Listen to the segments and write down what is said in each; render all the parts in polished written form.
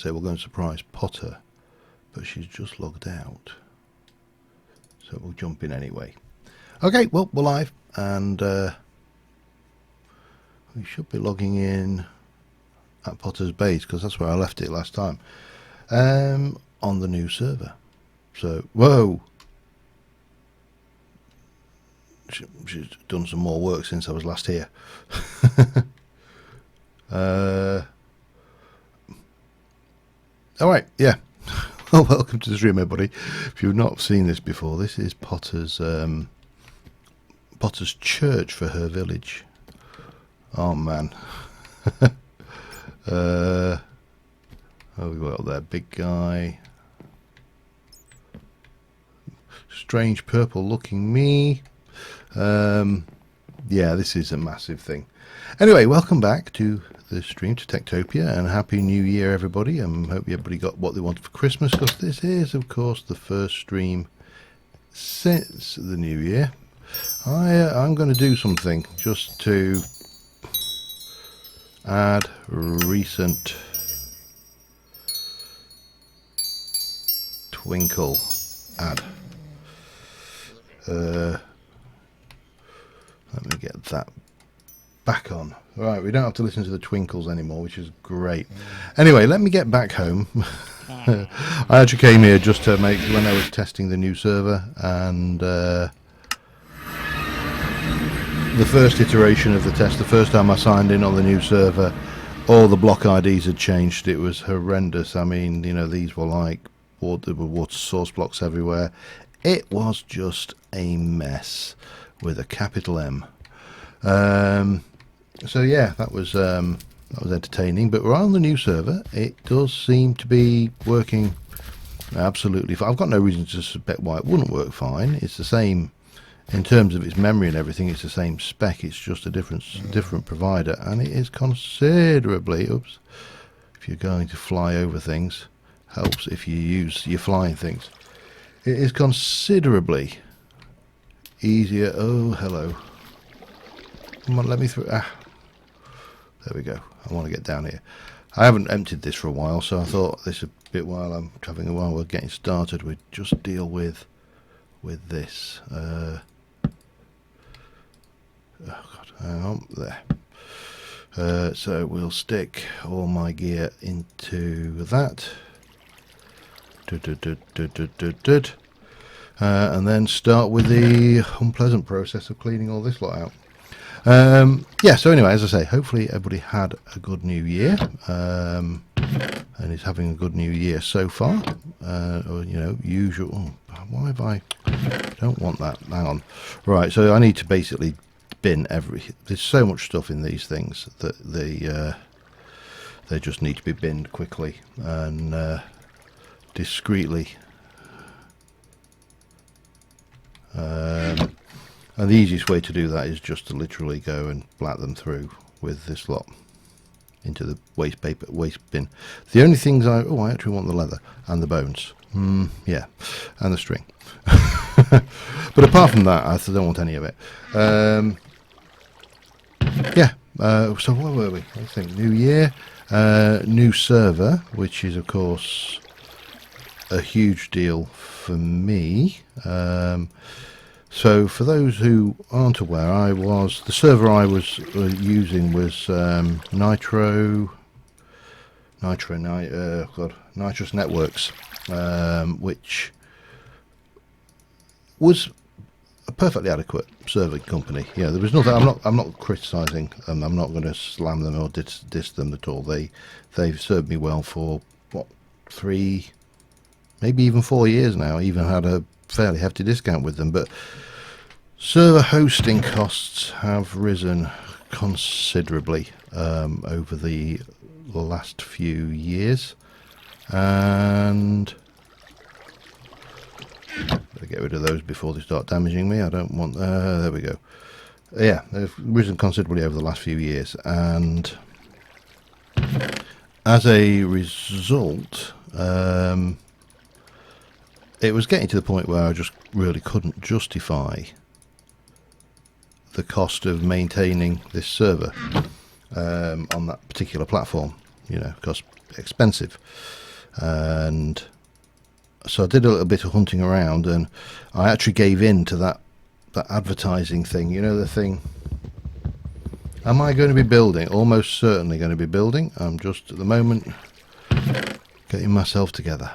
So we're going to surprise Potter, but she's just logged out. So we'll jump in anyway. Okay, well, we're live, and we should be logging in at Potter's base, because that's where I left it last time, on the new server. So, whoa! She's done some more work since I was last here. Alright, yeah. Well, welcome to the stream, everybody. If you've not seen this before, this is Potter's Potter's church for her village. Oh man. Oh, we got there, big guy. Strange purple looking me. Yeah, this is a massive thing. Anyway, welcome back to the stream, to Tektopia, and Happy New Year, everybody. Hope everybody got what they wanted for Christmas, because this is, of course, the first stream since the new year. I'm going to do something just to add recent twinkle add. Let me get that back on. Right, we don't have to listen to the twinkles anymore, which is great. Anyway, let me get back home. I actually came here just to make, when I was testing the new server, and the first iteration of the test, the first time I signed in on the new server, all the block IDs had changed. It was horrendous. I mean, you know, these were like water source blocks everywhere. It was just a mess with a capital M. So yeah, that was entertaining. But we're on the new server. It does seem to be working absolutely fine. I've got no reason to suspect why it wouldn't work fine. It's the same in terms of its memory and everything. It's the same spec. It's just a different provider, and it is considerably. Oops. If you're going to fly over things, helps if you use your flying things. It is considerably easier. Oh, hello. Come on, let me through. Ah, there we go. I want to get down here. I haven't emptied this for a while, so I thought this a bit while we're getting started, we'd just deal with this. Oh God, hang on there. So we'll stick all my gear into that. And then start with the unpleasant process of cleaning all this lot out. Yeah, so anyway, as I say, hopefully everybody had a good new year, and is having a good new year so far. Or, you know, usual. Oh, why have I? Don't want that. Hang on. Right, so I need to basically bin there's so much stuff in these things that they just need to be binned quickly and discreetly. And the easiest way to do that is just to literally go and blat them through with this lot into the waste bin. The only things I actually want the leather and the bones. Yeah, and the string. But apart from that, I don't want any of it. Yeah. So where were we? I think new year, new server, which is of course a huge deal for me. So for those who aren't aware, the server I was using was Nitrous Networks, which was a perfectly adequate server company. Yeah, there was nothing. I'm not criticising them. I'm not going to slam them or diss them at all. They've served me well for what, 3, maybe even 4 years now. I even had a fairly hefty discount with them, but server hosting costs have risen considerably over the last few years, and better get rid of those before they start damaging me. I don't want. There we go. Yeah, they've risen considerably over the last few years, and as a result, it was getting to the point where I just really couldn't justify the cost of maintaining this server on that particular platform, you know, because expensive. And so I did a little bit of hunting around, and I actually gave in to that advertising thing. You know, the thing, am I going to be building? Almost certainly going to be building. I'm just at the moment getting myself together.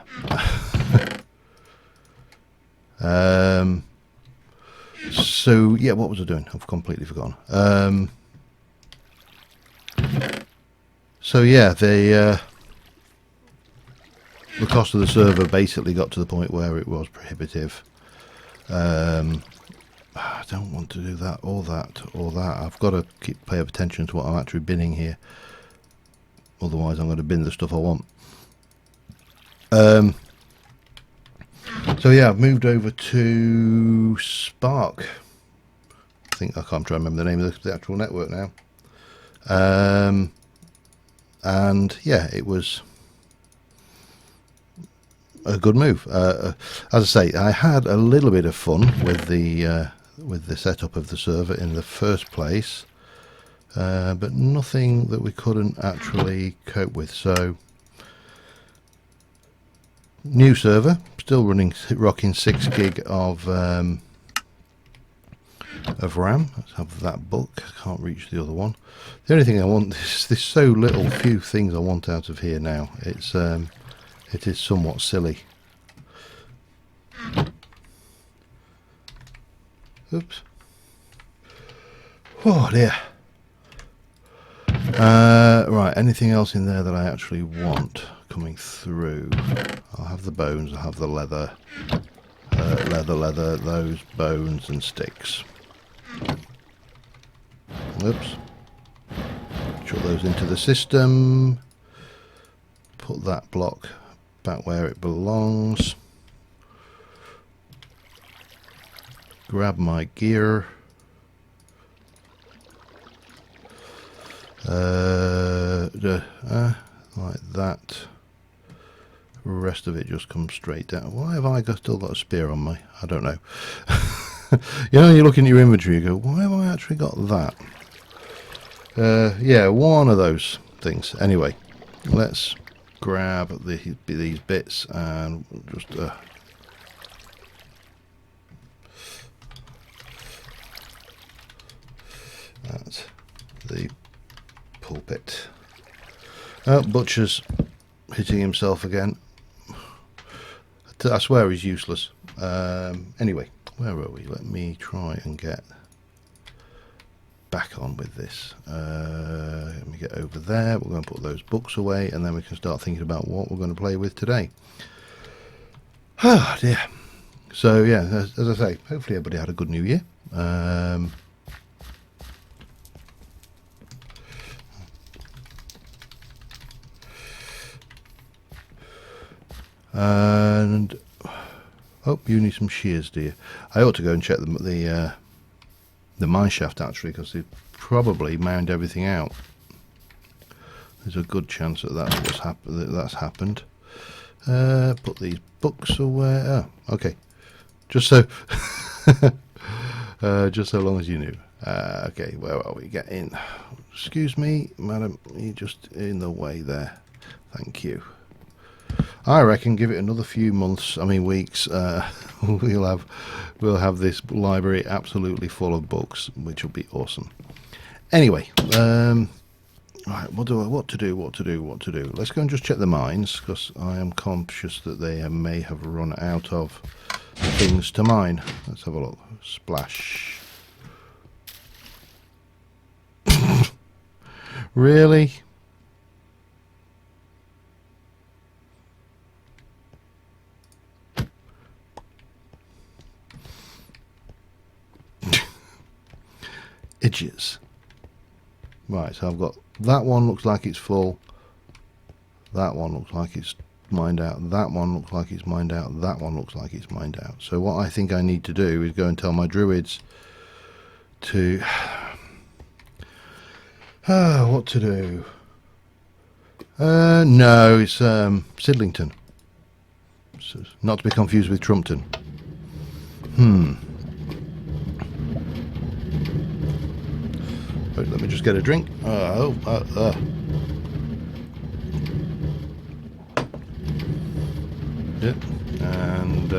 So yeah, what was I doing? I've completely forgotten. So yeah, the cost of the server basically got to the point where it was prohibitive. I don't want to do that or that or that. I've got to pay attention to what I'm actually binning here. Otherwise I'm going to bin the stuff I want. So yeah, I've moved over to Spark. I think I can't try to remember the name of the actual network now. And yeah, it was a good move. As I say, I had a little bit of fun with the setup of the server in the first place, but nothing that we couldn't actually cope with. So new server, still rocking 6 gig of RAM. Let's have that book. I can't reach the other one. The only thing I want is there's so few things I want out of here now. It is somewhat silly. Oops. Oh dear. Right, anything else in there that I actually want coming through? I'll have the bones, I'll have the leather, leather, those bones and sticks. Oops. Chuck those into the system. Put that block back where it belongs. Grab my gear. Like that. The rest of it just comes straight down. Why have I still got a spear on me? I don't know. You know, you look in your inventory, you go, why have I actually got that? Yeah, one of those things. Anyway, let's grab these bits and just that's the pulpit. Butcher's hitting himself again. I swear he's useless. Anyway, where are we? Let me try and get back on with this. Let me get over there. We're going to put those books away, and then we can start thinking about what we're going to play with today. Oh dear. So yeah, as I say, hopefully everybody had a good New Year. And oh, you need some shears, dear. I ought to go and check the mine shaft actually, because they probably mined everything out. There's a good chance that that's happened. Put these books away. Oh, okay. Just so, just so long as you knew. Okay, where are we? Get in. Excuse me, madam. You're just in the way there. Thank you. I reckon give it another few months, weeks, we'll have this library absolutely full of books, which will be awesome. Anyway, right, what to do? Let's go and just check the mines, because I am conscious that they may have run out of things to mine. Let's have a look. Splash. Really? Idiots. Right, so I've got that one looks like it's full. That one looks like it's mined out. That one looks like it's mined out. That one looks like it's mined out. So what I think I need to do is go and tell my druids to what to do. No, it's Sidlington. So, not to be confused with Trumpton. Wait, let me just get a drink. Yep. And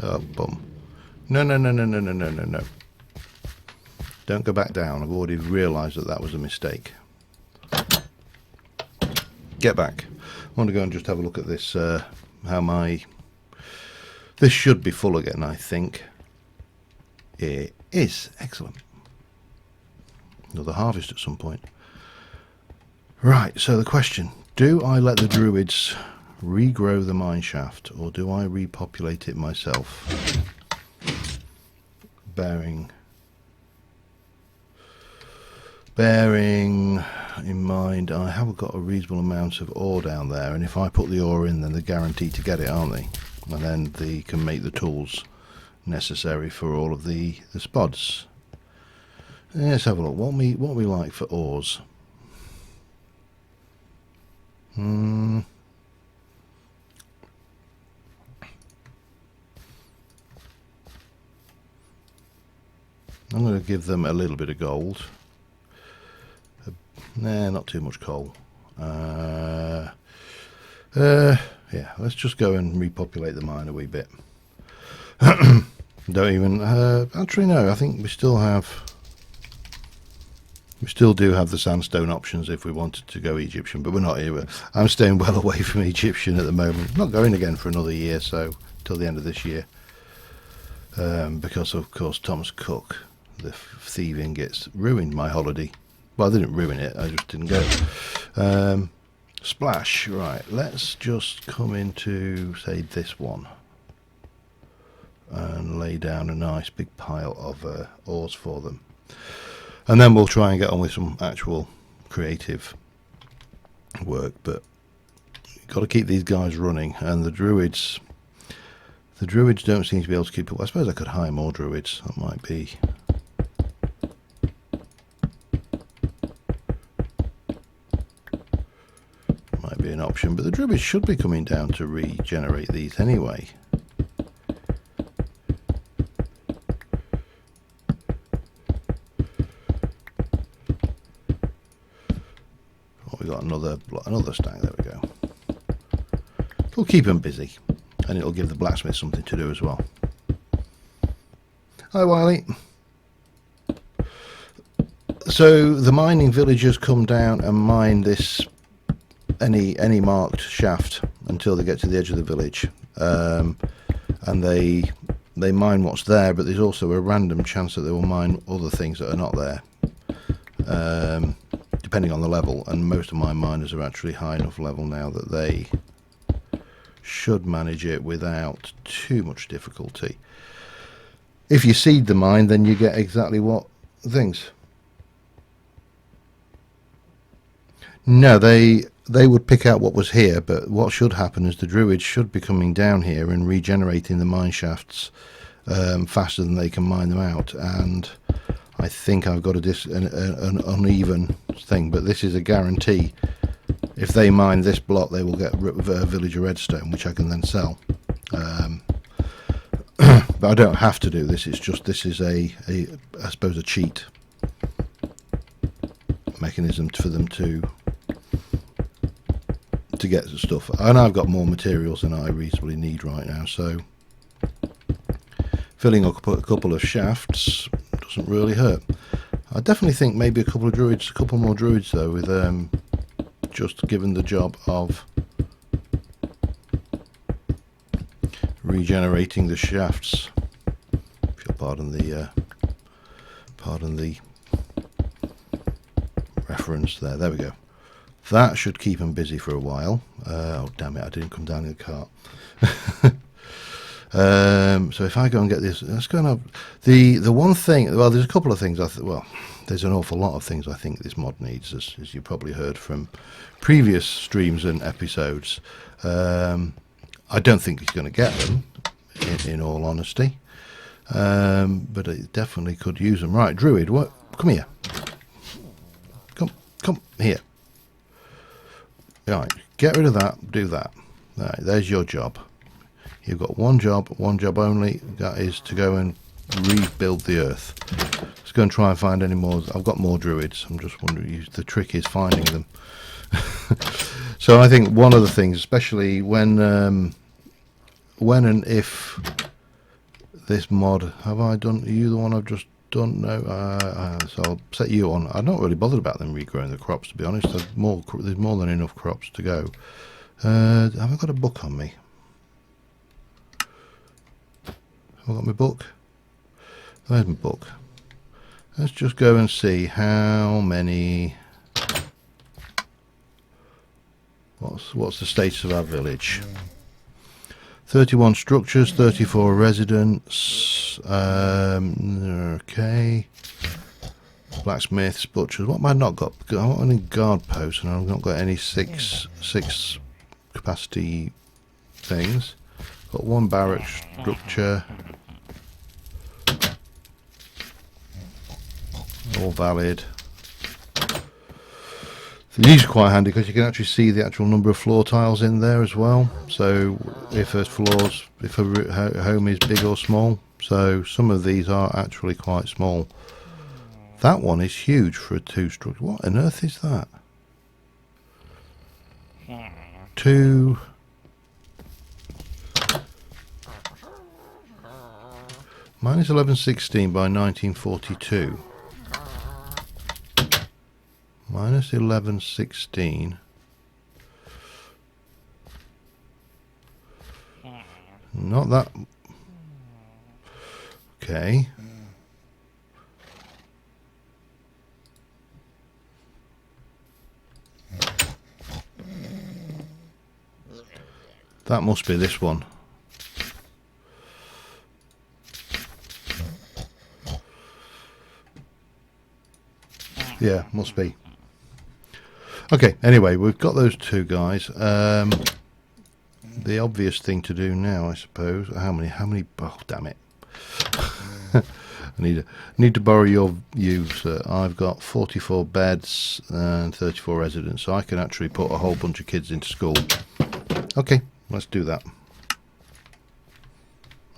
oh, boom. No. Don't go back down. I've already realised that was a mistake. Get back. I want to go and just have a look at this, how this should be full again, I think. It is. Excellent. Another harvest at some point. Right, so the question, do I let the druids regrow the mine shaft, or do I repopulate it myself? Bearing in mind I have got a reasonable amount of ore down there, and if I put the ore in, then they're guaranteed to get it, aren't they? And then they can make the tools necessary for all of the spods. Let's have a look. What we like for ores. I'm going to give them a little bit of gold. Nah, not too much coal. Yeah, let's just go and repopulate the mine a wee bit. Don't even actually no, I think we still do have the sandstone options if we wanted to go Egyptian, but we're not here. I'm staying well away from Egyptian at the moment. I'm not going again for another year, so till the end of this year, because of course Thomas Cook, the thieving, gets ruined my holiday. Well, I didn't ruin it, I just didn't go. Splash. Right, let's just come into, say, this one and lay down a nice big pile of ores for them, and then we'll try and get on with some actual creative work. But you've got to keep these guys running, and the druids don't seem to be able to keep up. I suppose I could hire more druids. That might be an option, but the druids should be coming down to regenerate these anyway. Oh, we got another stack. There we go. It'll keep them busy, and it'll give the blacksmith something to do as well. Hi, Wiley. So the mining villagers come down and mine this any marked shaft until they get to the edge of the village, and they mine what's there, but there's also a random chance that they will mine other things that are not there, depending on the level, and most of my miners are actually high enough level now that they should manage it without too much difficulty. If you seed the mine, then you get exactly what things. No, they would pick out what was here, but what should happen is the druids should be coming down here and regenerating the mine shafts faster than they can mine them out. And I think I've got an uneven thing, but this is a guarantee. If they mine this block, they will get villager redstone, which I can then sell. But I don't have to do this. It's just, this is I suppose, a cheat mechanism for them to get the stuff. And I've got more materials than I reasonably need right now, so filling up a couple of shafts doesn't really hurt. I definitely think maybe a couple more druids though, with just given the job of regenerating the shafts. If you'll pardon the reference there. There we go. That should keep them busy for a while. Oh damn it, I didn't come down in the cart. So if I go and get this, let's go and have the one thing. Well, there's a couple of things there's an awful lot of things I think this mod needs, as you probably heard from previous streams and episodes. I don't think he's going to get them, in all honesty, but it definitely could use them. Right, druid, what? Come here. Come here. Right, get rid of that, do that. Right, there's your job. You've got one job only. That is to go and rebuild the earth. Let's go and try and find any more. I've got more druids. I'm just wondering, the trick is finding them. So I think one of the things, especially when and if this mod, have I done, are you the one I've just done? No, so I'll set you on. I'm not really bothered about them regrowing the crops, to be honest. There's more than enough crops to go. Have I got a book on me? Have I got my book? There's my book. Let's just go and see how many. What's the status of our village? 31 structures, 34 residents. Okay. Blacksmiths, butchers. What have I not got? I haven't got any guard posts, and I've not got any six capacity things. Got one barrack structure. All valid. These are quite handy because you can actually see the actual number of floor tiles in there as well. So if a home is big or small. So some of these are actually quite small. That one is huge for a 2 structure. What on earth is that? 2. Mine is 1116 by 1942. Minus 1116. Not that. Okay. That must be this one. Yeah, must be. Okay, anyway, we've got those 2 guys. The obvious thing to do now, I suppose. How many? Oh, damn it! I need to borrow your views. I've got 44 beds and 34 residents, so I can actually put a whole bunch of kids into school. Okay, let's do that.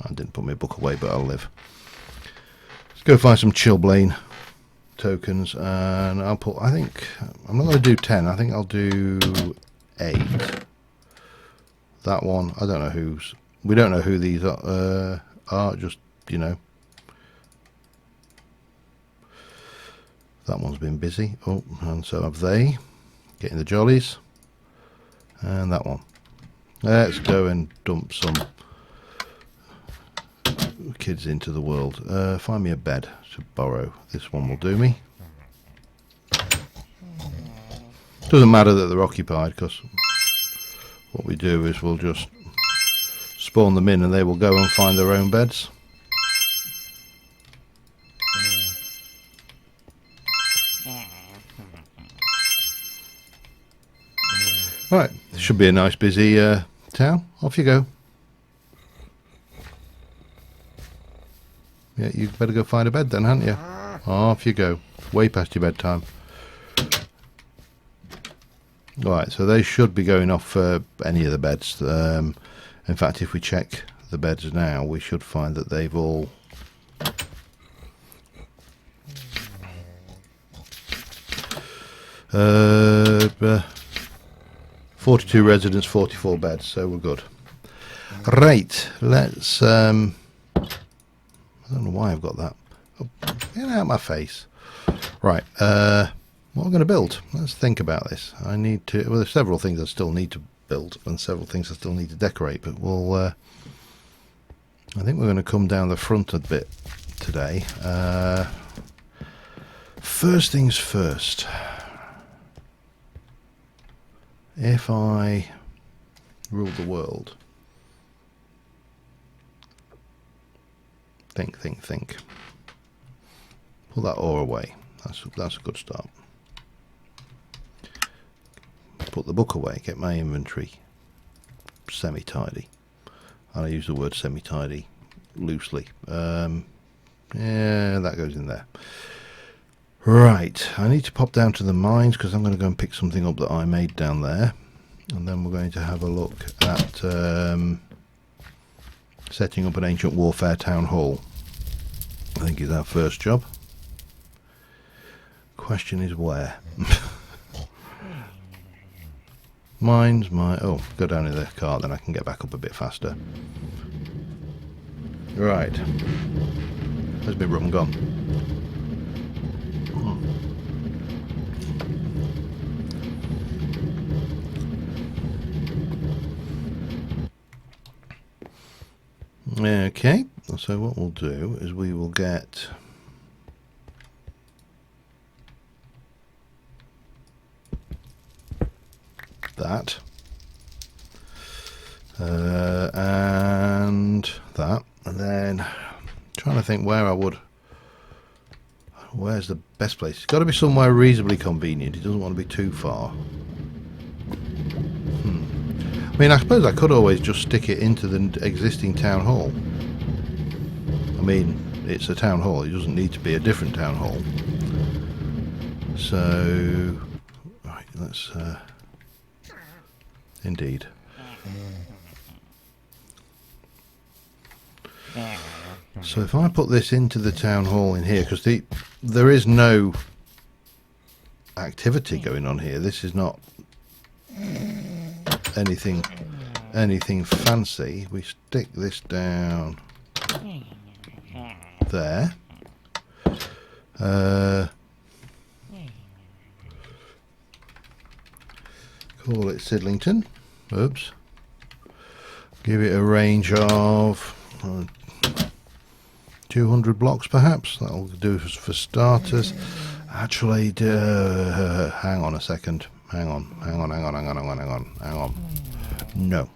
I didn't put my book away, but I'll live. Let's go find some Chilblain tokens, and I'll put, I think I'm not going to do 10, I think I'll do 8. That one, I don't know we don't know who these are, just, you know. That one's been busy. Oh, and so have they. Getting the jollies. And that one. Let's go and dump some kids into the world. Find me a bed to borrow. This one will do me. Doesn't matter that they're occupied, because what we do is we'll just spawn them in and they will go and find their own beds. Right, this should be a nice busy town. Off you go. Yeah, you better go find a bed then, hadn't you? Off you go. Way past your bedtime. Right, so they should be going off for any of the beds. In fact, if we check the beds now, we should find that they've all... Uh, 42 residents, 44 beds, so we're good. Right, let's... I don't know why I've got that. Oh, get out of my face. Right, what am I going to build? Let's think about this. I need to... Well, there's several things I still need to build and several things I still need to decorate, but we'll... I think we're going to come down the front a bit today. First things first. If I rule the world... Think. Pull that ore away. That's a good start. Put the book away. Get my inventory semi-tidy. And I use the word semi-tidy loosely. Yeah, that goes in there. Right. I need to pop down to the mines because I'm going to go and pick something up that I made down there. And then we're going to have a look at setting up an ancient warfare town hall. I think is our first job. question is where. Mine's my... Oh, go down in the cart, then I can get back up a bit faster. Right. Where's my rum gone? Okay, so what we'll do is we will get... that. And that. And then... trying to think where I would... where's the best place? It's got to be somewhere reasonably convenient. It doesn't want to be too far. I mean, I suppose I could always just stick it into the existing town hall. I mean, it's a town hall. It doesn't need to be a different town hall. So, right, let's... indeed. So if I put this into the town hall in here, because there is no activity going on here. This is not anything fancy. We stick this down there. Call it Sidlington. Oops. Give it a range of 200 blocks perhaps. That'll do for starters. Actually, hang on a second. Hang on. No.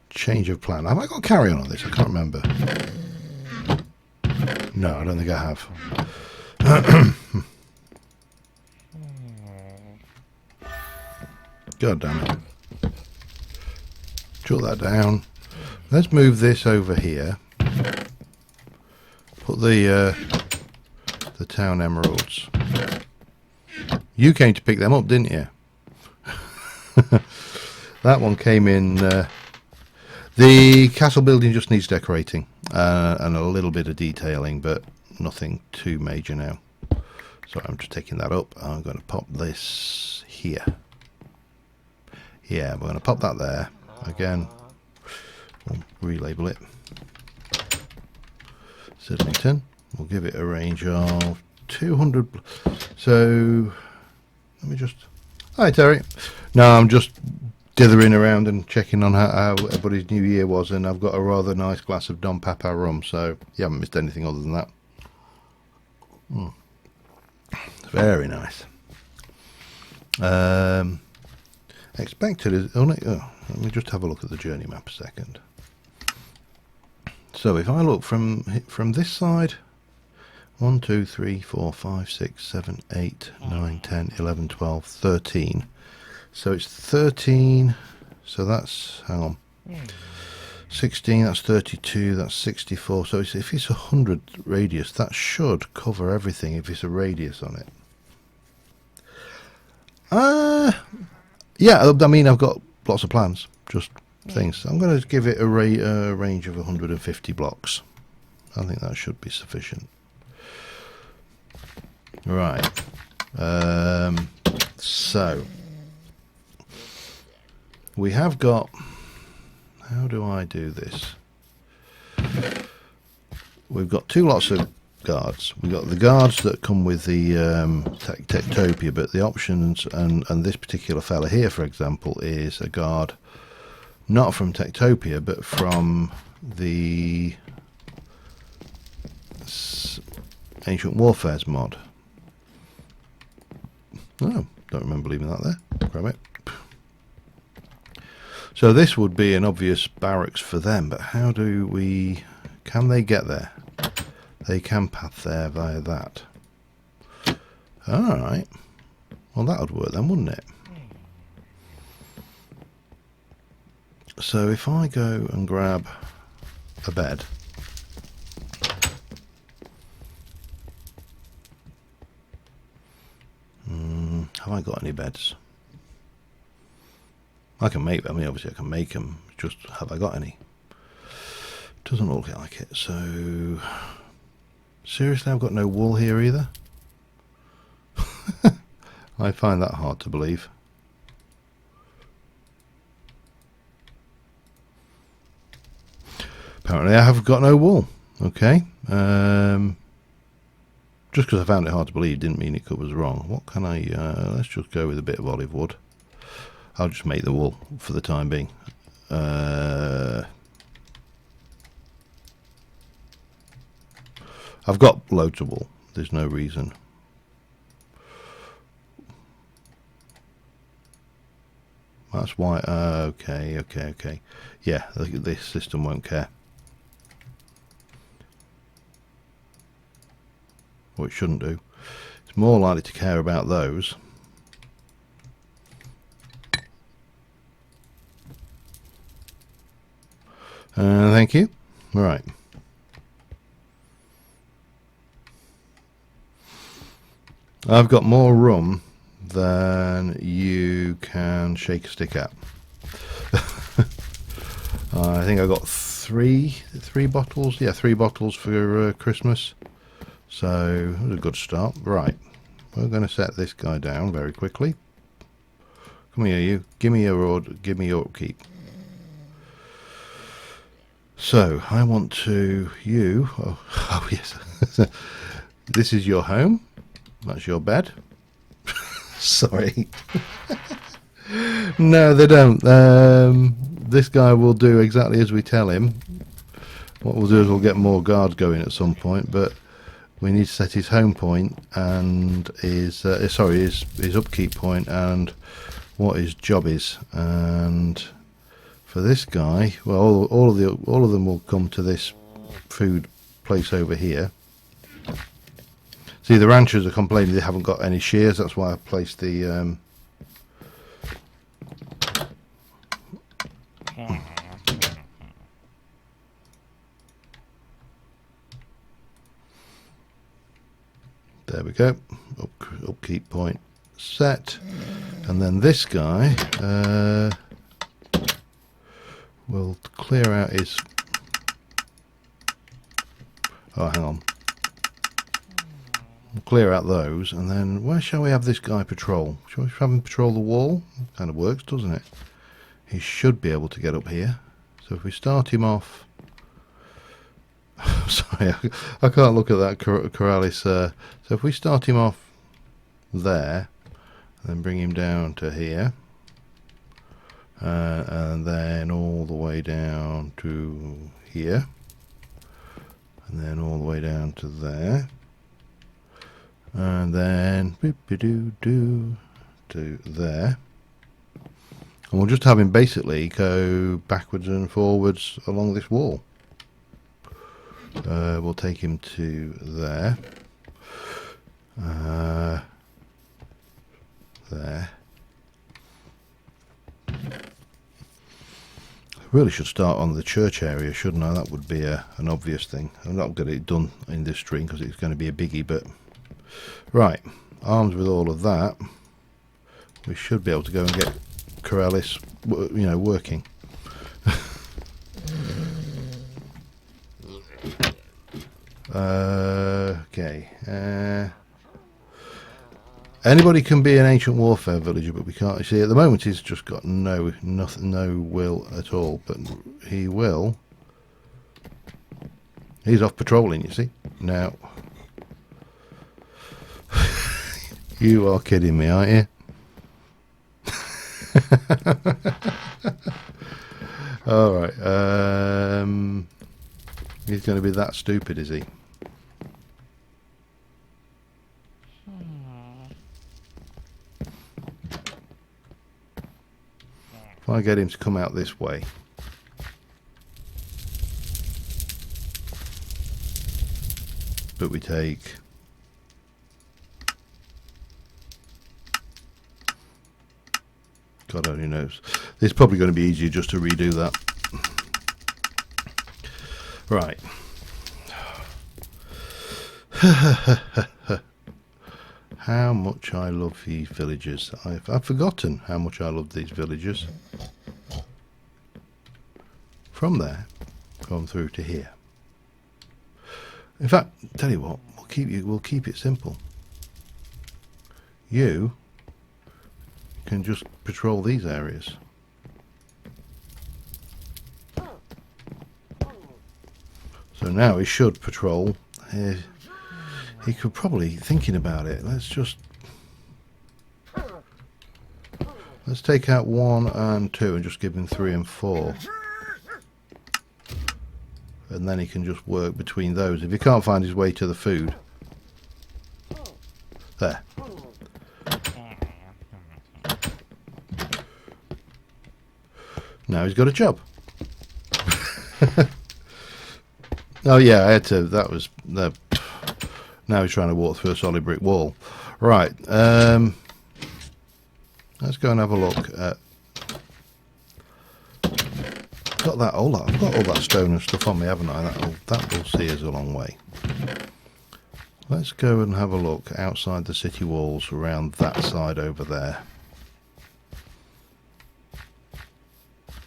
Change of plan. Have I got carry on this? I can't remember. No, I don't think I have. God damn it. Shut that down. Let's move this over here. Put the town emeralds. You came to pick them up, didn't you? That one came in. The castle building just needs decorating and a little bit of detailing, but nothing too major now. So I'm just taking that up. I'm going to pop this here. Yeah, we're going to pop that there. Again, we'll relabel it. Sidlington. We'll give it a range of 200. So, let me just... Hi, Terry. No, I'm just dithering around and checking on how everybody's new year was, and I've got a rather nice glass of Don Papa rum, so you haven't missed anything other than that. Very nice. Expected is... Oh, no, let me just have a look at the journey map a second. So if I look from this side, 1, 2, 3, 4, 5, 6, 7, 8, 9, 10, 11, 12, 13. So it's 13. So that's, hang on, 16, that's 32, that's 64. So if it's 100 radius, that should cover everything if it's a radius on it. Yeah, I mean, I've got lots of plans, just things. I'm going to give it a range of 150 blocks. I think that should be sufficient. Right. So we have got... How do I do this? We've got two lots of guards. We've got the guards that come with the Tektopia, but the options, and this particular fella here, for example, is a guard not from Tektopia, but from the Ancient Warfares mod. Oh, don't remember leaving that there. Grab it. So this would be an obvious barracks for them, but how do we... Can they get there? They can path there via that. Alright. Well, that would work then, wouldn't it? So if I go and grab a bed... have I got any beds? I can make them. I mean, obviously I can make them. Just, have I got any? Doesn't look like it. So, seriously, I've got no wool here either? I find that hard to believe. Apparently I have got no wool. Okay. Just because I found it hard to believe didn't mean it was wrong. What can I... let's just go with a bit of olive wood. I'll just make the wool for the time being. I've got loads of wool. There's no reason. That's why... okay. Yeah, this system won't care. Or it shouldn't do. It's more likely to care about those. Thank you. Right. I've got more rum than you can shake a stick at. I think I got three bottles. Yeah, 3 bottles for Christmas. So it was a good start. Right, we're going to set this guy down very quickly. Come here, you. Give me your order. Give me your upkeep. So I want to you. Oh yes. This is your home. That's your bed. Sorry. No, they don't. This guy will do exactly as we tell him. What we'll do is we'll get more guards going at some point, but we need to set his home point and his upkeep point and what his job is. And for this guy, well, all of them will come to this food place over here. See, the ranchers are complaining they haven't got any shears. That's why I placed the there we go. Upkeep point set. And then this guy will clear out his... Oh, hang on. We'll clear out those, and then where shall we have this guy patrol? Shall we have him patrol the wall? Kind of works, doesn't it? He should be able to get up here. So if we start him off... Sorry, I can't look at that Corrales. So if we start him off there, and then bring him down to here, and then all the way down to here, and then all the way down to there, and then to there, and we'll just have him basically go backwards and forwards along this wall. We'll take him to there, there. I really should start on the church area, shouldn't I? That would be an obvious thing. I'm not going to get it done in this stream because it's going to be a biggie, but right, armed with all of that, we should be able to go and get Corrales, working. Okay. Anybody can be an ancient warfare villager, but we can't. See, at the moment he's just got no will at all. But he will. He's off patrolling. You see now. You are kidding me, aren't you? All right. He's going to be that stupid, is he? If I get him to come out this way. But we take... God only knows. It's probably going to be easier just to redo that. Right. How much I love these villagers. I've forgotten how much I love these villagers. From there, going through to here. In fact, tell you what, we'll keep it simple. you can just patrol these areas. So now he should patrol. He could probably, thinking about it, let's take out 1 and 2 and just give him 3 and 4. And then he can just work between those. If he can't find his way to the food. There. Now he's got a job. Oh yeah, I had to, that was the, now he's trying to walk through a solid brick wall. Right, let's go and have a look at, got that, I've got all that stone and stuff on me, haven't I? That will see us a long way. Let's go and have a look outside the city walls around that side over there.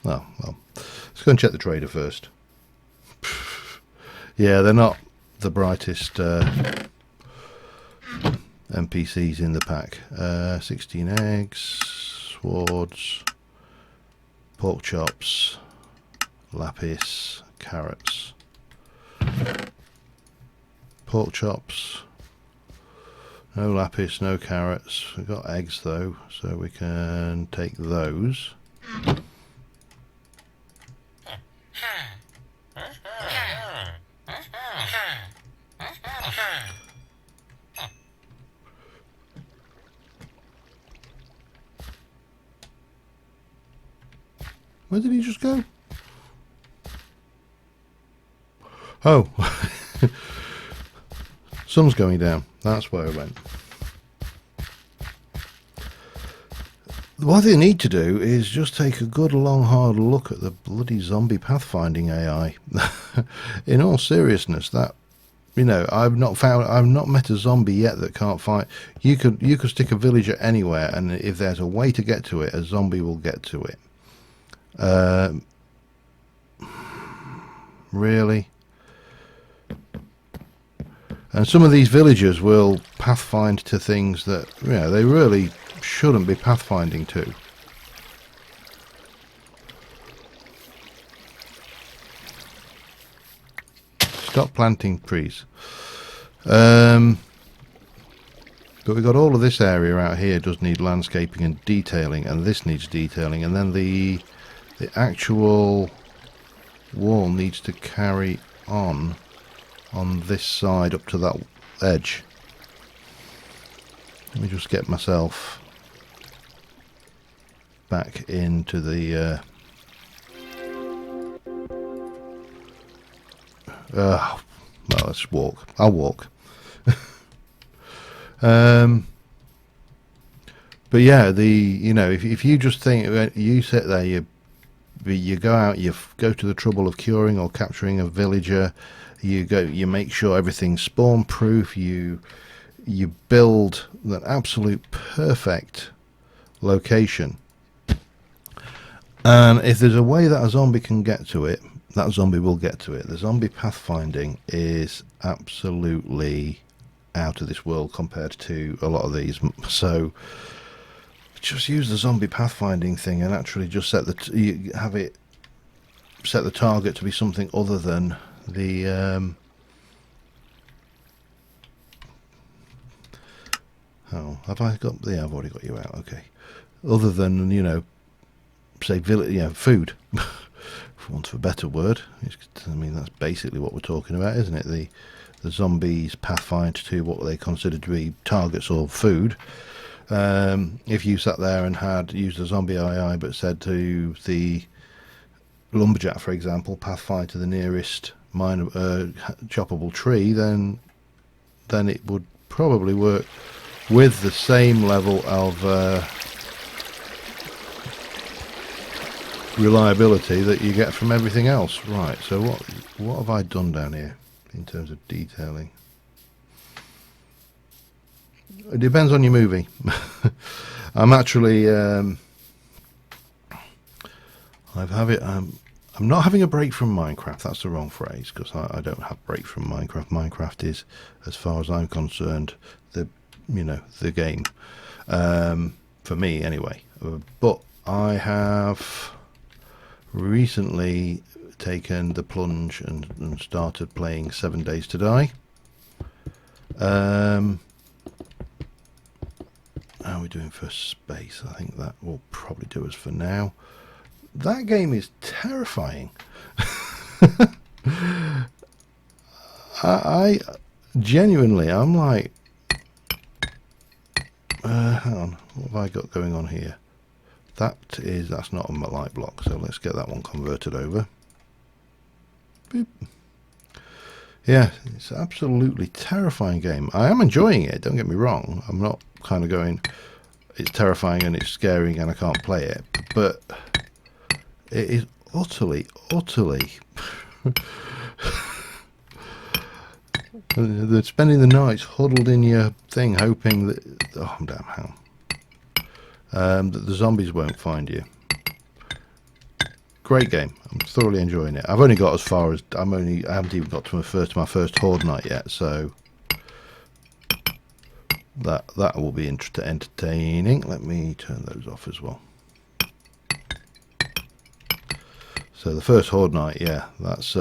Oh, well, let's go and check the trader first. Yeah, they're not the brightest NPCs in the pack. 16 eggs, swords, pork chops, lapis, carrots. Pork chops, no lapis, no carrots. We've got eggs though, so we can take those. Where did he just go? Oh, sun's going down. That's where I went. What they need to do is just take a good long hard look at the bloody zombie pathfinding AI. In all seriousness, that, you know, I've not met a zombie yet that can't find. You could stick a villager anywhere, and if there's a way to get to it, a zombie will get to it. Really? And some of these villagers will pathfind to things that, you know, they really shouldn't be pathfinding to. Stop planting trees. But we've got all of this area out here does need landscaping and detailing, and this needs detailing, and then the actual wall needs to carry on this side up to that edge. Let me just get myself back into the well, let's walk. I'll walk. But yeah, you know, if you just think, you sit there, you go out, you go to the trouble of curing or capturing a villager, you make sure everything's spawn proof, you build that absolute perfect location, and if there's a way that a zombie can get to it, that zombie will get to it. The zombie pathfinding is absolutely out of this world compared to a lot of these, so just use the zombie pathfinding thing and actually just set the set the target to be something other than the oh, have I got, yeah, I've already got you out, okay, other than, you know, say village, yeah, food, for want of a better word. I mean, that's basically what we're talking about, isn't it? The zombies pathfind to what they consider to be targets or food. If you sat there and had used a zombie AI but said to the lumberjack, for example, pathfind to the nearest choppable tree, then it would probably work with the same level of reliability that you get from everything else. Right, so what have I done down here in terms of detailing? It depends on your movie. I'm actually I'm not having a break from Minecraft. That's the wrong phrase, because I don't have break from Minecraft. Minecraft is, as far as I'm concerned, the you know, the game, for me anyway. But I have recently taken the plunge and started playing 7 Days to Die. How are we doing for space? I think that will probably do us for now. That game is terrifying. I genuinely, I'm like, hang on, what have I got going on here? That's not a light block, so let's get that one converted over. Boop. Yeah, it's an absolutely terrifying game. I am enjoying it, don't get me wrong. I'm not kind of going, it's terrifying and it's scaring and I can't play it. But it is utterly they're spending the nights huddled in your thing hoping that, oh damn hell, that the zombies won't find you. Great game. I'm thoroughly enjoying it. I've only got as far as I haven't even got to my first horde night yet, so that will be entertaining. Let me turn those off as well. So the first horde night, yeah, that's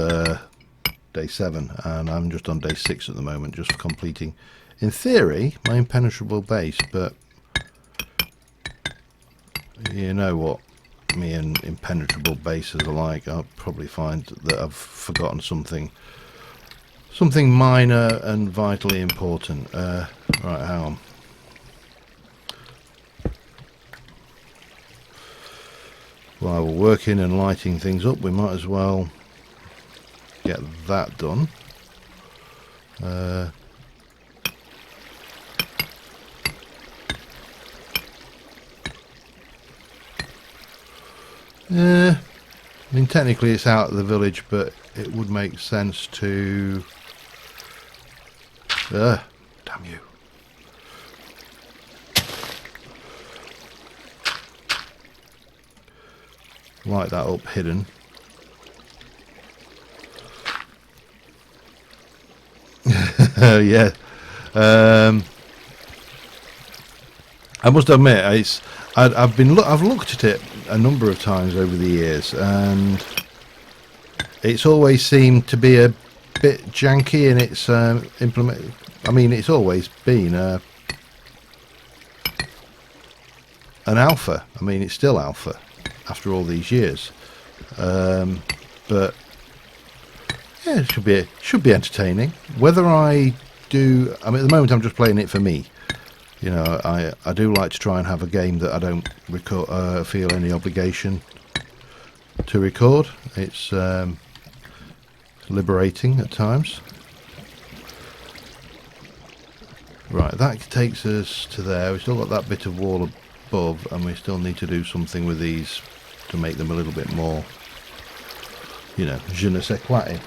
day 7, and I'm just on day 6 at the moment, just completing, in theory, my impenetrable base. But you know what me and impenetrable bases are like. I'll probably find that I've forgotten something minor and vitally important. Right, hang on. While we're working and lighting things up, we might as well get that done. I mean, technically it's out of the village, but it would make sense to... damn you. Light that up hidden. Yeah. I must admit, I've looked at it a number of times over the years, and it's always seemed to be a bit janky in its implement. I mean, it's always been an alpha. I mean, it's still alpha after all these years, but yeah, it should be entertaining. Whether I do, I mean, at the moment I'm just playing it for me. You know, I do like to try and have a game that I don't feel any obligation to record. It's liberating at times. Right, that takes us to there. We've still got that bit of wall above, and we still need to do something with these to make them a little bit more, you know, je ne sais quoi.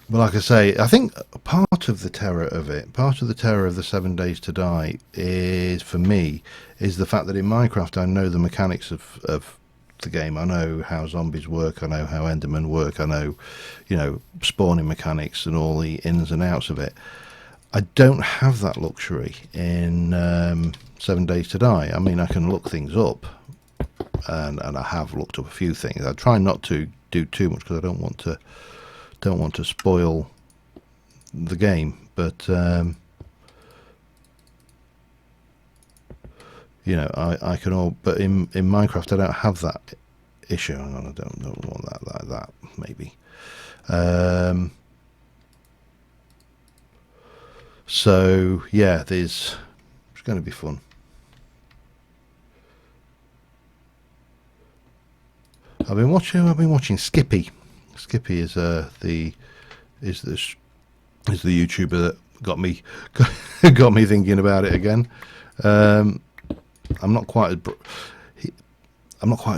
But like I say, I think part of the terror of it, part of the terror of the 7 Days to Die is, for me, is the fact that in Minecraft I know the mechanics of the game. I know how zombies work, I know how Endermen work, I know, you know, spawning mechanics and all the ins and outs of it. I don't have that luxury in 7 Days to Die. I mean, I can look things up, and I have looked up a few things. I try not to do too much because I don't want to spoil the game, but you know, I can all, but in Minecraft I don't have that issue. Hang on, I don't want that like that maybe. So yeah, it's going to be fun. I've been watching Skippy. Skippy is the YouTuber that got me thinking about it again. I'm not quite as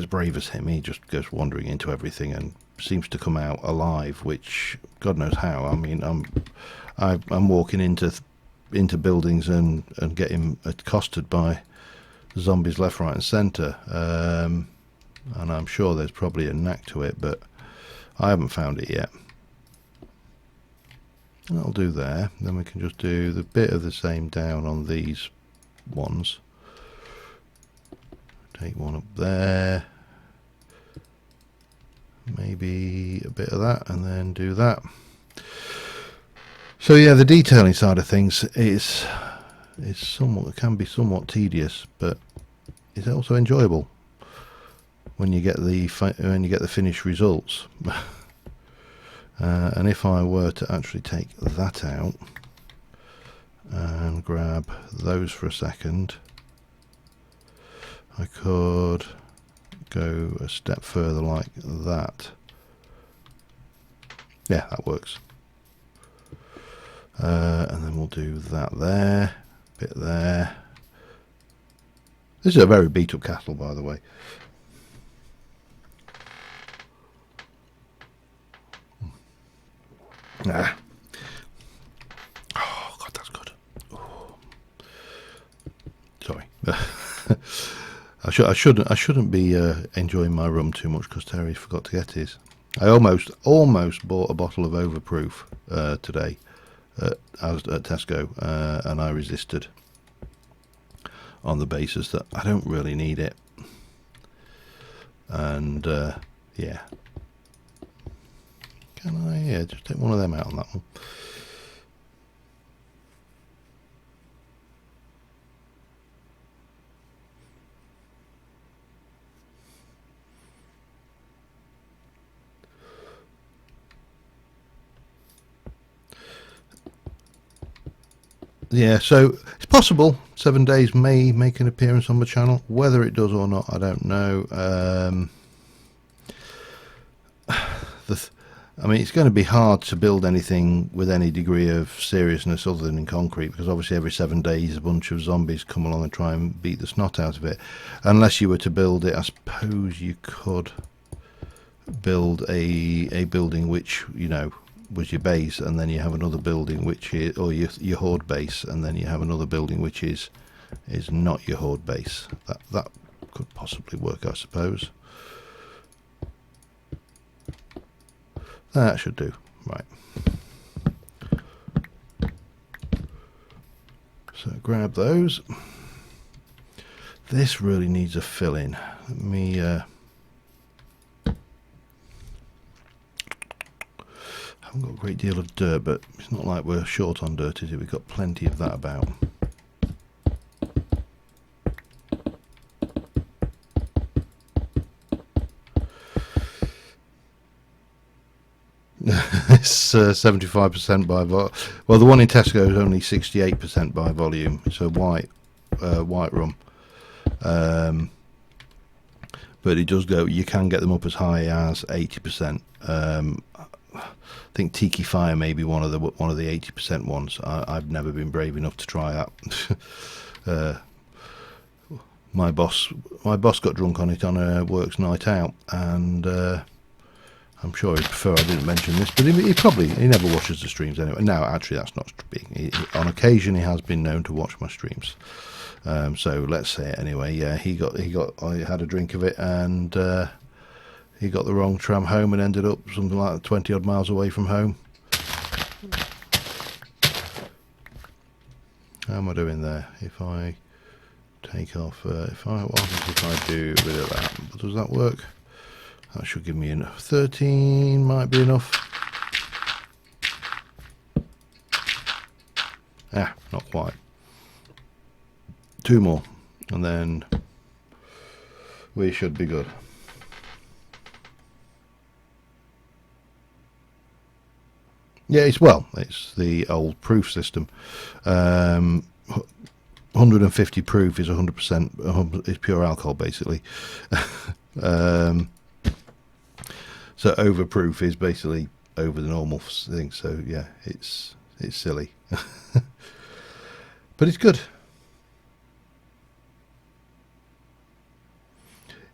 brave as him. He just goes wandering into everything and seems to come out alive, which God knows how. I mean, I'm walking into buildings and getting accosted by zombies left, right, and centre. And I'm sure there's probably a knack to it, but I haven't found it yet. That'll do there. Then we can just do the bit of the same down on these ones. Take one up there. Maybe a bit of that, and then do that. So yeah, the detailing side of things is somewhat, can be somewhat tedious, but it's also enjoyable when you get the finished results. And if I were to actually take that out and grab those for a second, I could go a step further like that. Yeah, that works. And then we'll do that there, bit there. This is a very beat up castle, by the way. Ah. Oh God, that's good. Oh. Sorry. I shouldn't be enjoying my rum too much because Terry forgot to get his. I almost bought a bottle of Overproof today at Tesco, and I resisted on the basis that I don't really need it. And yeah, can I just take one of them out on that one? Yeah, so it's possible 7 Days may make an appearance on the channel. Whether it does or not, I don't know. I mean, it's going to be hard to build anything with any degree of seriousness other than in concrete, because obviously every 7 days a bunch of zombies come along and try and beat the snot out of it. Unless you were to build it, I suppose you could build a building which, you know, was your base, and then you have another building which is, or your horde base, and then you have another building which is not your horde base. That could possibly work, I suppose. That should do. Right. So grab those. This really needs a fill in. Let me I haven't got a great deal of dirt, but it's not like we're short on dirt, is it? We've got plenty of that about. It's 75% by volume. Well, the one in Tesco is only 68% by volume. It's a white rum, but it does go. You can get them up as high as 80%. I think Tiki Fire may be one of the 80% ones. I've never been brave enough to try that. My boss got drunk on it on a works night out, and I'm sure he'd prefer I didn't mention this, but he never watches the streams anyway. No, actually, that's not being. On occasion, he has been known to watch my streams. So let's say it anyway. Yeah, I had a drink of it, and he got the wrong tram home and ended up something like 20 odd miles away from home. How am I doing there? If I take off, if I do a bit of that, does that work? That should give me enough. 13 might be enough. Ah, not quite. 2 more, and then we should be good. Yeah, it's the old proof system. 150 proof is 100%, is pure alcohol, basically. So overproof is basically over the normal thing. So yeah, it's silly, but it's good.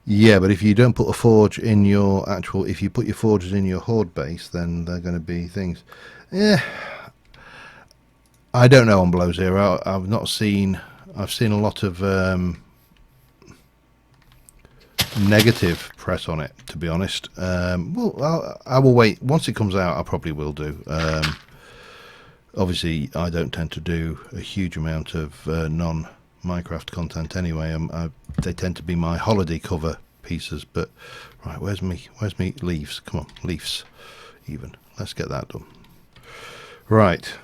Yeah, but if you don't put a forge in your actual, if you put your forges in your horde base, then they're going to be things. Yeah, I don't know on Below Zero. I've not seen. I've seen a lot of negative press on it, to be honest. Well, I will wait. Once it comes out, I probably will do. Obviously, I don't tend to do a huge amount of non-Minecraft content anyway. They tend to be my holiday cover pieces. But right, where's me leaves? Come on, leaves. Even let's get that done. Right.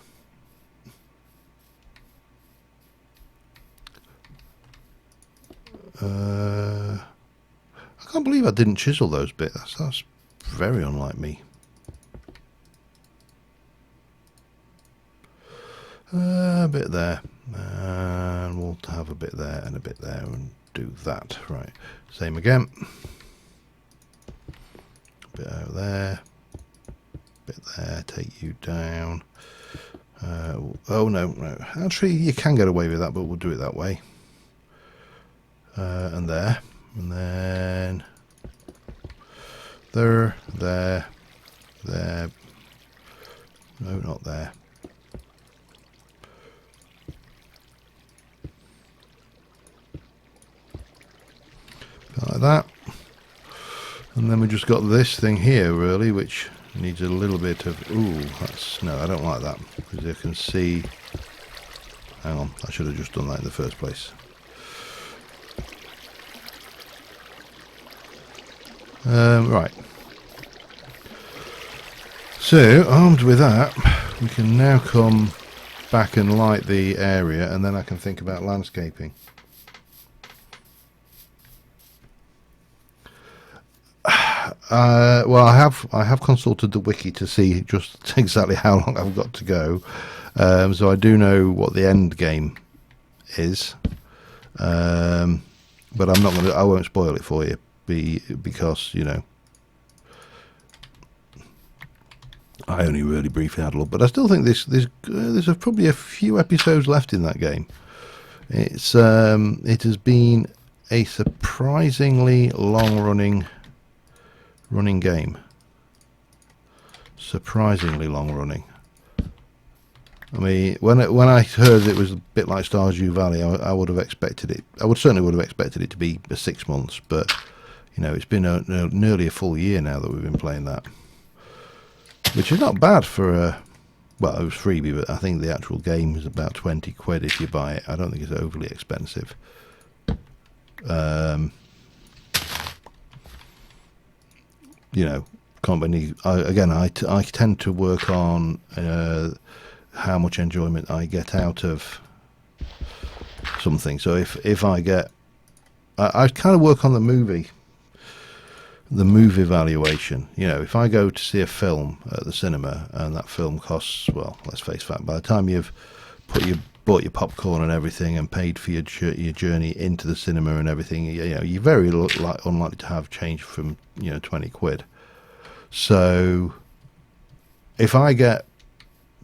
I can't believe I didn't chisel those bits. That's very unlike me. A bit there, and we'll have a bit there and a bit there, and do that. Right, same again. A bit out there, a bit there. Take you down. Oh no. Actually, you can get away with that, but we'll do it that way. And there, and then there. No, not there. Like that. And then we just got this thing here, really, which needs a little bit of... Ooh, no, I don't like that. Because you can see... Hang on, I should have just done that in the first place. Right. So, armed with that, we can now come back and light the area, and then I can think about landscaping. Well, I have consulted the wiki to see just exactly how long I've got to go, so I do know what the end game is, but I'm not going to. I won't spoil it for you, because you know I only really briefly had a look. But I still think there's probably a few episodes left in that game. It has been a surprisingly long running game. Surprisingly long running. I mean, when I heard it was a bit like Stardew Valley, I would have expected it. I certainly would have expected it to be 6 months, but you know, it's been nearly a full year now that we've been playing that, which is not bad for a. Well, it was freebie, but I think the actual game is about 20 quid if you buy it. I don't think it's overly expensive. You know, company. I tend to work on how much enjoyment I get out of something. So if I get, I kind of work on the movie valuation. You know, if I go to see a film at the cinema and that film costs, well, let's face fact, by the time you've bought your popcorn and everything and paid for your journey into the cinema and everything, you know, you're very unlikely to have change from 20 quid. So if I get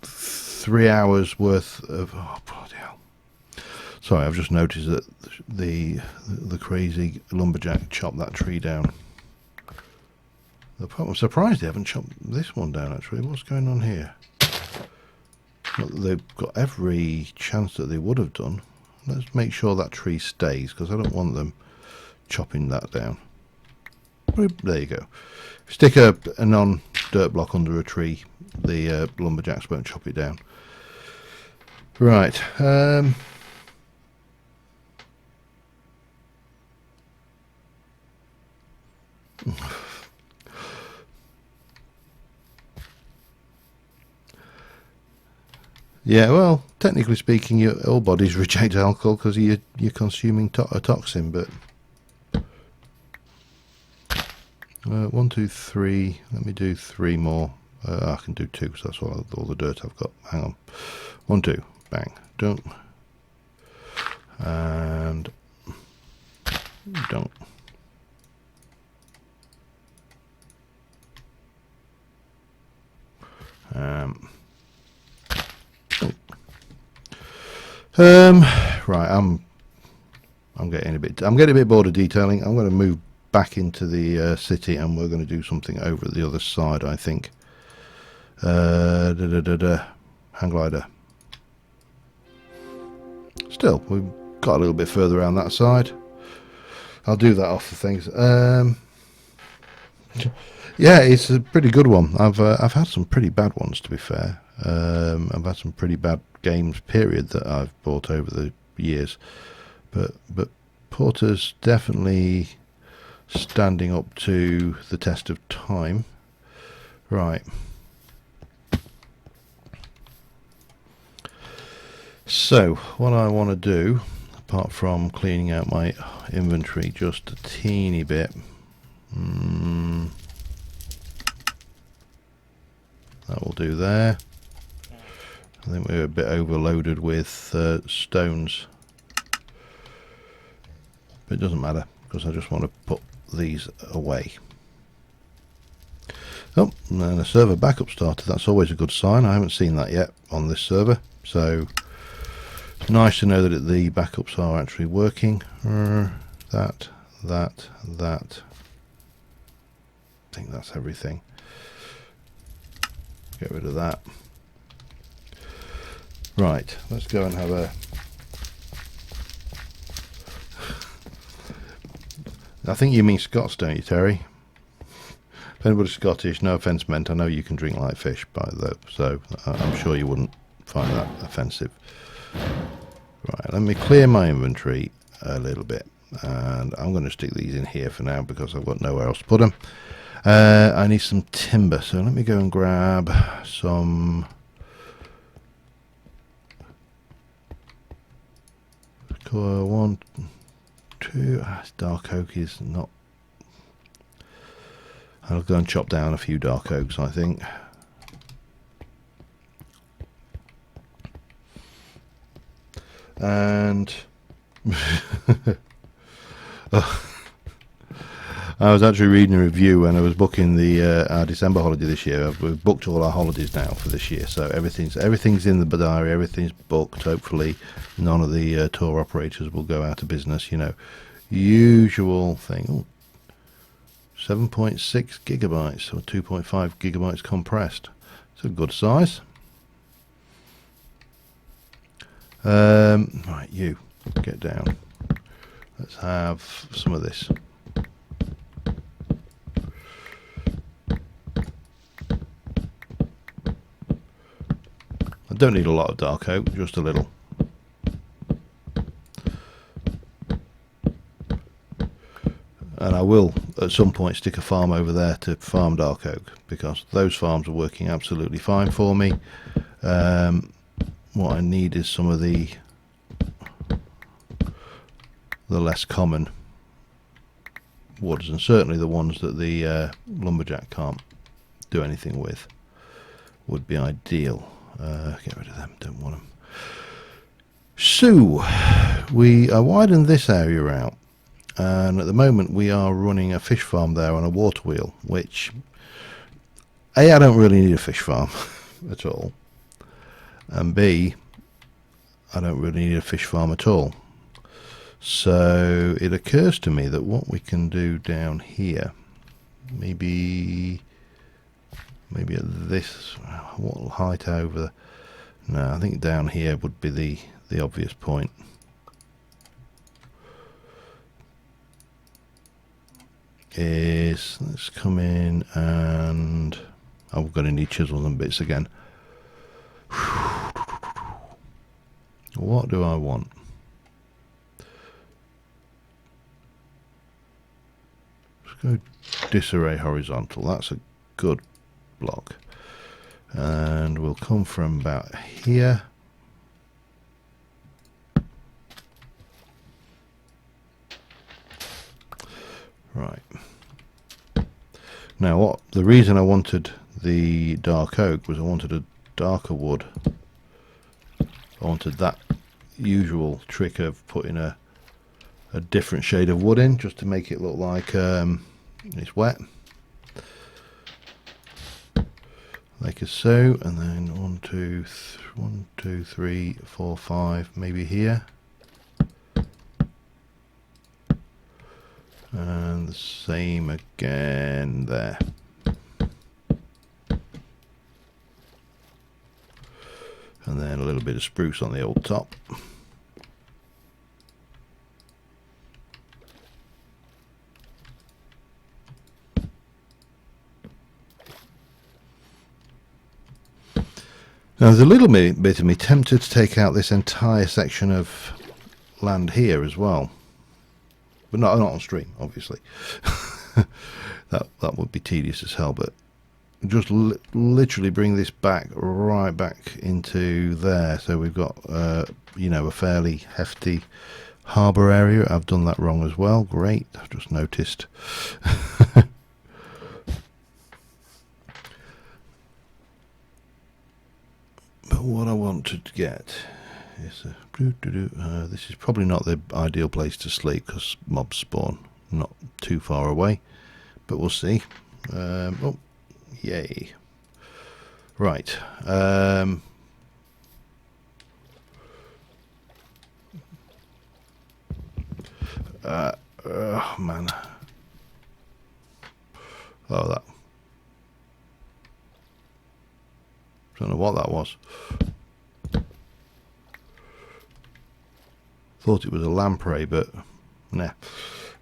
3 hours worth of, oh bloody hell! Sorry, I've just noticed that the crazy lumberjack chopped that tree down. I'm surprised they haven't chopped this one down. Actually, what's going on here? They've got every chance that they would have done. Let's make sure that tree stays, because I don't want them chopping that down. There you go. If you stick a non-dirt block under a tree, the lumberjacks won't chop it down. Right. Yeah, well, technically speaking, all bodies reject alcohol because you're consuming a toxin, but 1, 2, 3. Let me do 3 more. I can do 2 because that's all the dirt I've got. Hang on. 1, 2. Bang. Don't. And don't. Right, I'm getting a bit bored of detailing. I'm going to move back into the city, and we're going to do something over at the other side, I think. Hang glider. Still, we've got a little bit further around that side. I'll do that off the things. Yeah, it's a pretty good one. I've had some pretty bad ones, to be fair. I've had some pretty bad games, period, that I've bought over the years. But Porter's definitely standing up to the test of time. Right. So what I want to do, apart from cleaning out my inventory just a teeny bit, that will do there. I think we're a bit overloaded with stones, but it doesn't matter because I just want to put these away. Oh, and then a server backup started. That's always a good sign. I haven't seen that yet on this server, so it's nice to know that the backups are actually working. That. I think that's everything. Get rid of that. Right, let's go and have a... I think you mean Scots, don't you, Terry? If anybody's Scottish, no offence meant. I know you can drink like fish, by though, so I'm sure you wouldn't find that offensive. Right, let me clear my inventory a little bit, and I'm going to stick these in here for now because I've got nowhere else to put them. I need some timber, so let me go and grab some... One, two... dark oak is not... I'll go and chop down a few dark oaks, I think. And... I was actually reading a review when I was booking the our December holiday this year. We've booked all our holidays now for this year, so everything's in the diary. Everything's booked. Hopefully, none of the tour operators will go out of business. You know, usual thing. Ooh, 7.6 gigabytes or 2.5 gigabytes compressed. It's a good size. Right, you get down. Let's have some of this. I don't need a lot of dark oak, just a little. And I will at some point stick a farm over there to farm dark oak, because those farms are working absolutely fine for me. What I need is some of the less common woods, and certainly the ones that the lumberjack can't do anything with would be ideal. Get rid of them, don't want them. So I widened this area out, and at the moment we are running a fish farm there on a water wheel, which A, I don't really need a fish farm at all, and B, I don't really need a fish farm at all. So it occurs to me that what we can do down here, maybe at this, what height over? No, I think down here would be the obvious point. Is let's come in and I'm going to need chisels and bits again. What do I want? Let's go disarray horizontal. That's a good block. And we'll come from about here. Right. Now what the reason I wanted the dark oak was I wanted a darker wood. I wanted that usual trick of putting a different shade of wood in, just to make it look like it's wet. Like so, and then 1, 2, 3, 4, 5, maybe here. And the same again there. And then a little bit of spruce on the old top. Now there's a little bit of me tempted to take out this entire section of land here as well, but not on stream, obviously. that would be tedious as hell. But just literally bring this back right back into there, so we've got you know, a fairly hefty harbour area. I've done that wrong as well. Great, I've just noticed. But what I want to get is this is probably not the ideal place to sleep because mobs spawn not too far away, but we'll see. Oh, yay! Right. Oh man. Oh, that. Don't know what that was. Thought it was a lamprey, but nah,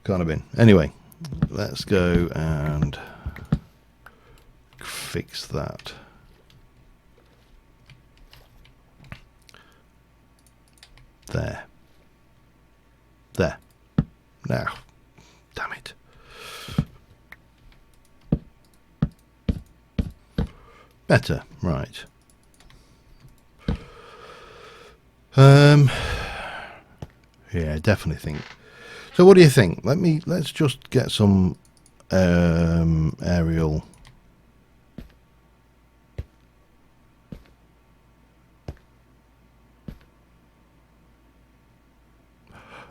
can't have been. Anyway, let's go and fix that. There. There. Now. Damn it. Better, right. Yeah, definitely think. So what do you think? Let's just get some aerial.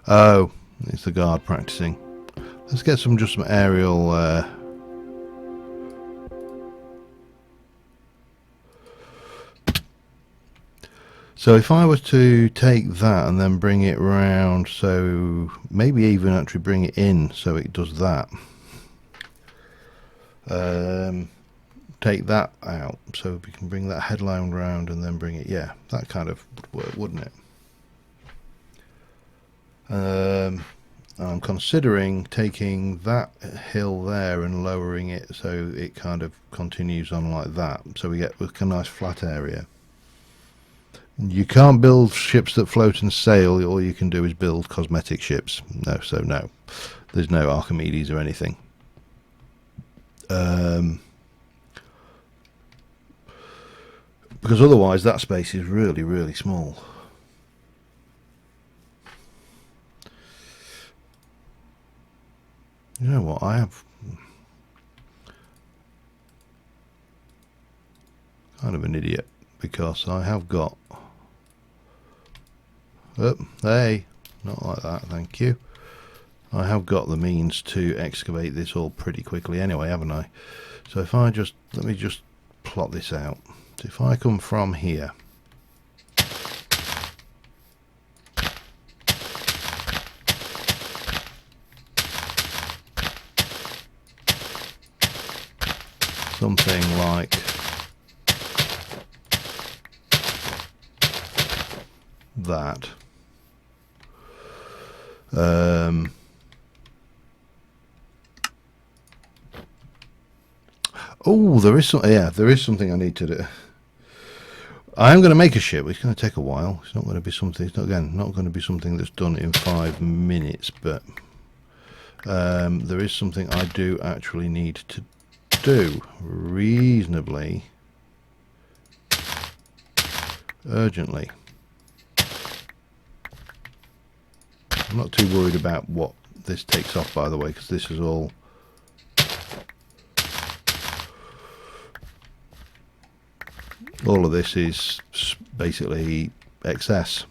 Oh, it's the guard practicing. Let's get some aerial so if I was to take that and then bring it round, so maybe even actually bring it in so it does that. Take that out so we can bring that headline round and then bring it, yeah, that kind of would work, wouldn't it? I'm considering taking that hill there and lowering it so it kind of continues on like that, so we get a nice flat area. You can't build ships that float and sail. All you can do is build cosmetic ships. No, so no, there's no Archimedes or anything. Because otherwise that space is really, really small. You know what, I have kind of an idiot because I have got hey, not like that, thank you. I have got the means to excavate this all pretty quickly anyway, haven't I? So if I just, let me just plot this out. So if I come from here, something like that. Oh, there is some. Yeah, there is something I need to do. I am going to make a ship. It's going to take a while. It's not going to be something. It's not, again, not going to be something that's done in 5 minutes. But there is something I do actually need to do reasonably urgently. I'm not too worried about what this takes off, by the way, because this is all of this is basically excess.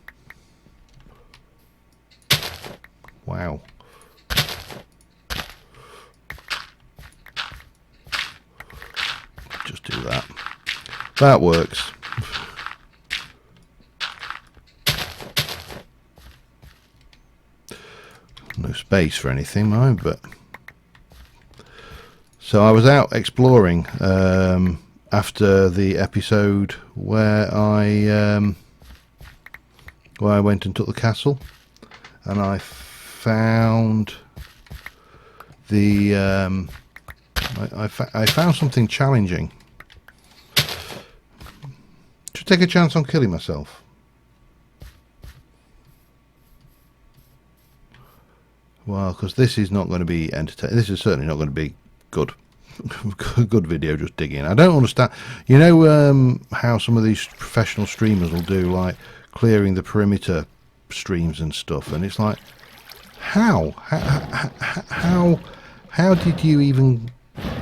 Wow. Just do that. That works. No space for anything, no, but so I was out exploring after the episode where I went and took the castle, and I found the I found something challenging. Should I take a chance on killing myself? Well, because this is not going to be entertaining. This is certainly not going to be good. Good video, just digging. I don't understand. You know how some of these professional streamers will do, like clearing the perimeter streams and stuff, and it's like, how did you even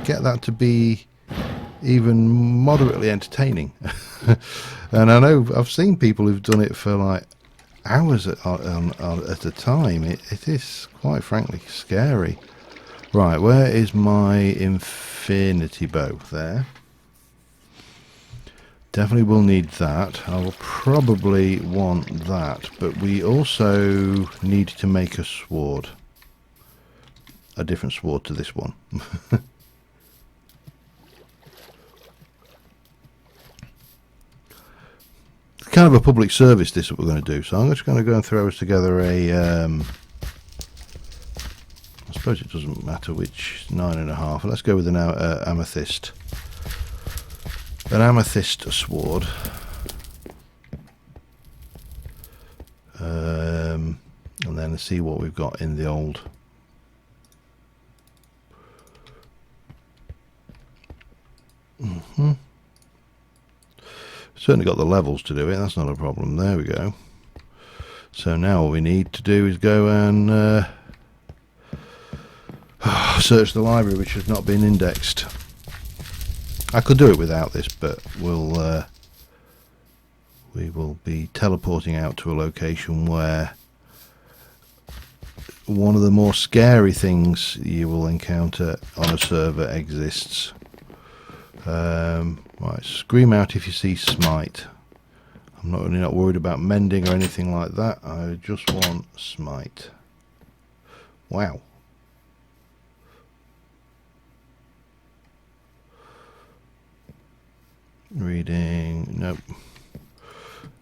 get that to be even moderately entertaining? And I know I've seen people who've done it for like hours at a time. It is quite frankly scary. Right, where is my infinity bow? There. Definitely will need that. I will probably want that, but we also need to make a sword. A different sword to this one. It's kind of a public service, this, what we're going to do. So I'm just going to go and throw us together a... I suppose it doesn't matter which 9.5. Let's go with an amethyst. An amethyst sword. And then see what we've got in the old. Certainly got the levels to do it. That's not a problem. There we go. So now all we need to do is go and search the library, which has not been indexed. I could do it without this, but we will be teleporting out to a location where one of the more scary things you will encounter on a server exists. Right, scream out if you see smite. I'm not really not worried about mending or anything like that. I just want smite. Wow. Reading, nope.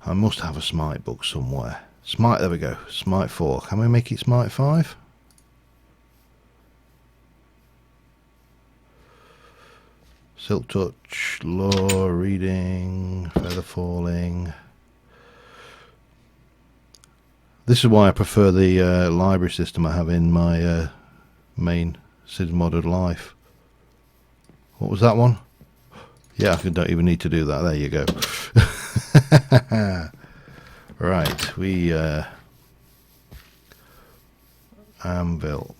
I must have a smite book somewhere. Smite, there we go. Smite 4. Can we make it smite 5? Silk touch, lore, reading, feather falling. This is why I prefer the library system I have in my main Sid Modded Life. What was that one? Yeah, I don't even need to do that. There you go. Right, we anvil.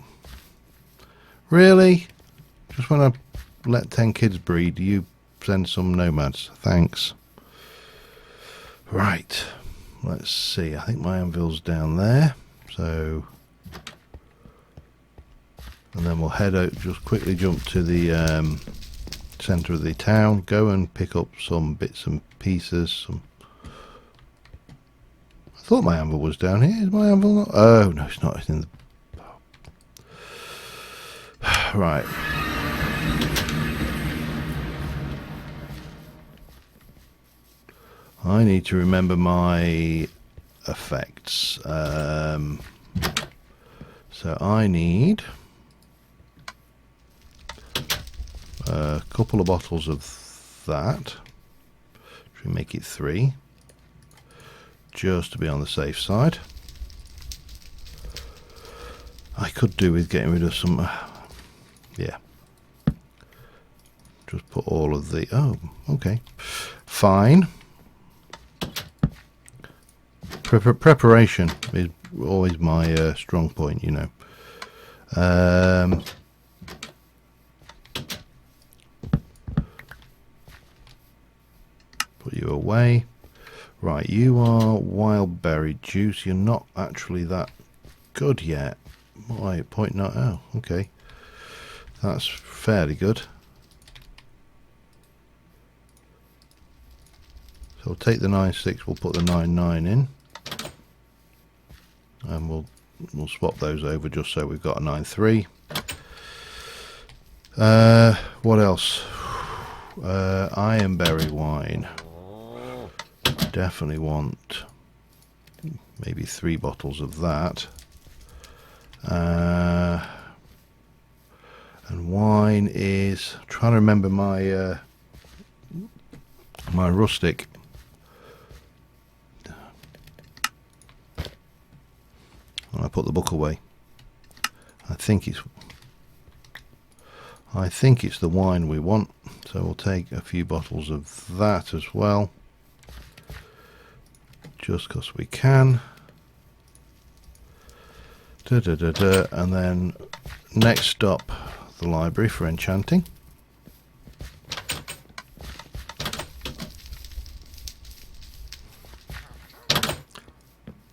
Really? Just when I let 10 kids breed, you send some nomads. Thanks. Right, let's see. I think my anvil's down there. So, and then we'll head out. Just quickly jump to the centre of the town. Go and pick up some bits and pieces. I thought my anvil was down here. Is my anvil not? Oh no, it's not. It's in the. Right. I need to remember my effects. So I need a couple of bottles of that. Should we make it 3? Just to be on the safe side. I could do with getting rid of some. Yeah. Just put all of the. Oh, okay. Fine. Preparation is always my strong point, you know. Put you away. Right, you are wild berry juice. You're not actually that good yet. Why, 0.9? Oh, okay. That's fairly good. So we'll take the 9.6, we'll put the 9.9 in. And we'll swap those over just so we've got a 9.3. What else? Ironberry wine. Definitely want maybe 3 bottles of that. And wine is, I'm trying to remember my my rustic. put the book away. I think it's the wine we want, so we'll take a few bottles of that as well, just because we can. And then next stop, the library for enchanting.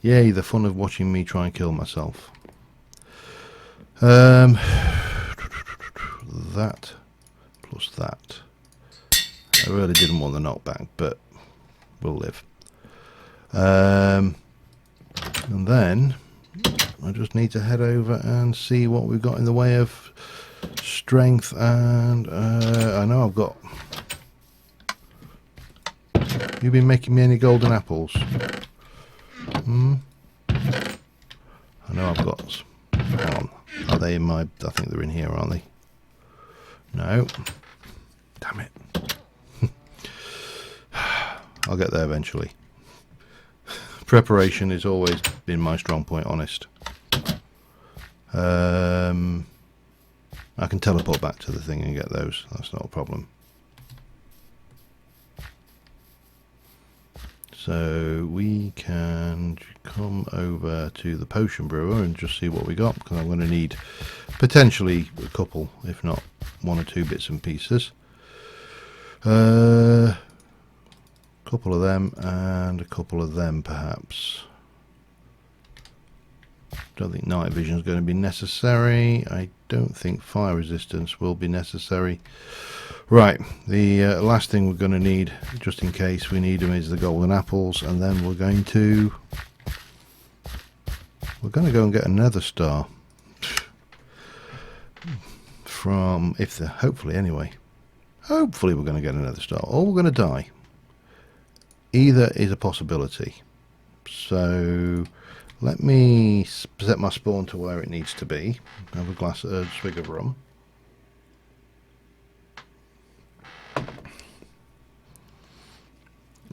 Yay, the fun of watching me try and kill myself. That plus that. I really didn't want the knockback, but we'll live. And then I just need to head over and see what we've got in the way of strength. And I know I've got... You've been making me any golden apples? I know I've got... Hang on. Are they in my... I think they're in here, aren't they? No. Damn it. I'll get there eventually. Preparation has always been my strong point, honest. I can teleport back to the thing and get those. That's not a problem. So we can come over to the potion brewer and just see what we got, because I'm going to need potentially a couple, if not one or two bits and pieces. Couple of them and a couple of them perhaps. Don't think night vision is going to be necessary. I don't think fire resistance will be necessary. Right, the last thing we're going to need, just in case we need them, is the golden apples, and then we're going to go and get a nether star from, hopefully anyway. Hopefully we're going to get another star, or we're going to die. Either is a possibility. So let me set my spawn to where it needs to be. Have a swig of rum.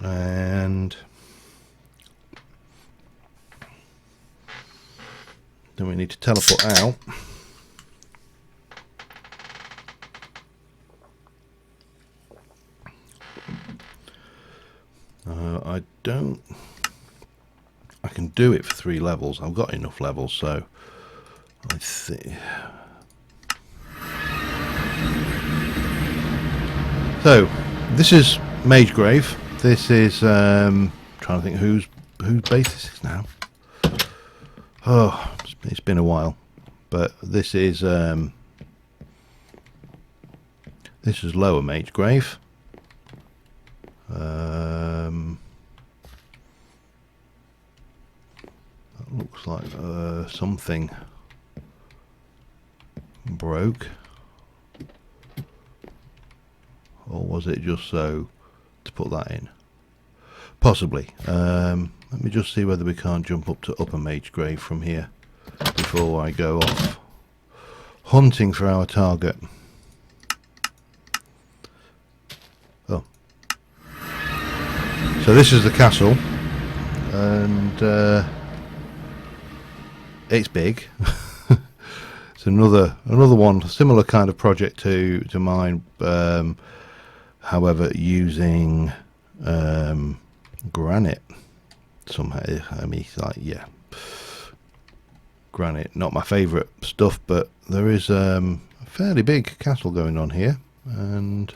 And then we need to teleport out. I can do it for 3 levels. I've got enough levels, so I think. So this is Magegrave. This is trying to think whose base this is now. Oh, it's been a while, but this is Lower Magegrave. That looks like something broke, or was it just so to put that in? Possibly. Let me just see whether we can't jump up to Upper Magegrave from here before I go off hunting for our target. Oh, so this is the castle, and it's big. It's another one, similar kind of project to mine, however using granite somehow. I mean, like, yeah, granite, not my favourite stuff, but there is a fairly big castle going on here, and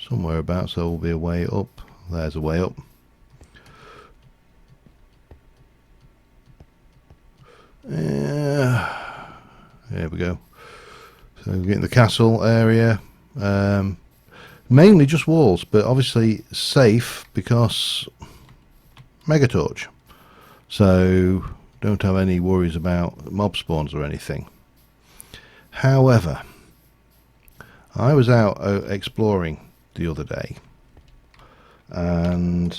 somewhere about, so there will be a way up. There's a way up. There we go. So we're getting the castle area. Mainly just walls, but obviously safe because Megatorch. So don't have any worries about mob spawns or anything. However, I was out exploring the other day, and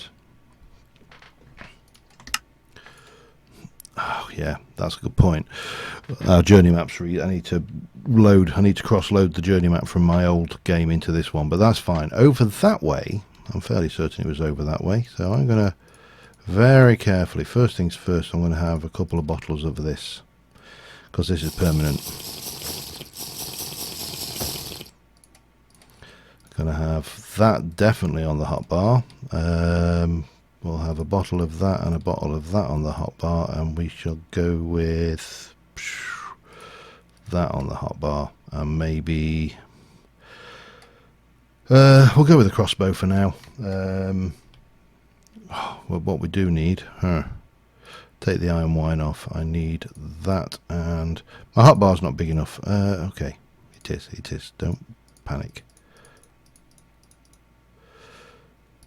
oh yeah, that's a good point. Our journey maps I need to cross-load the journey map from my old game into this one, but that's fine. Over that way, I'm fairly certain it was over that way, so I'm going to very carefully. First things first, I'm going to have a couple of bottles of this, because this is permanent. Going to have that definitely on the hot bar. We'll have a bottle of that and a bottle of that on the hot bar, and we shall go with that on the hot bar, and maybe we'll go with a crossbow for now. Well, what we do need, take the iron wine off. I need that, and my hot bar's not big enough. Okay, it is, don't panic.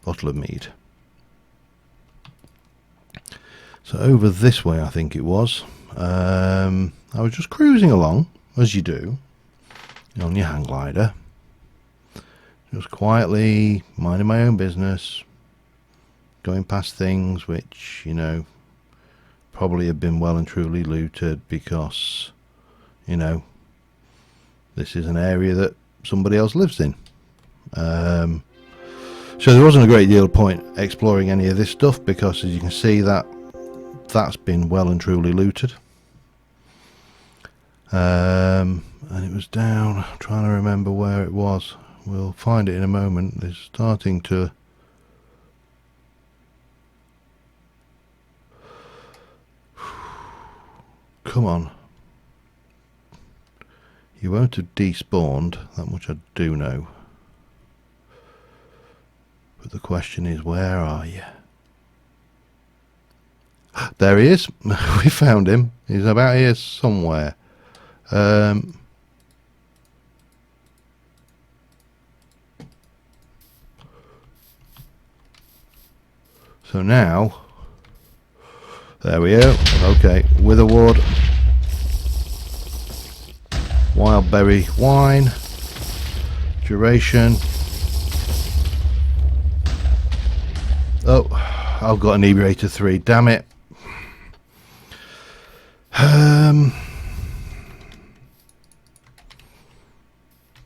Bottle of mead. So over this way, I think it was. I was just cruising along, as you do, on your hang glider, just quietly minding my own business, going past things which, you know, probably have been well and truly looted, because, you know, this is an area that somebody else lives in. So there wasn't a great deal of point exploring any of this stuff, because as you can see, that's been well and truly looted. And it was down, I'm trying to remember where it was. We'll find it in a moment. It's starting to... Come on. You won't have despawned, that much I do know. But the question is, where are you? There he is. We found him. He's about here somewhere. So now, there we go. Okay, with award, wild berry wine, duration. Oh, I've got inebriated 3. Damn it.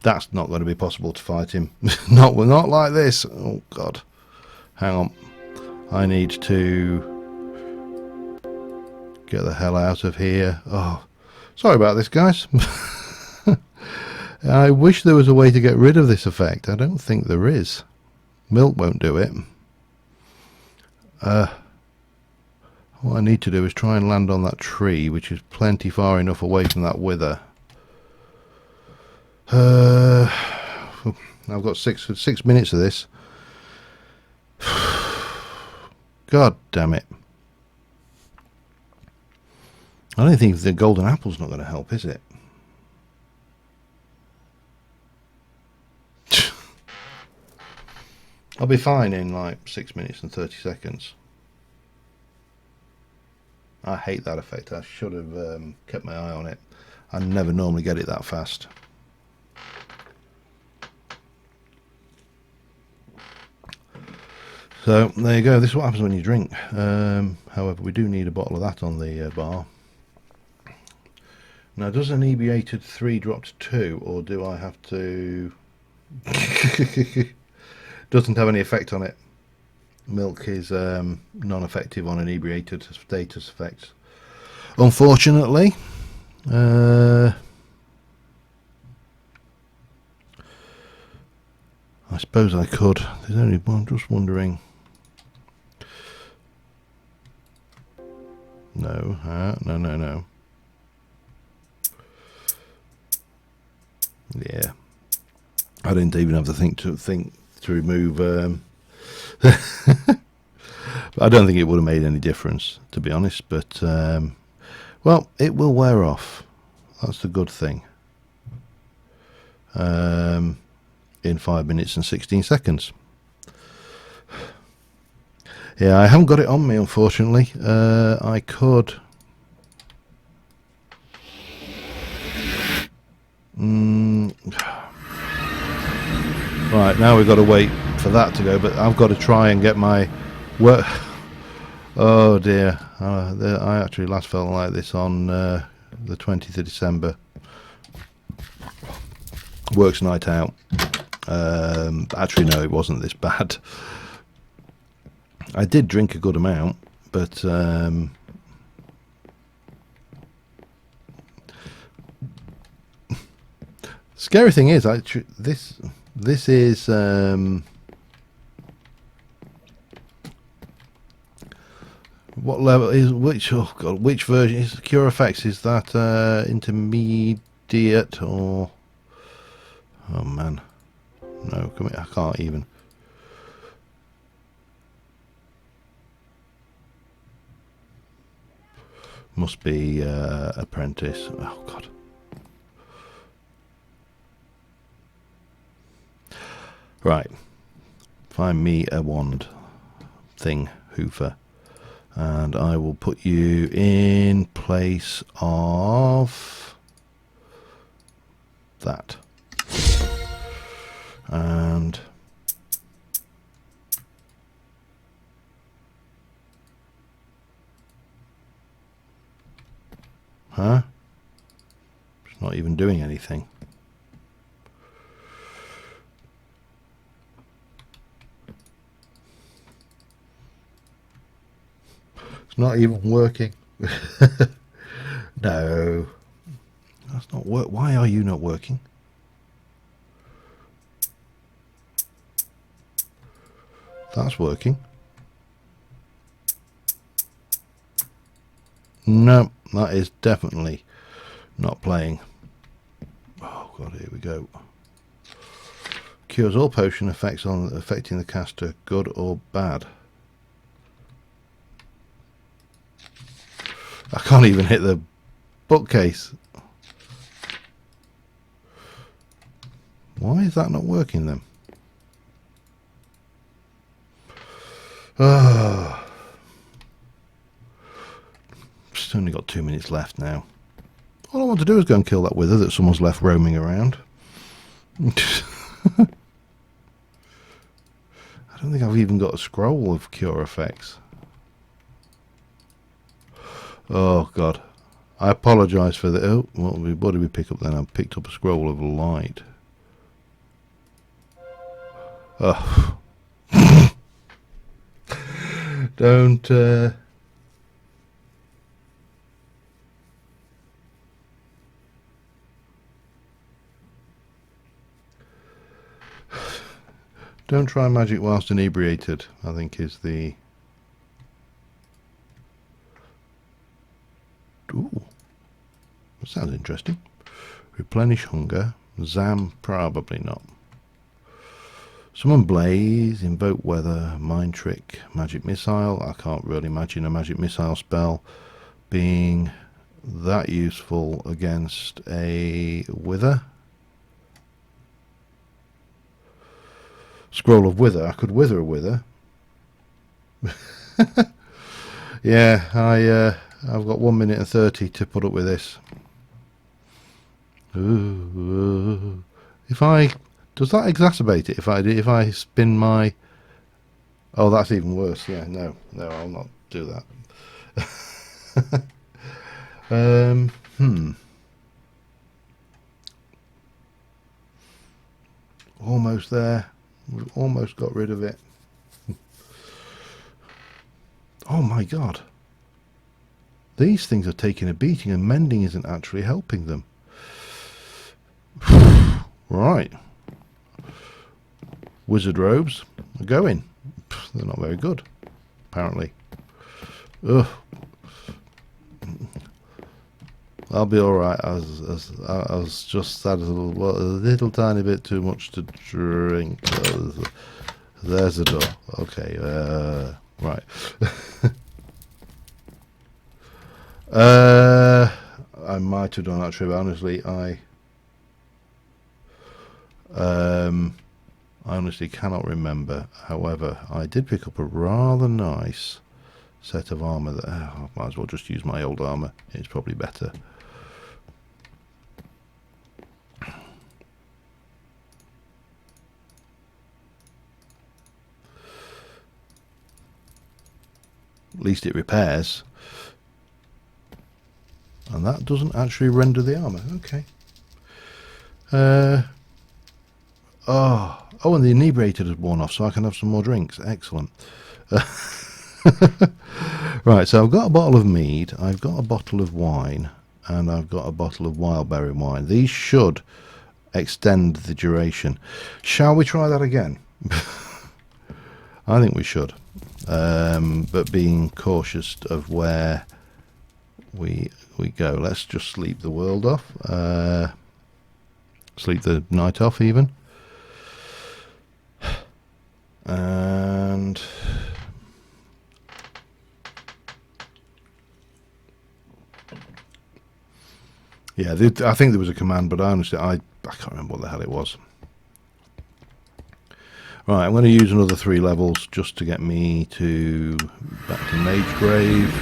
That's not going to be possible to fight him. not like this. Oh God. Hang on. I need to get the hell out of here. Oh, sorry about this, guys. I wish there was a way to get rid of this effect. I don't think there is. Milk won't do it. What I need to do is try and land on that tree, which is plenty far enough away from that wither. I've got six minutes of this. God damn it. I don't think the golden apple's not going to help, is it? I'll be fine in like 6 minutes and 30 seconds. I hate that effect. I should have kept my eye on it. I never normally get it that fast. So there you go. This is what happens when you drink. However, we do need a bottle of that on the bar. Now, does an inebriated 3 drop to 2, or do I have to... Doesn't have any effect on it. Milk is non-effective on inebriated status effects, unfortunately. I suppose I could. There's only one. I'm just wondering. No, no. Yeah, I didn't even have to think to remove. I don't think it would have made any difference, to be honest. But well, it will wear off. That's the good thing. In 5 minutes and 16 seconds. Yeah, I haven't got it on me, unfortunately. I could. Right, now we've got to wait for that to go, but I've got to try and get my work. Oh dear, I actually last felt like this on the 20th of December. Works night out. Actually, no, it wasn't this bad. I did drink a good amount. But scary thing is, this is what level is which? Oh god, which version is Cure Effects? Is that intermediate or? Oh man, no, come here, I can't even. Must be apprentice. Oh god. Right, find me a wand thing, hoofer, and I will put you in place of that. And it's not even doing anything. It's not even working. No, that's not work. Why are you not working? That's working. No, that is definitely not playing. Oh god, here we go. Cures all potion effects on affecting the caster, good or bad. I can't even hit the bookcase. Why is that not working then? Just only got 2 minutes left now. All I want to do is go and kill that wither that someone's left roaming around. I don't think I've even got a scroll of cure effects. Oh god, I apologise for the. Oh, what did we pick up then? I picked up a scroll of light. Oh, don't. Don't try magic whilst inebriated, I think is the. Ooh, that sounds interesting. Replenish hunger. Zam, probably not. Summon blaze, invoke weather, mind trick, magic missile. I can't really imagine a magic missile spell being that useful against a wither. Scroll of wither. I could wither a wither. Yeah, I've got 1 minute and 30 to put up with this. Ooh. Does that exacerbate it? If I spin my, oh, that's even worse. Yeah, no, I'll not do that. Almost there. We've almost got rid of it. Oh my god. These things are taking a beating and mending isn't actually helping them. Right. Wizard robes are going. They're not very good, apparently. Ugh. I'll be alright. I was just sad as a little tiny bit too much to drink. There's the door. Okay, right. I might have done that trip. Honestly, I honestly cannot remember. However, I did pick up a rather nice set of armour that I might as well just use my old armour. It's probably better. At least it repairs. And that doesn't actually render the armour. Okay. Oh, and the inebriated has worn off, so I can have some more drinks. Excellent. Right, so I've got a bottle of mead, I've got a bottle of wine, and I've got a bottle of wild berry wine. These should extend the duration. Shall we try that again? I think we should, but being cautious of where we go. Let's just sleep the world off, sleep the night off even, and yeah, I think there was a command, but I can't remember what the hell it was. Right, I'm going to use another 3 levels just to get me back to Mage Grave.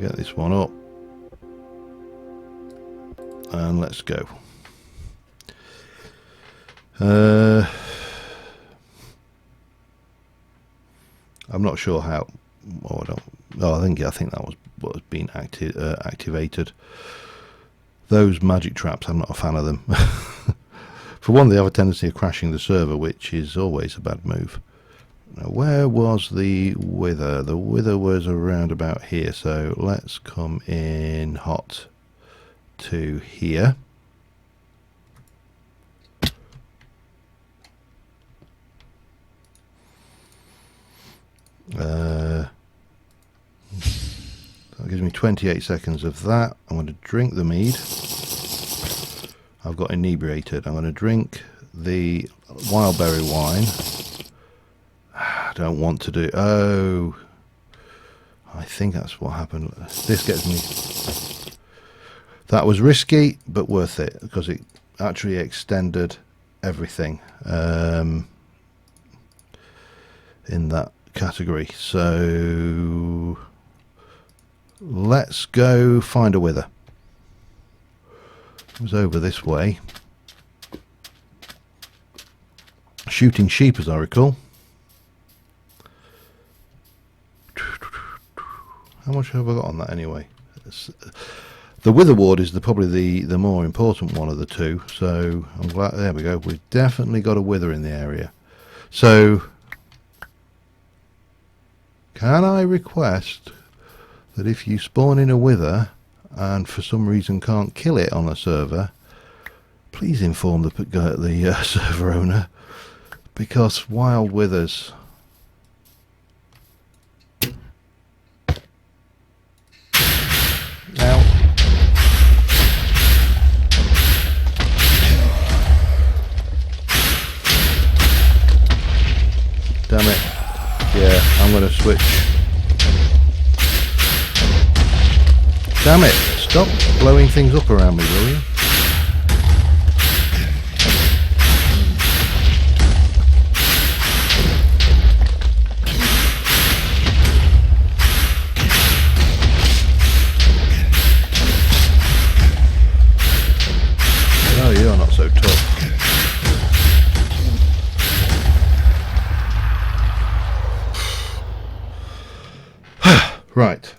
Get this one up, and let's go. I'm not sure how. Oh, I think that was what has been activated. Those magic traps, I'm not a fan of them. For one, they have a tendency of crashing the server, which is always a bad move. Now, where was the wither? The wither was around about here, so let's come in hot to here. That gives me 28 seconds of that. I'm going to drink the mead. I've got inebriated. I'm going to drink the wild berry wine. I don't want to do... Oh, I think that's what happened. This gets me... That was risky, but worth it, because it actually extended everything in that category. So let's go find a wither. It was over this way. Shooting sheep, as I recall. How much have I got on that anyway? The wither ward is probably the more important one of the two. So I'm glad. There we go. We've definitely got a wither in the area. So can I request that if you spawn in a wither and for some reason can't kill it on a server, please inform the server owner, because wild withers... Now, damn it. Yeah, I'm going to switch. Damn it, stop blowing things up around me, will you? Oh, you're not so tough. Right.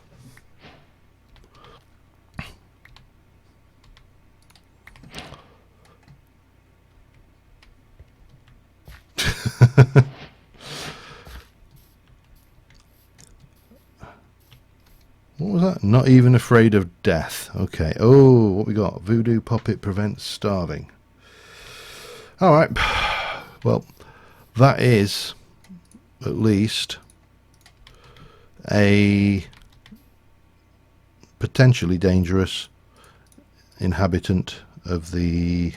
What was that? Not even afraid of death. Okay. Oh, what we got? Voodoo Puppet prevents starving. All right. Well, that is at least a potentially dangerous inhabitant of the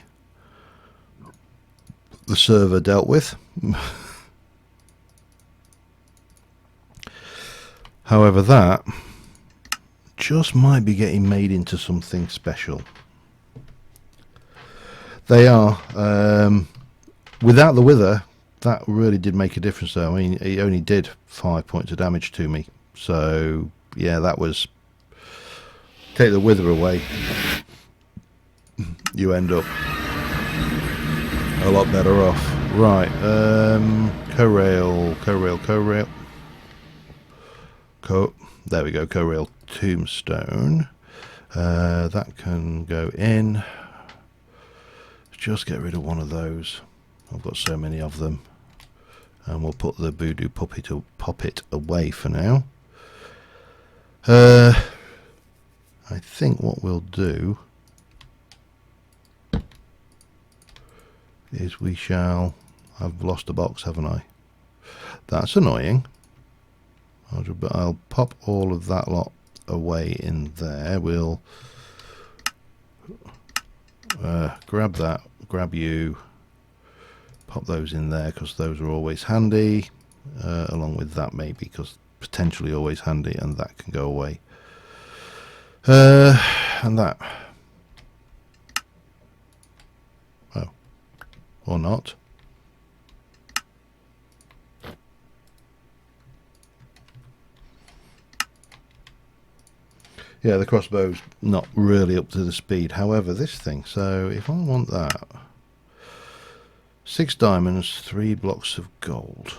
server dealt with. However, that just might be getting made into something special. They are. Without the wither, that really did make a difference though. I mean, it only did 5 points of damage to me. So, yeah, that was... Take the wither away, you end up a lot better off. Right, co-rail. There we go, co-rail tombstone. That can go in. Just get rid of one of those. I've got so many of them. And we'll put the voodoo puppet away for now. I think what we'll do is we shall... I've lost a box, haven't I? That's annoying. But I'll pop all of that lot away in there. We'll grab that, grab you, pop those in there because those are always handy, along with that maybe because potentially always handy, and that can go away. And that. Oh. Or not. Yeah, the crossbow's not really up to the speed. However, this thing, so if I want that, 6 diamonds, 3 blocks of gold.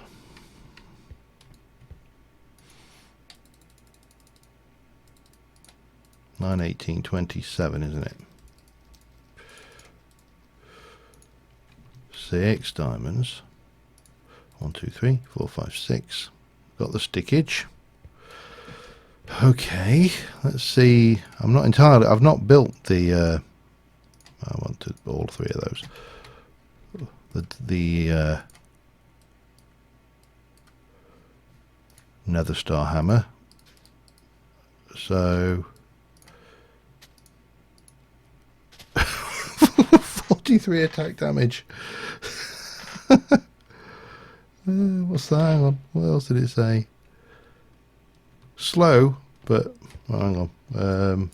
Nine, 18, 27, isn't it? 6 diamonds. 1, 2, 3, 4, 5, 6. Got the stickage. Okay, let's see. I'm not entirely. I've not built the. I wanted all 3 of those. The Nether Star hammer. So 43 attack damage. What's that? Hang on. What else did it say? Slow, but well, hang on.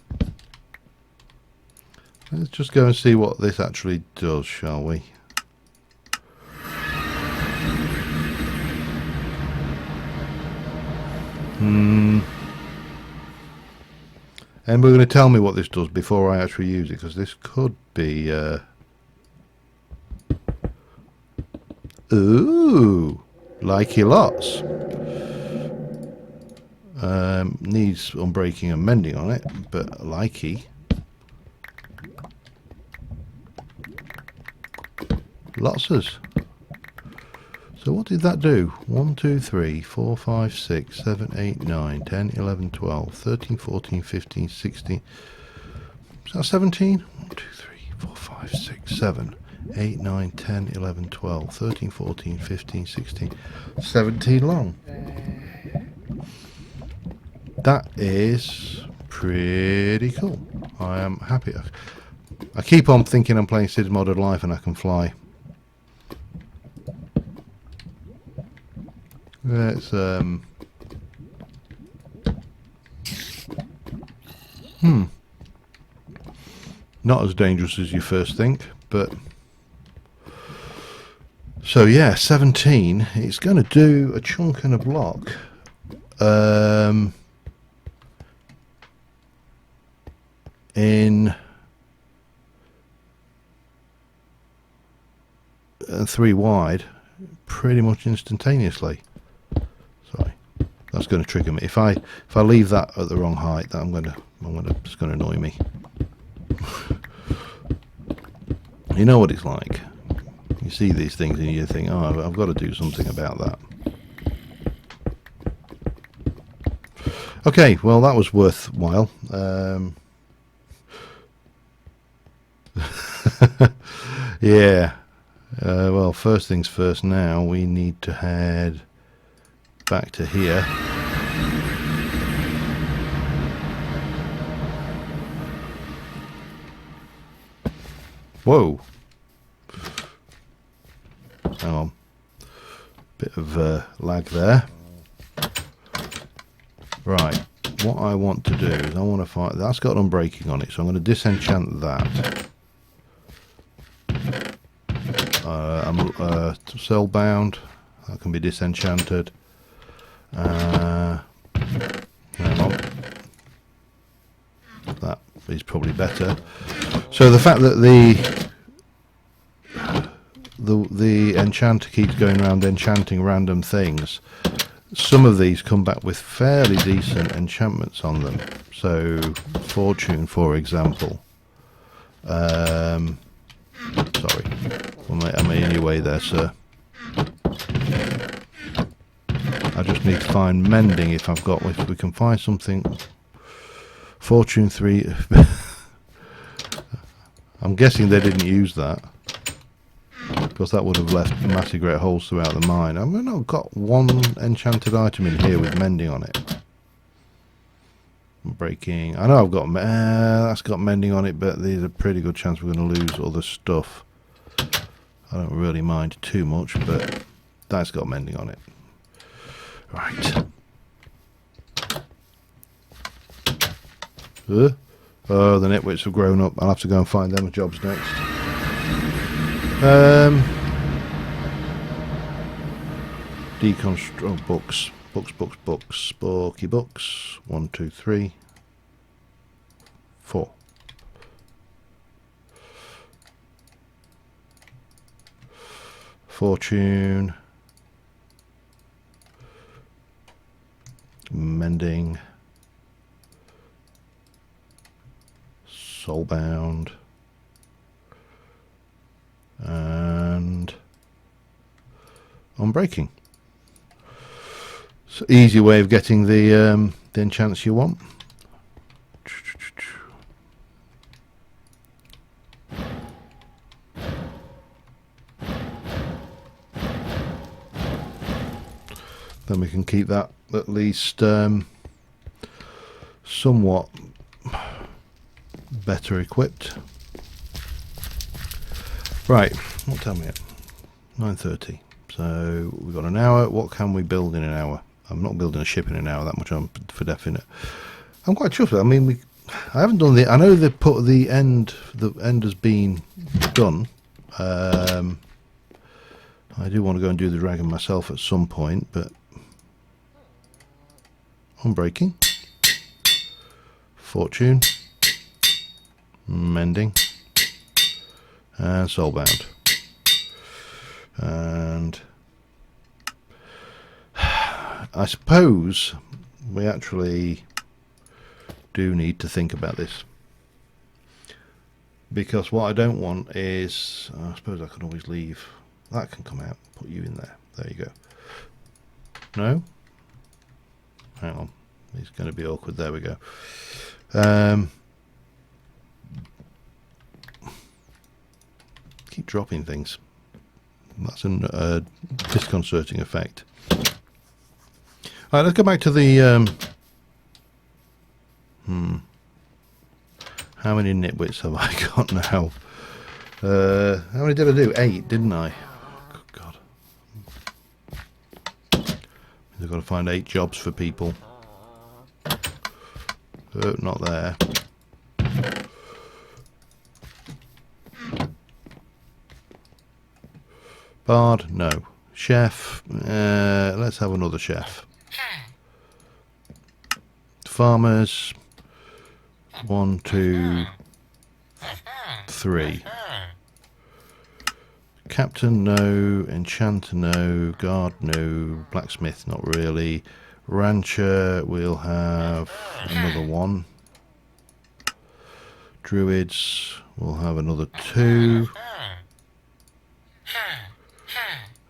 Let's just go and see what this actually does, shall we? And we're going to tell me what this does before I actually use it, because this could be ooh, likey lots. Needs unbreaking and mending on it, but likey. Lotsers. So what did that do? 1, 2, 3, 4, 5, 6, 7, 8, 9, 10, 11, 12, 13, 14, 15, 16. Is that 17? 1, 2, 3, 4, 5, 6, 7, 8, 9, 10, 11, 12, 13, 14, 15, 16, 17 long. That is pretty cool. I am happy. I keep on thinking I'm playing Sid's Modded Life and I can fly. Let's not as dangerous as you first think, but so yeah, 17. It's going to do a chunk and a block. In 3 wide, pretty much instantaneously. Sorry, that's going to trigger me. If I leave that at the wrong height, that it's going to annoy me. You know what it's like. You see these things and you think, oh, I've got to do something about that. Okay, well that was worthwhile. Yeah. Well, first things first. Now we need to head back to here. Whoa. Hang on. Bit of lag there. Right. What I want to do is I want to find... That's got unbreaking on it, so I'm going to disenchant that. I'm cell-bound. That can be disenchanted. Hang on. That is probably better. So the fact that the enchanter keeps going around enchanting random things, some of these come back with fairly decent enchantments on them. So fortune, for example. Sorry, I made your way way there, sir. I just need to find mending if I've got, if we can find something. Fortune 3. I'm guessing they didn't use that, because that would have left massive great holes throughout the mine. I've not got one enchanted item in here with mending on it. Breaking. I know I've got that's got mending on it, but there's a pretty good chance we're going to lose other stuff. I don't really mind too much, but that's got mending on it. Right. Oh, the nitwits have grown up. I'll have to go and find them jobs next. Deconstruct books. Books. Sporky books. 1, 2, 3, 4. Fortune. Mending. Soulbound. And unbreaking. It's an easy way of getting the enchants you want. Then we can keep that at least somewhat better equipped. Right, what time are we at? 9:30. So we've got an hour. What can we build in an hour? I'm not building a ship in an hour, that much I'm for definite. I'm quite chuffed. I mean, I haven't done the. I know they put the end. The end has been done. I do want to go and do the dragon myself at some point, but unbreaking, fortune, mending, and soulbound, and I suppose we actually do need to think about this, because what I don't want is, I suppose I can always leave that, can come out, put you in there. There you go. No, hang on, it's going to be awkward. There we go. Keep dropping things. That's a disconcerting effect. All right, let's go back to the how many nitwits have I got now? How many did I do? 8, didn't I? Good God. I've got to find 8 jobs for people. Not there. Bard, no. Chef, let's have another chef. Farmers, 1, 2, 3. Captain, no. Enchanter, no. Guard, no. Blacksmith, not really. Rancher, we'll have another 1. Druids, we'll have another 2.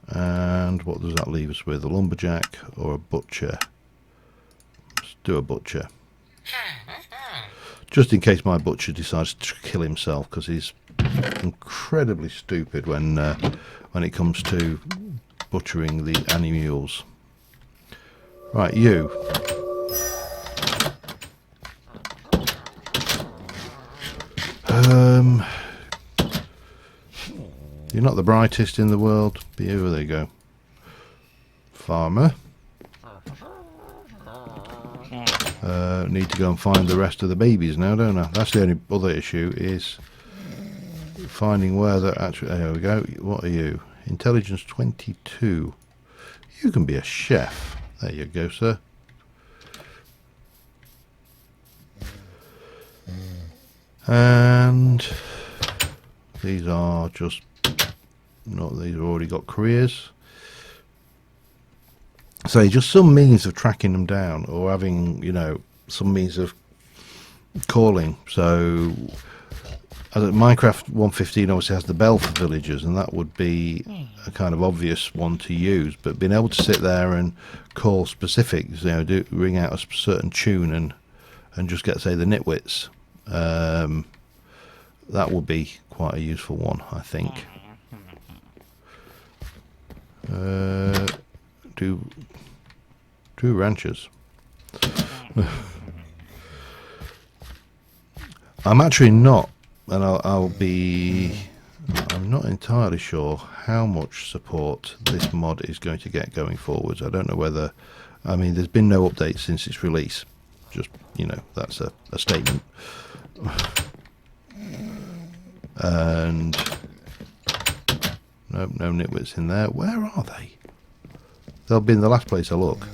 And what does that leave us with? A lumberjack or a butcher? Let's do a butcher. Just in case my butcher decides to kill himself, because he's incredibly stupid when it comes to butchering the animals. Right, you. You're not the brightest in the world. But here they go. Farmer. Need to go and find the rest of the babies now, don't I? That's the only other issue, is finding where they're actually. There we go. What are you? Intelligence 22. You can be a chef. There you go, sir. And these are just not. These have already got careers. So just some means of tracking them down, or having, you know, some means of calling. So Minecraft 1.15 obviously has the bell for villagers, and that would be a kind of obvious one to use. But being able to sit there and call specifics, ring out a certain tune and just get, say, the nitwits, that would be quite a useful one, I think. Do ranchers. I'm actually not, and I'm not entirely sure how much support this mod is going to get going forwards. I don't know whether, there's been no update since its release. Just, that's a statement. And no nitwits in there. Where are they? They'll be in the last place I look.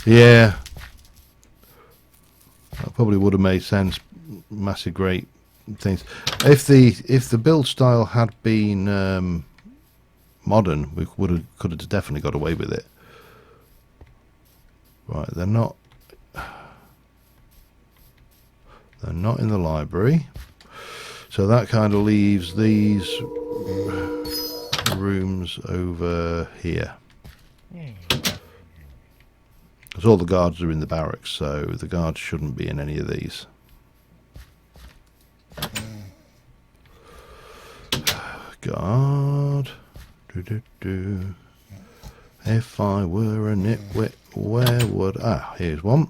Yeah. That probably would have made sense. Massive, great things. If the build style had been modern, we could have definitely got away with it. Right, they're not. They're not in the library, so that kind of leaves these rooms over here. Because all the guards are in the barracks, so the guards shouldn't be in any of these. Guard. If I were a nitwit, where would... here's one.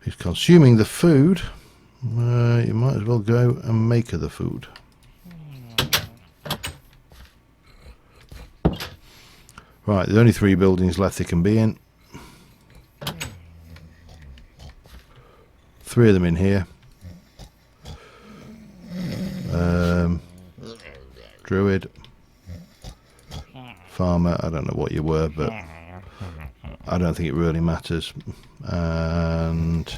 He's consuming the food. You might as well go and make her the food. Right, there's only 3 buildings left they can be in. 3 of them in here. Druid. Farmer, I don't know what you were, but I don't think it really matters. And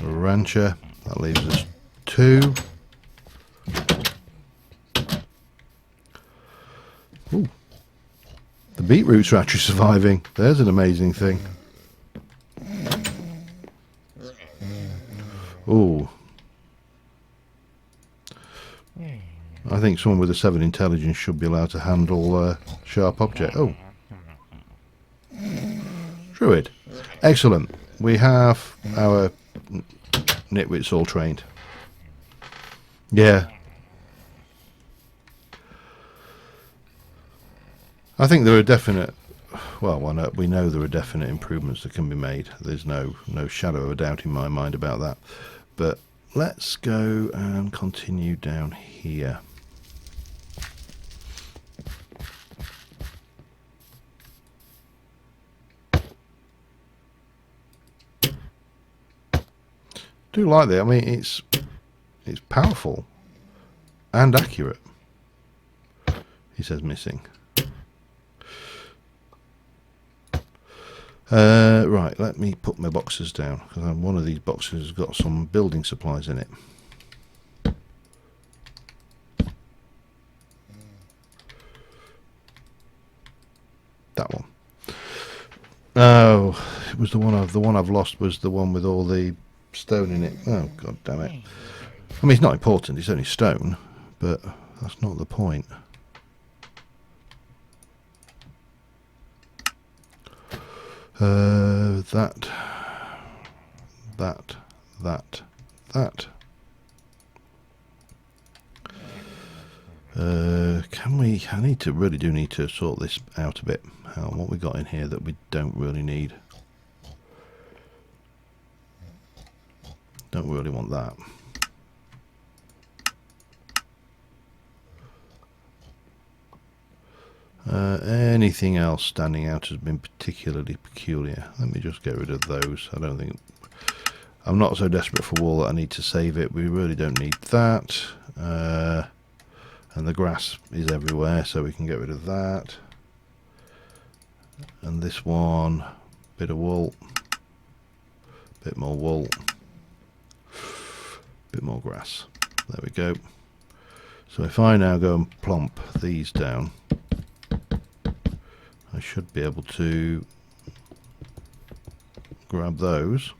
rancher, that leaves us 2. Ooh. The beetroots are actually surviving. There's an amazing thing. Ooh. I think someone with a 7 intelligence should be allowed to handle sharp object. Oh. Druid. Excellent. We have our nitwits all trained. Yeah. I think there are definite... Well, we know there are definite improvements that can be made. There's no shadow of a doubt in my mind about that. But let's go and continue down here. Do like that. I mean, it's powerful and accurate. He says missing. Right, let me put my boxes down, because one of these boxes has got some building supplies in it. That one. Oh, it was the one I've lost was the one with all the stone in it. Oh, god damn it. I mean, it's not important, it's only stone, but that's not the point. That. Can we... really do need to sort this out a bit. What we got in here that we don't really need. Don't really want that. Anything else standing out has been particularly peculiar. Let me just get rid of those. I don't think... I'm not so desperate for wool that I need to save it. We really don't need that. And the grass is everywhere, so we can get rid of that. And this one, bit of wool. Bit more wool. Bit more grass. There we go. So if I now go and plump these down, I should be able to grab those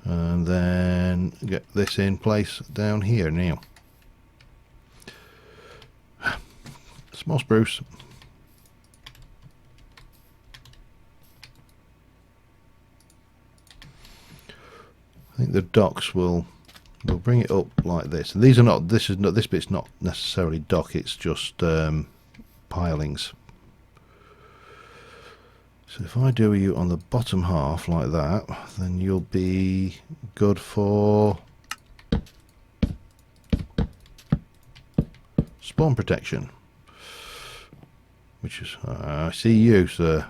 and then get this in place down here now. Small spruce. I think the docks will bring it up like this. And these are not. This bit's not necessarily dock. It's just pilings. So if I do you on the bottom half like that, then you'll be good for spawn protection. Which is, I see you, sir.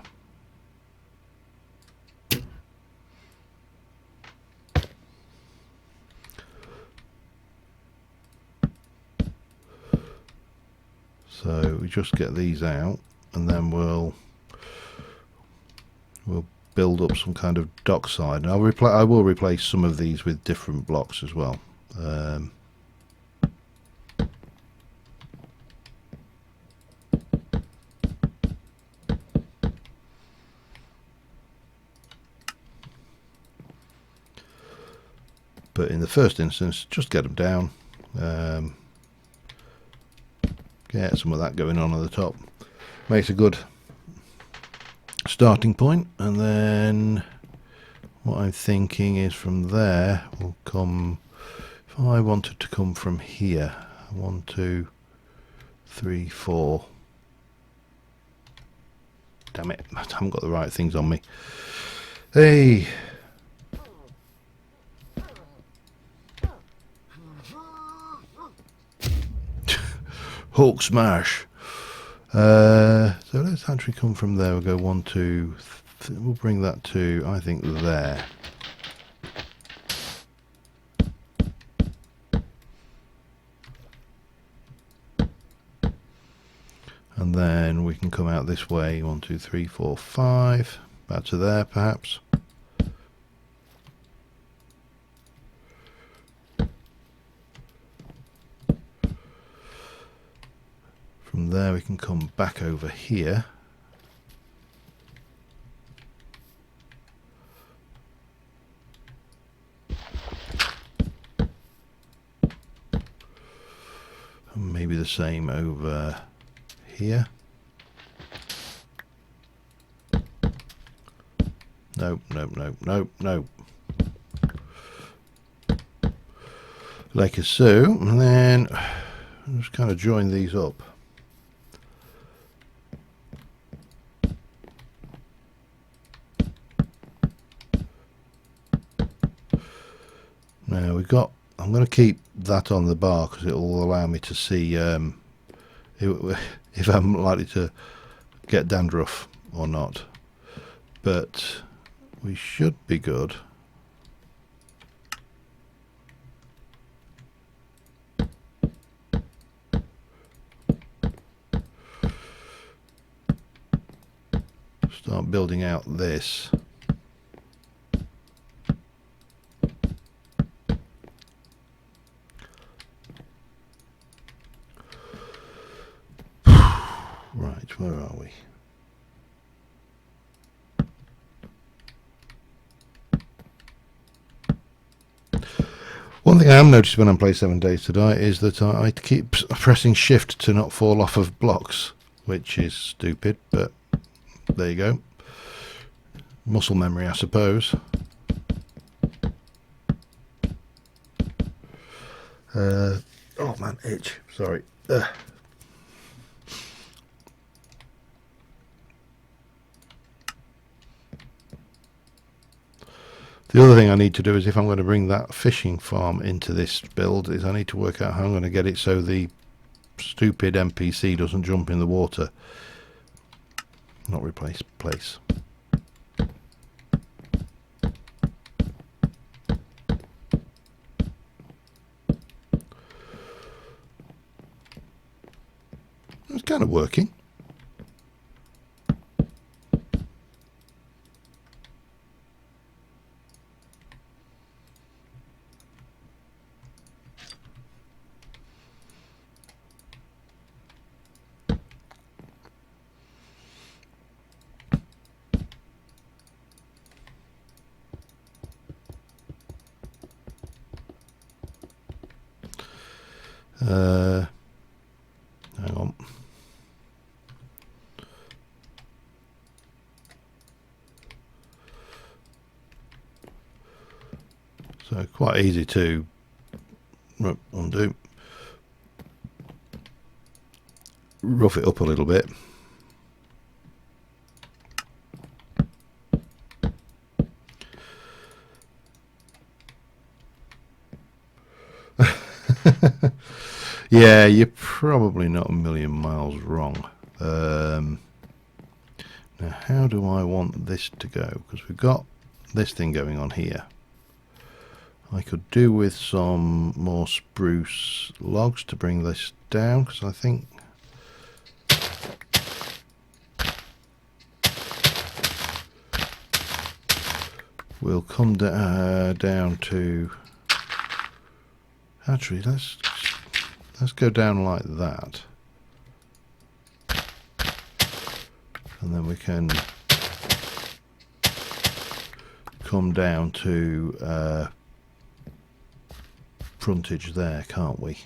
So we just get these out, and then we'll build up some kind of dockside. And I will replace some of these with different blocks as well. But in the first instance, just get them down. Get some of that going on at the top. Makes a good starting point, and then what I'm thinking is from there will come, if I wanted to come from here, 1 2 3 4, damn it, I haven't got the right things on me. Hey, Hulk smash. So let's actually come from there. We'll go 1 2 we'll bring that to, I think, there. And then we can come out this way, 1 2 3 4 5, back to there perhaps. From there we can come back over here. And maybe the same over here. Nope, nope, nope, nope, nope. Like so, and then just kind of join these up. Now we've got, I'm going to keep that on the bar because it will allow me to see if I'm likely to get dandruff or not, but we should be good. Start building out this. Right, where are we? One thing I have noticed when I'm playing 7 Days to Die is that I keep pressing shift to not fall off of blocks, which is stupid, but there you go. Muscle memory, I suppose. Oh man, itch. Sorry. Ugh. The other thing I need to do is, if I'm going to bring that fishing farm into this build, is I need to work out how I'm going to get it so the stupid NPC doesn't jump in the water. Not replace, place. It's kind of working. Hang on. So quite easy to undo. Rough it up a little bit. Yeah, you're probably not a million miles wrong. Now, how do I want this to go? Because we've got this thing going on here. I could do with some more spruce logs to bring this down, because I think we'll come down to... Actually, let's go down like that, and then we can come down to frontage there, can't we?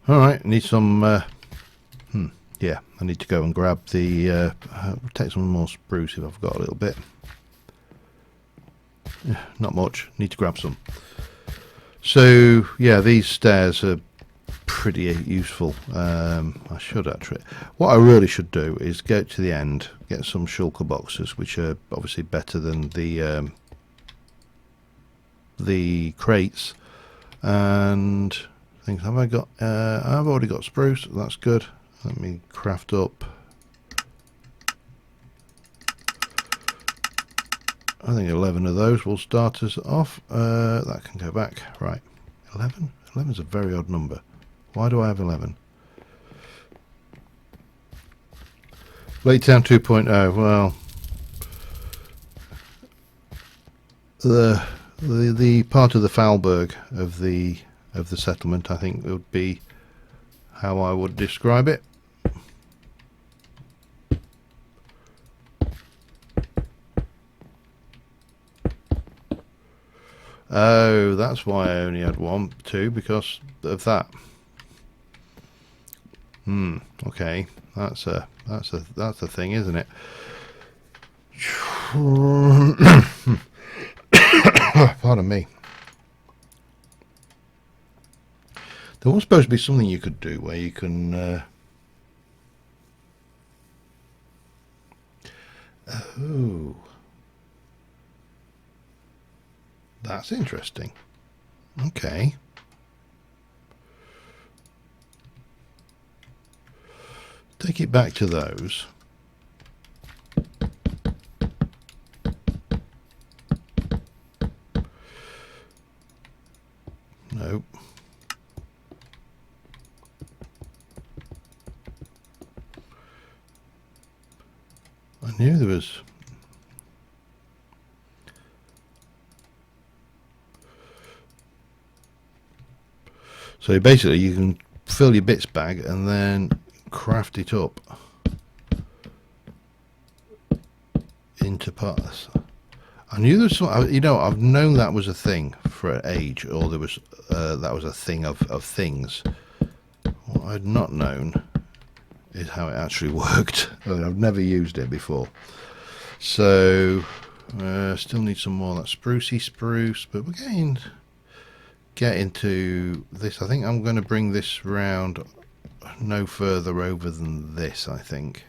All right, need some. Yeah, I need to go and grab the. Take some more spruce if I've got a little bit. Yeah, not much. Need to grab some. So yeah, these stairs are pretty useful. I should actually. What I really should do is go to the end, get some shulker boxes, which are obviously better than the crates, and things. Have I got? I've already got spruce. That's good. Let me craft up. I think 11 of those will start us off. That can go back. Right. 11? 11 is a very odd number. Why do I have 11? Lake Town 2.0. Well, the part of the Falberg of the settlement, I think, would be how I would describe it. Oh, that's why I only had 1, 2, because of that. Okay, that's a thing, isn't it? Pardon me. There was supposed to be something you could do where you can. Oh, that's interesting. Okay. Take it back to those. Nope. I knew there was. So basically you can fill your bits bag and then craft it up into parts. I knew there was some, you know, I've known that was a thing for an age, or there was that was a thing of things. What I'd not known is how it actually worked. I've never used it before. So still need some more of that sprucey spruce, but we're get into this. I think I'm going to bring this round no further over than this, I think.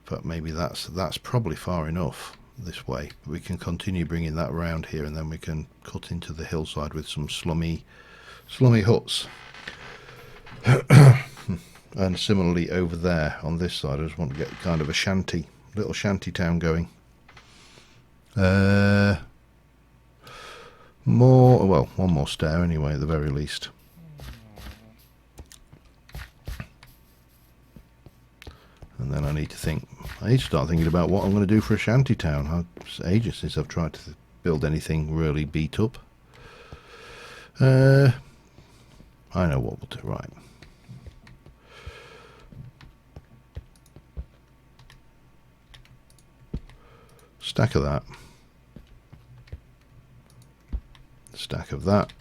But maybe that's probably far enough this way. We can continue bringing that round here, and then we can cut into the hillside with some slummy huts. And similarly over there on this side, I just want to get kind of a little shanty town going. One more stair anyway, at the very least. And then I need to start thinking about what I'm going to do for a shanty town. It's ages since I've tried to build anything really beat up. I know what we'll do, right. Stack of that. stack of that.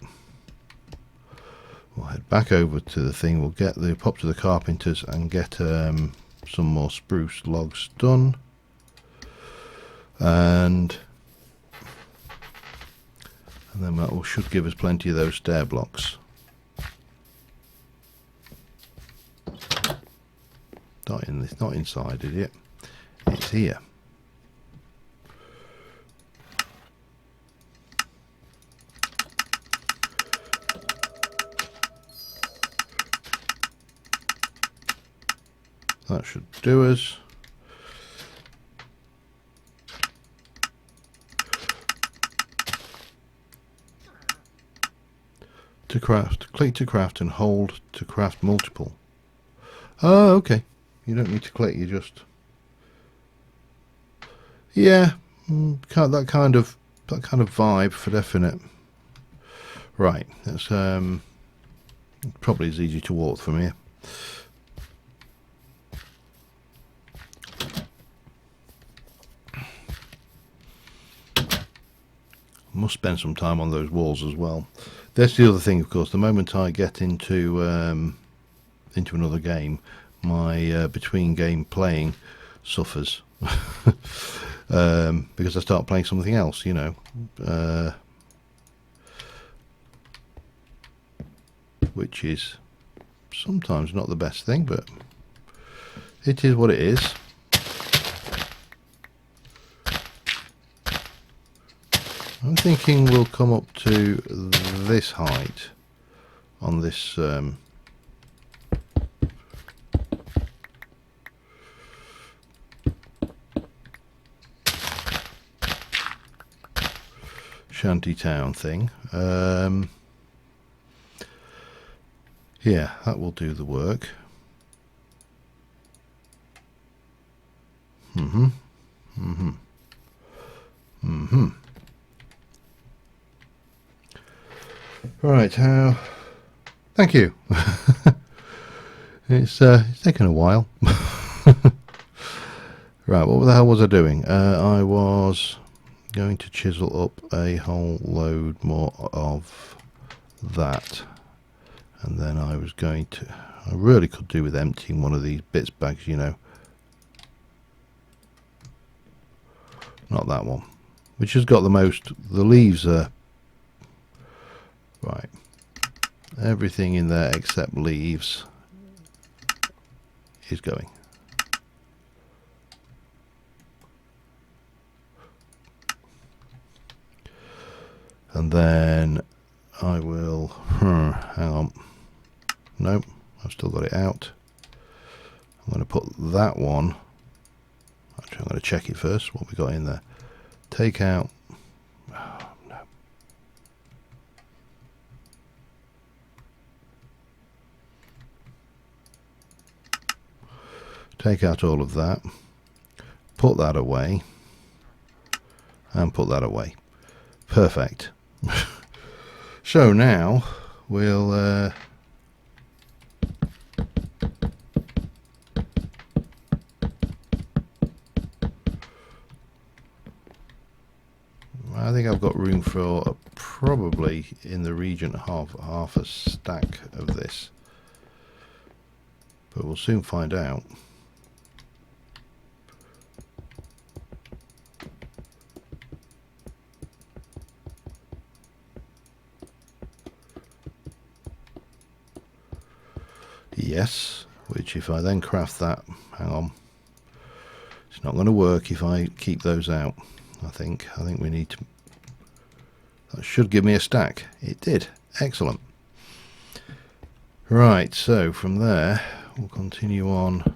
We'll head back over to the thing. We'll get the pop to the carpenters and get some more spruce logs done. And then that should give us plenty of those stair blocks. Not inside, is it? It's here. That should do us. To craft, click to craft and hold to craft multiple. Oh, okay. You don't need to click, you just... Yeah, that kind of vibe for definite. Right, that's probably as easy to walk from here. Must spend some time on those walls as well. That's the other thing, of course. The moment I get into another game, my between game playing suffers because I start playing something else, you know, which is sometimes not the best thing, but it is what it is. I'm thinking we'll come up to this height on this shanty town thing. Yeah, that will do the work. Right, thank you. It's taken a while. Right, what the hell was I doing? I was going to chisel up a whole load more of that, and then I was going to... I really could do with emptying one of these bits bags, you know. Not that one, which has got the most... The leaves are... Right. Everything in there except leaves is going. And then I will... hang on. Nope, I've still got it out. I'm going to put that one... Actually, I'm going to check it first, what we got in there. Take out... Oh, no. Take out all of that. Put that away. And put that away. Perfect. So now we'll I think I've got room for probably in the region of half a stack of this, but we'll soon find out. Yes, which if I then craft that, hang on, it's not going to work if I keep those out. I think we need to... That should give me a stack. It did. Excellent. Right, so from there we'll continue on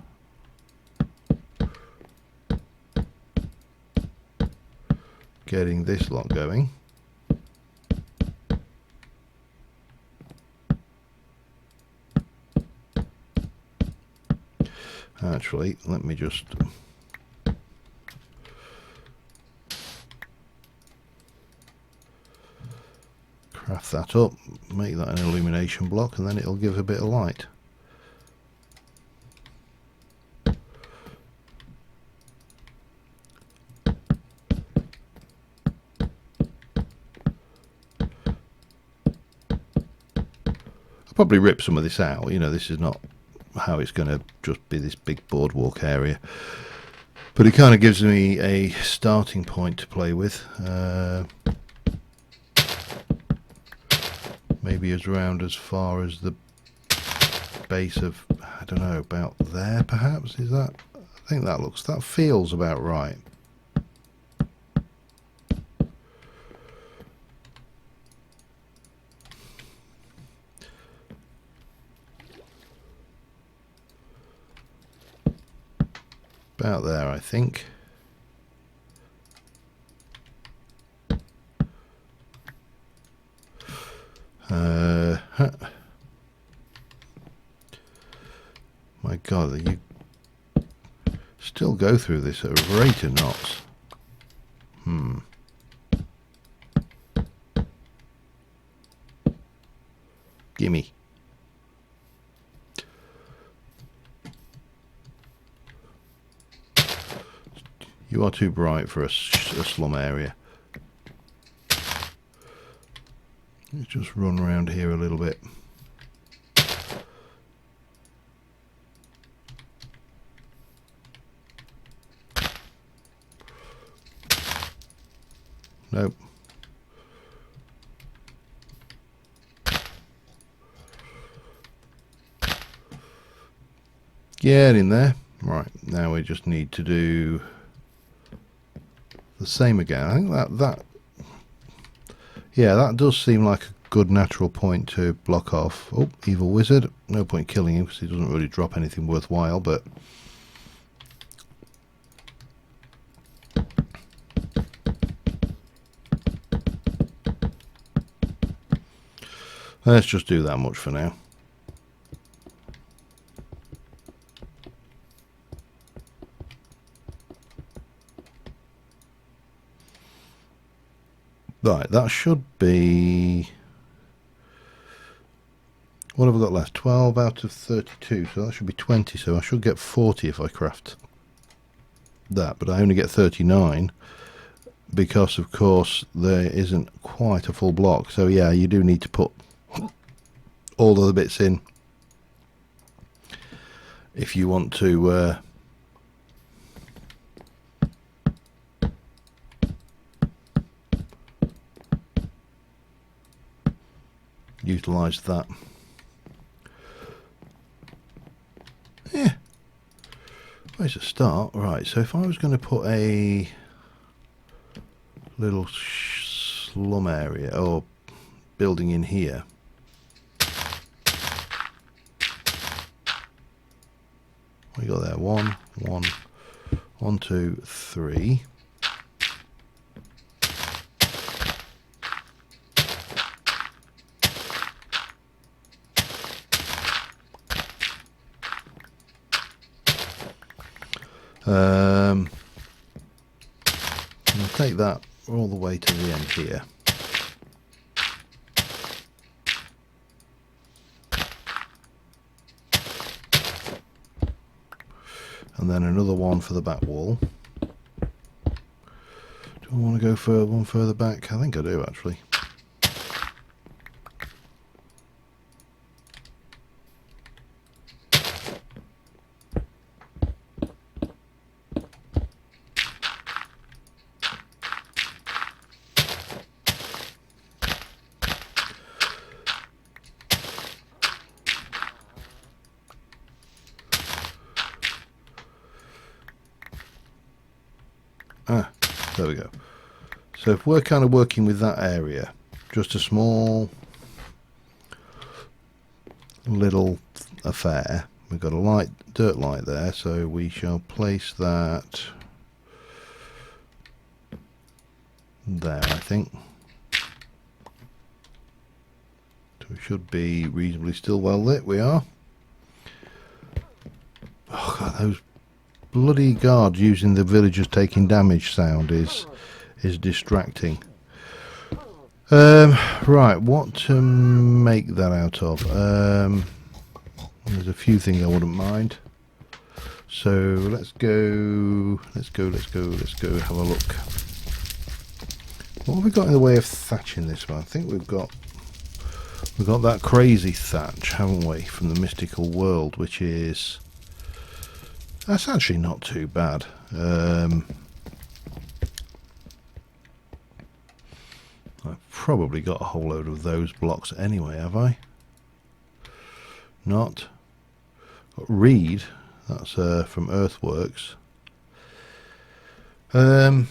getting this lot going. Actually, let me just craft that up, make that an illumination block, and then it'll give a bit of light. I'll probably rip some of this out. You know, this is not how it's going to just be this big boardwalk area. But it kind of gives me a starting point to play with. Maybe as round as far as the base of, I don't know, about there perhaps. Is that? I think that feels about right. About there, I think. My God, you still go through this at a rate of knots. Gimme. You are too bright for a slum area. Let's just run around here a little bit. Nope. Get in there. Right, now we just need to do the same again. I think that does seem like a good natural point to block off. Oh, evil wizard. No point killing him because he doesn't really drop anything worthwhile, but let's just do that much for now. Right, that should be... What have I got left? 12 out of 32, so that should be 20, so I should get 40 if I craft that, but I only get 39 because, of course, there isn't quite a full block. So yeah, you do need to put all the other bits in if you want to utilize that. Yeah, where's the start? Right, so if I was going to put a little slum area or building in here, we got there 1, 2, 3. I'll take that all the way to the end here. And then another one for the back wall. Do I want to go for one further back? I think I do, actually. There we go. So if we're kind of working with that area, just a small little affair, we've got a dirt light there, so we shall place that there, I think. So we should be reasonably still well lit. We are. Oh God, those bloody guards using the villagers taking damage sound is distracting. Right, what to make that out of? There's a few things I wouldn't mind. So let's go have a look. What have we got in the way of thatching this one? I think we've got We've got that crazy thatch, haven't we, from the mystical world, which is... That's actually not too bad. I've probably got a whole load of those blocks anyway, have I? Not. Got reed, that's from Earthworks. Right.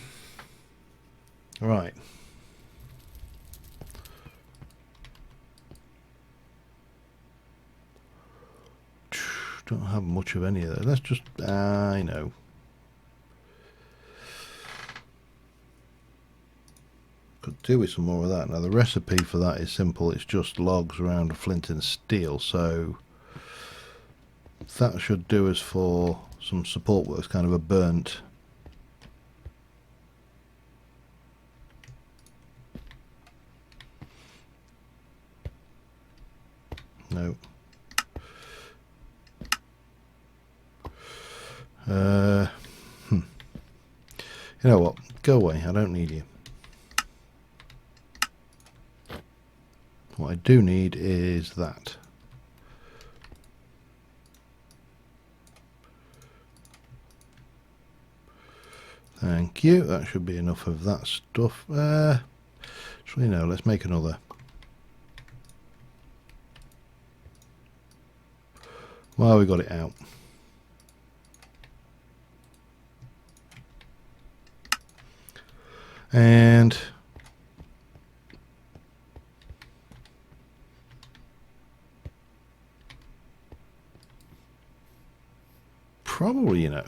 Don't have much of any of that. Let's just, I know. Could do with some more of that. Now the recipe for that is simple. It's just logs around a flint and steel. So that should do us for some support works, kind of a burnt. No. You know what? Go away. I don't need you. What I do need is that. Thank you. That should be enough of that stuff. Actually, no. Let's make another. Well, we got it out. And probably, you know,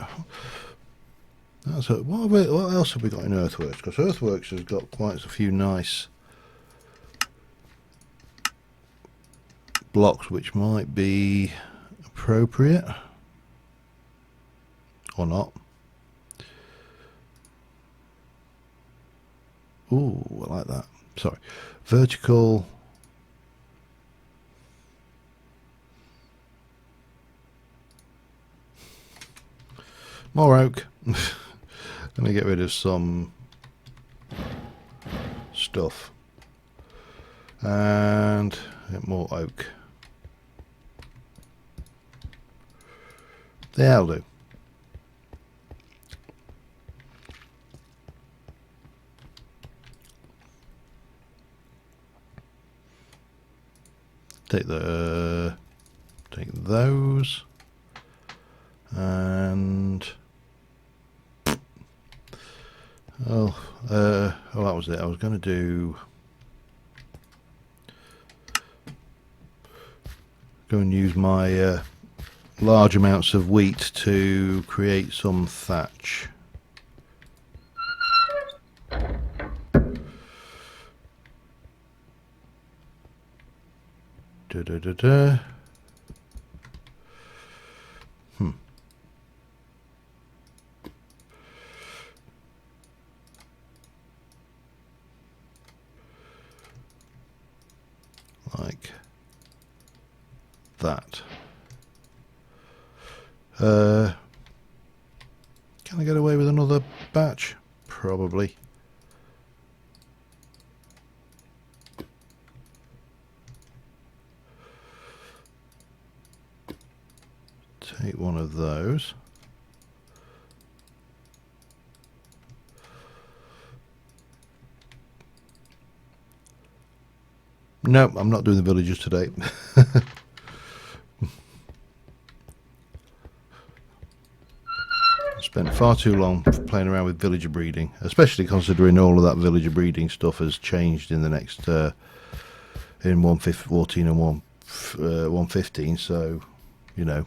that's a, what else have we got in Earthworks? Because Earthworks has got quite a few nice blocks which might be appropriate or not. Ooh, I like that. Sorry. Vertical. More oak. Let me get rid of some stuff. And get more oak. That'll do. Take those, and oh, that was it. I was going to go and use my large amounts of wheat to create some thatch. Like that. Can I get away with another batch? Probably. Take one of those. No, I'm not doing the villagers today. Spent far too long playing around with villager breeding, especially considering all of that villager breeding stuff has changed in the next in 1.14 and 1.15. So, you know,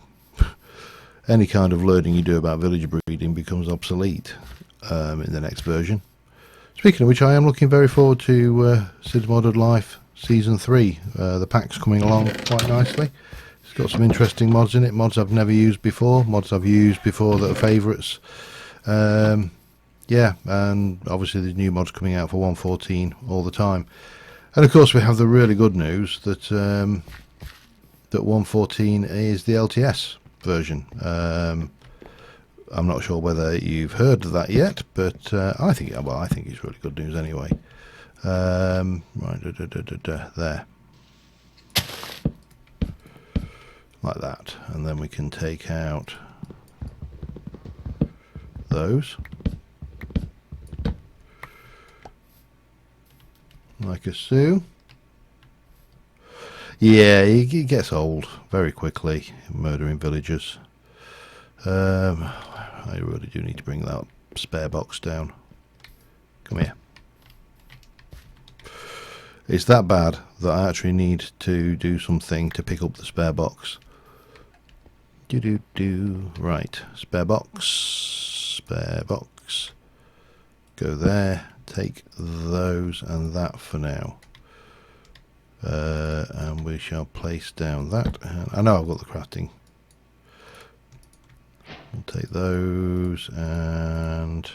any kind of learning you do about villager breeding becomes obsolete in the next version. Speaking of which, I am looking very forward to Sid's Modded Life Season 3. The pack's coming along quite nicely. It's got some interesting mods in it, mods I've never used before, mods I've used before that are favourites. Yeah, and obviously there's new mods coming out for 1.14 all the time. And of course we have the really good news that that 1.14 is the LTS version. I'm not sure whether you've heard of that yet, but I think it's really good news anyway. Right, there. like that, and then we can take out those like a so. Yeah, it gets old very quickly, murdering villagers. I really do need to bring that spare box down. Come here. It's that bad that I actually need to do something to pick up the spare box. Right, spare box, go there, take those and that for now, and we shall place down that. I know I've got the crafting. We'll take those and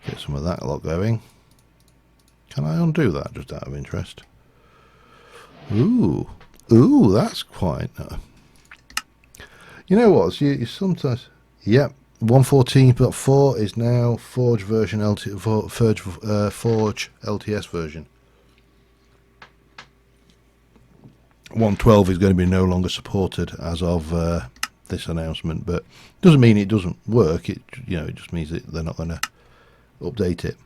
get some of that lot going. Can I undo that just out of interest? Ooh, that's quite. You know what? You sometimes. Yep, 114.4 is now Forge version Forge LTS version. 112 is going to be no longer supported as of this announcement, but doesn't mean it doesn't work. It just means that they're not going to update it.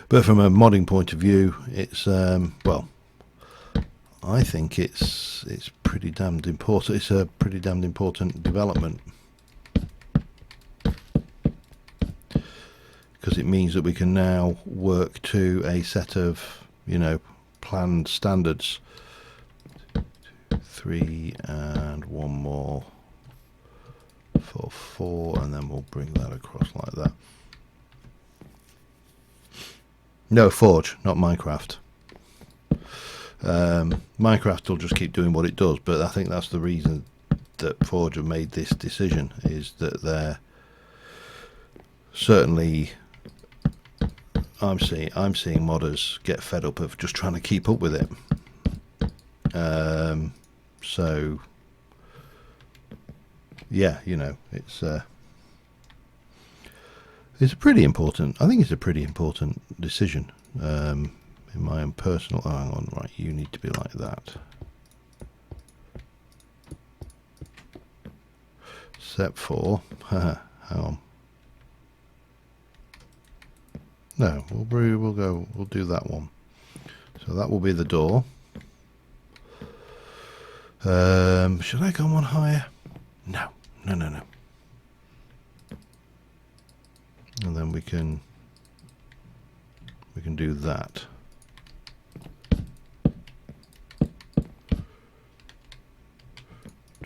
But from a modding point of view, it's well, I think it's pretty damned important. It's a pretty damned important development, because it means that we can now work to a set of planned standards. 3 and one more for 4, and then we'll bring that across like that. No, Forge, not Minecraft. Minecraft will just keep doing what it does, but I think that's the reason that Forge have made this decision, is that they're certainly, I'm seeing modders get fed up of just trying to keep up with it. So yeah, it's a pretty important. I think it's a pretty important decision. In my own personal. Oh, hang on, right? You need to be like that. Step 4. Hang on. No, we'll do that one. So that will be the door. Should I go one higher? No. And then we can do that.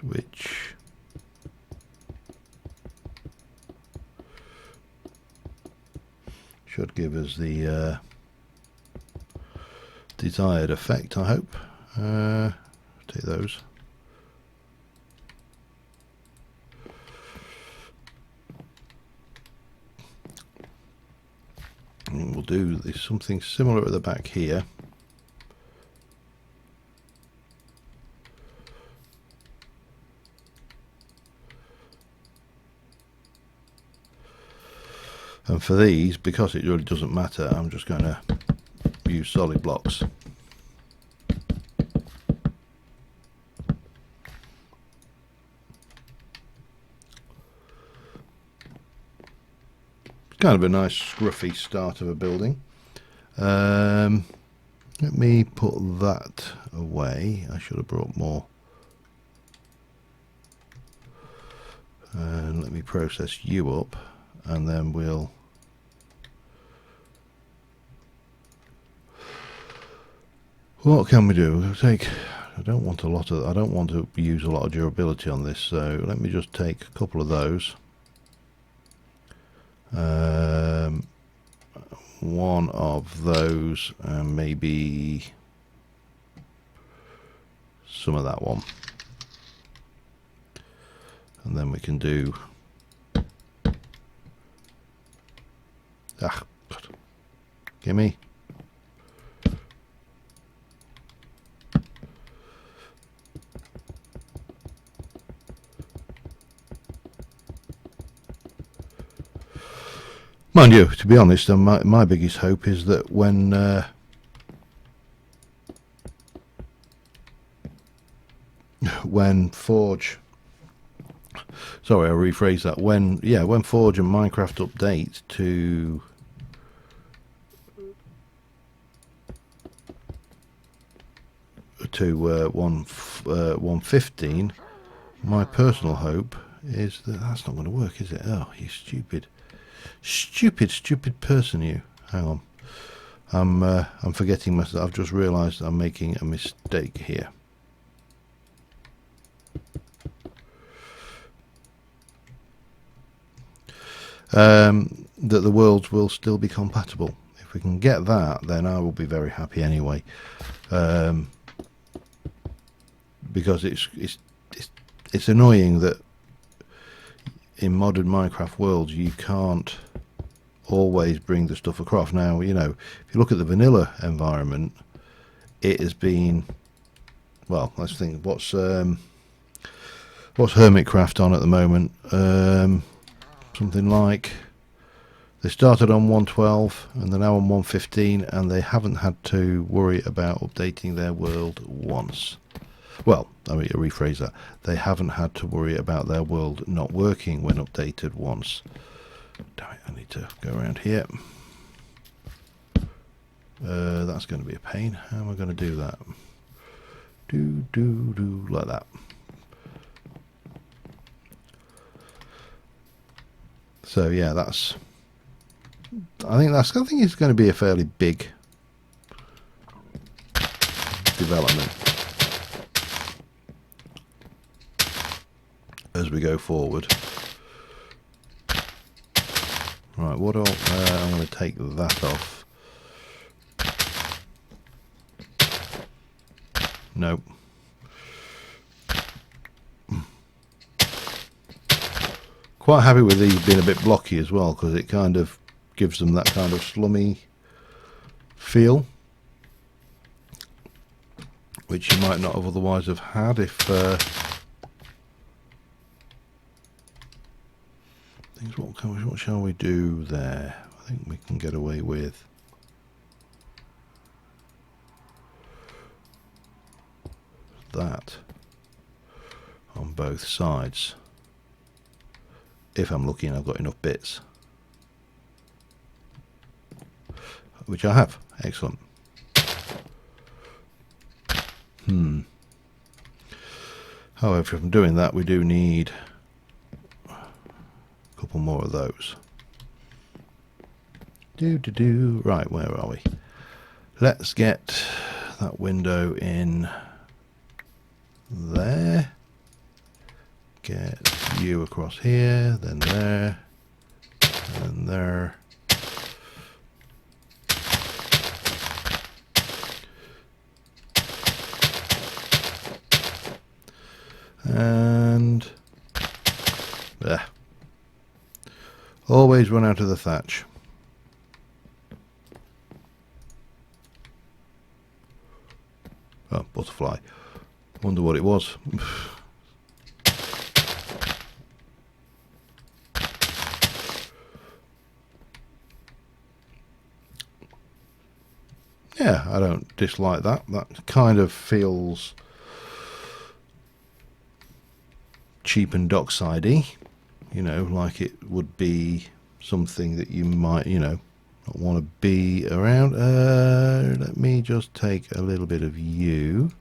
Which should give us the desired effect, I hope. Take those. And we'll do something similar at the back here. And for these, because it really doesn't matter, I'm just going to use solid blocks. Kind of a nice scruffy start of a building. Let me put that away. I should have brought more. And let me process you up, and then we'll what can we do? We'll take. I don't want to use a lot of durability on this, so let me just take a couple of those. One of those, and maybe some of that one, and then we can do God. Gimme. Mind you, to be honest, my biggest hope is that when when Forge, sorry, I'll rephrase that, when Forge and Minecraft update to 1.15, my personal hope is that that's not going to work, is it? Oh, you stupid person, you. Hang on, I'm forgetting myself. I've just realised I'm making a mistake here. That the worlds will still be compatible. If we can get that, then I will be very happy anyway. Because it's annoying that in modern Minecraft worlds you can't always bring the stuff across. Now, you know, if you look at the vanilla environment, it has been, well, let's think, what's Hermitcraft on at the moment? Something like, they started on 1.12 and they're now on 1.15, and they haven't had to worry about updating their world once. Well, I mean, rephrase that. They haven't had to worry about their world not working when updated once. Damn it, I need to go around here. That's going to be a pain. How am I going to do that? Do like that. So yeah, that's. I think it's going to be a fairly big development as we go forward. Right, what do I'm going to take that off. Nope. Quite happy with these being a bit blocky as well, because it kind of gives them that kind of slummy feel, which you might not have otherwise have had if things. What shall we do there? I think we can get away with that on both sides. If I'm lucky and I've got enough bits, which I have. Excellent. However, if I'm doing that, we do need a couple more of those. Right, where are we? Let's get that window in there. Get you across here, then there, and there. And there. Always run out of the thatch. Oh, butterfly. Wonder what it was. Yeah, I don't dislike that. That kind of feels cheap and docksidey, you know, like it would be something that you might, you know, not want to be around. Let me just take a little bit of you.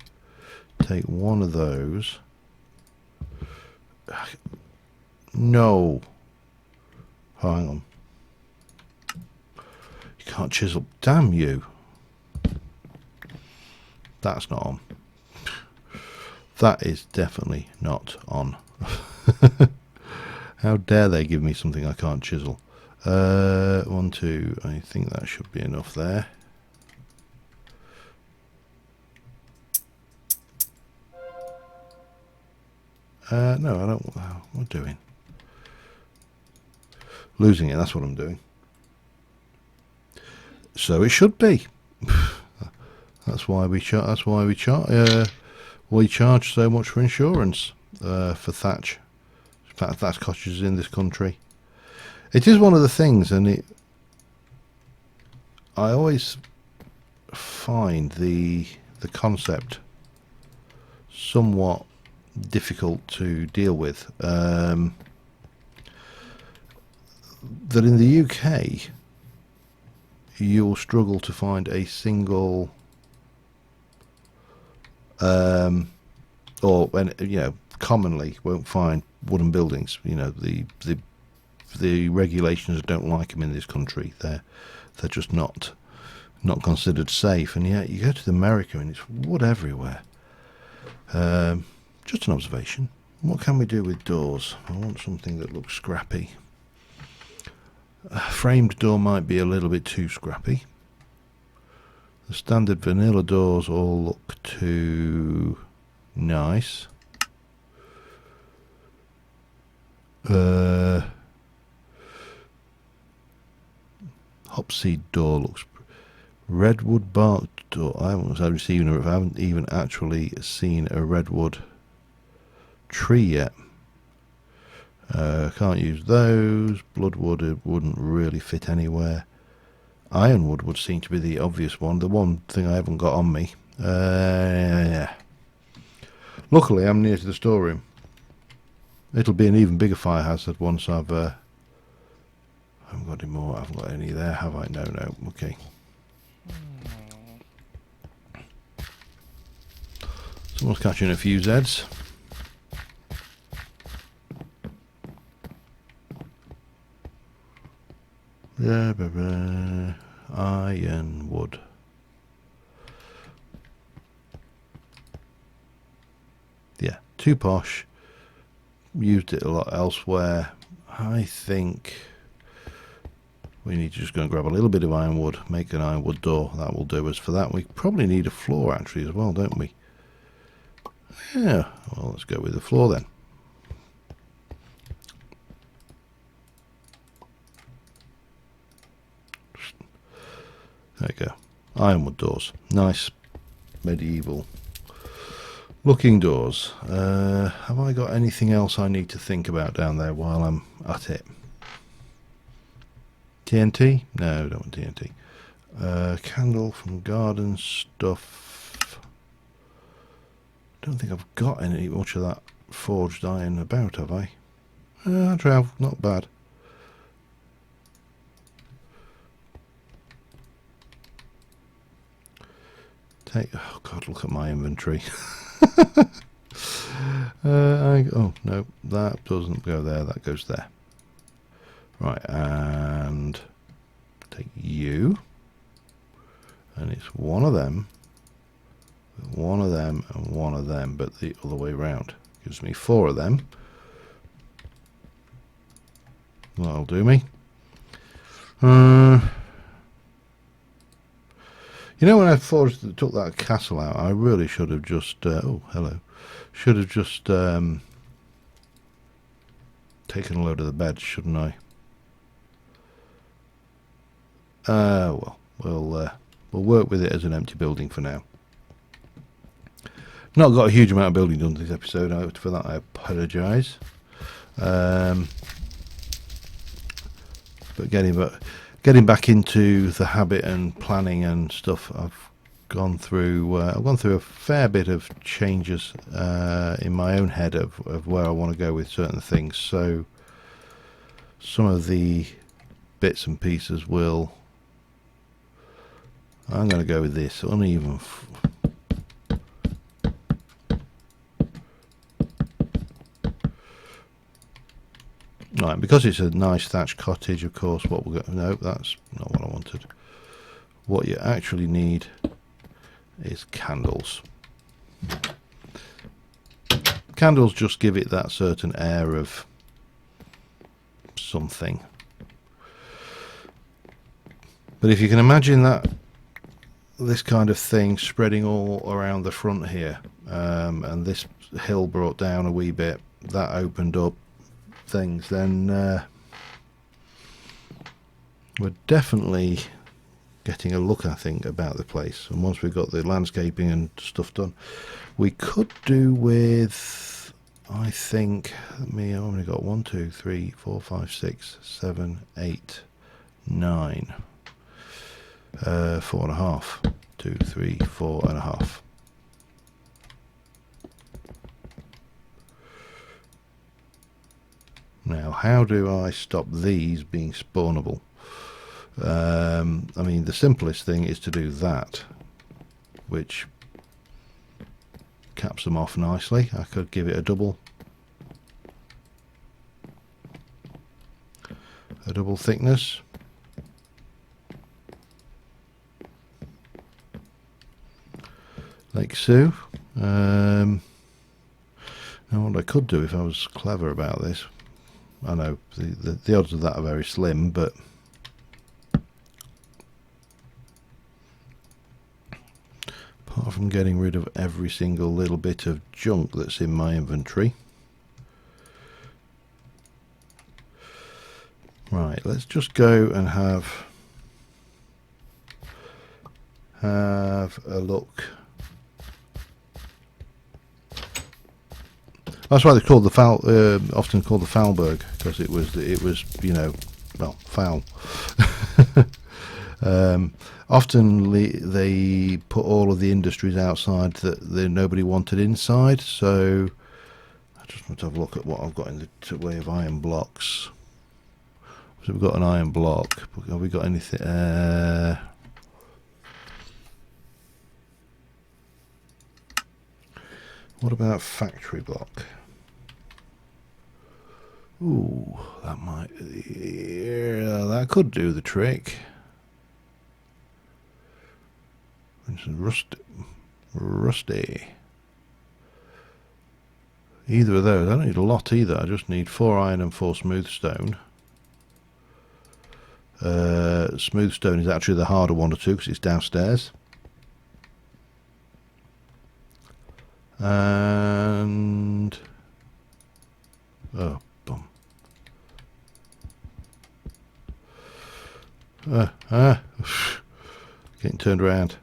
Take one of those. No. Oh, hang on. You can't chisel. Damn you. That's not on. That is definitely not on. How dare they give me something I can't chisel. 1, 2, I think that should be enough there. No, I don't. What am I doing? Losing it, that's what I'm doing. So it should be. That's why we charge so much for insurance for thatch. Thatch cottages in this country. It is one of the things, and I always find the concept somewhat difficult to deal with. That in the UK you'll struggle to find a single or commonly won't find wooden buildings. The regulations don't like them in this country. They're just not considered safe. And yet you go to America and it's wood everywhere. Just an observation. What can we do with doors? I want something that looks scrappy. A framed door might be a little bit too scrappy. The standard vanilla doors all look too nice. Hopseed door looks. Redwood bark door. I haven't even actually seen a redwood tree yet. Can't use those. Bloodwood, it wouldn't really fit anywhere. Ironwood would seem to be the obvious one. The one thing I haven't got on me. Yeah. Luckily, I'm near to the storeroom. It'll be an even bigger fire hazard once I haven't got any more. I haven't got any there, have I? No. Okay. Someone's catching a few Zeds. Ironwood. Yeah, too posh. Used it a lot elsewhere. I think we need to just go and grab a little bit of ironwood, make an ironwood door. That will do us for that. We probably need a floor actually as well, don't we? Yeah, well, let's go with the floor then. There you go. Ironwood doors. Nice medieval looking doors. Have I got anything else I need to think about down there while I'm at it? TNT? No, don't want TNT. Candle from garden stuff. Don't think I've got any much of that forged iron about, have I? Actually, not bad. Oh God, look at my inventory. Oh no, that doesn't go there. That goes there. Right, and take you, and it's one of them, one of them, and one of them, but the other way around. Gives me 4 of them. That'll do me. You know, when I took that castle out, I really should have just... oh, hello. Should have just taken a load of the beds, shouldn't I? Well, we'll work with it as an empty building for now. Not got a huge amount of building done this episode. For that, I apologise. But getting back into the habit and planning and stuff, I've gone through a fair bit of changes in my own head of where I want to go with certain things. So some of the bits and pieces will. I'm going to go with this uneven. Right, because it's a nice thatched cottage, of course, what we'll go... No, that's not what I wanted. What you actually need is candles. Candles just give it that certain air of something. But if you can imagine that, this kind of thing spreading all around the front here, and this hill brought down a wee bit, that opened up things, then we're definitely getting a look, I think, about the place. And once we've got the landscaping and stuff done, we could do with, I think, I've only got 1, 2, 3, 4, 5, 6, 7, 8, 9, 4.5, 2, 3, 4.5. Now, how do I stop these being spawnable? I mean, the simplest thing is to do that, which caps them off nicely. I could give it a double thickness. Like so. Now what I could do if I was clever about this, I know the odds of that are very slim, but apart from getting rid of every single little bit of junk that's in my inventory. Right, let's just go and have a look. That's why they're called the often called the Foulberg, because it was you know, well, foul. Often they put all of the industries outside that nobody wanted inside. So I just want to have a look at what I've got in the way of iron blocks. So we've got an iron block. Have we got anything? What about factory block? Ooh, that might, yeah, that could do the trick. It's rusty. Either of those. I don't need a lot either. I just need 4 iron and 4 smooth stone. Smooth stone is actually the harder one of two because it's downstairs. And oh, bum. Getting turned around.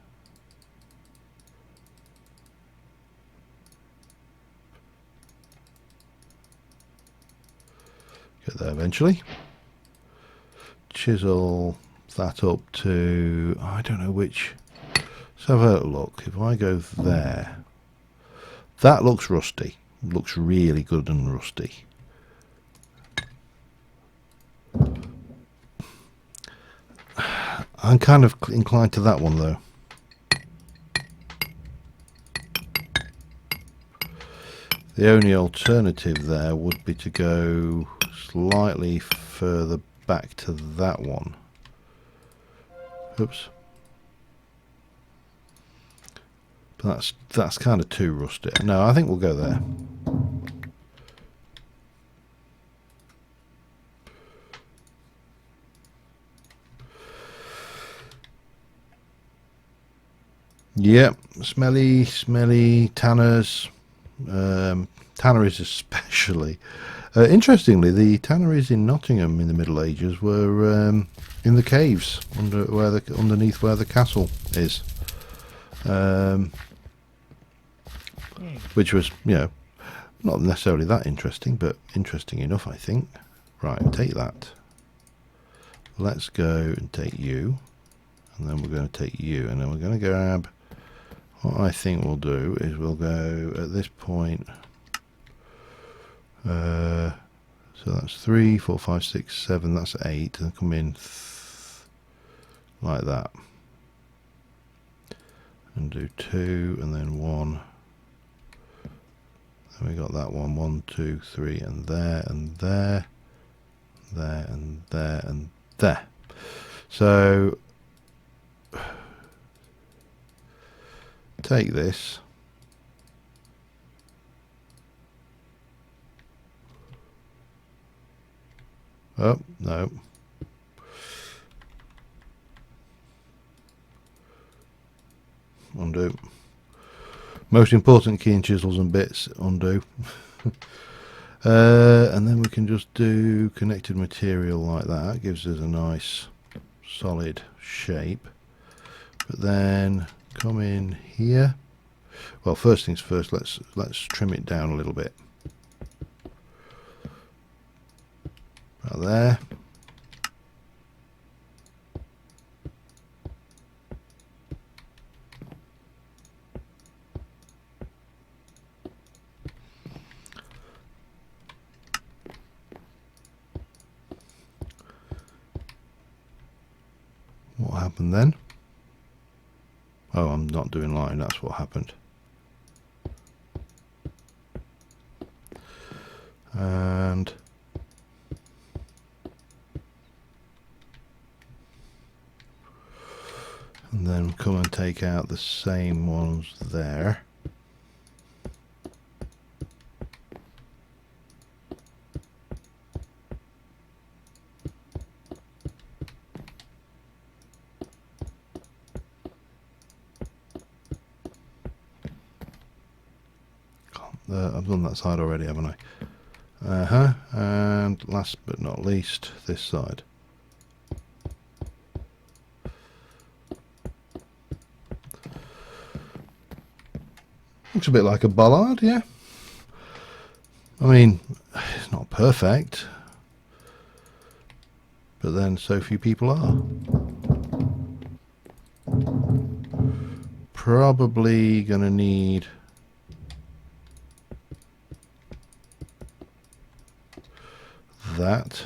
Get there eventually. Chisel that up to, I don't know which. Let's have a look. If I go there, that looks rusty. Looks really good and rusty. I'm kind of inclined to that one though. The only alternative there would be to go slightly further back to that one. Oops. But that's kind of too rusty. No, I think we'll go there. Yep, smelly tanners. Tanneries especially. Interestingly, the tanneries in Nottingham in the Middle Ages were in the caves underneath where the castle is, which was, you know, not necessarily that interesting, but interesting enough, I think. Right, take that. Let's go and take you, and then we're going to take you, and then we're going to grab. What I think we'll do is we'll go at this point. So that's 3, 4, 5, 6, 7. That's 8, and come in like that, and do 2, and then 1. Then we got that one. 1, 2, 3, and there, and there, there, and there, and there. So take this. Oh, no. Undo. Most important, key and chisels and bits, undo. And then we can just do connected material like that. It gives us a nice solid shape. But then come in here. Well, first things first, let's trim it down a little bit. Right there. happened then? Oh, I'm not doing line, that's what happened. And then come and take out the same ones there. I've done that side already, haven't I? And last but not least, this side. Looks a bit like a bollard, yeah. I mean, it's not perfect, but then so few people are. Probably gonna need that.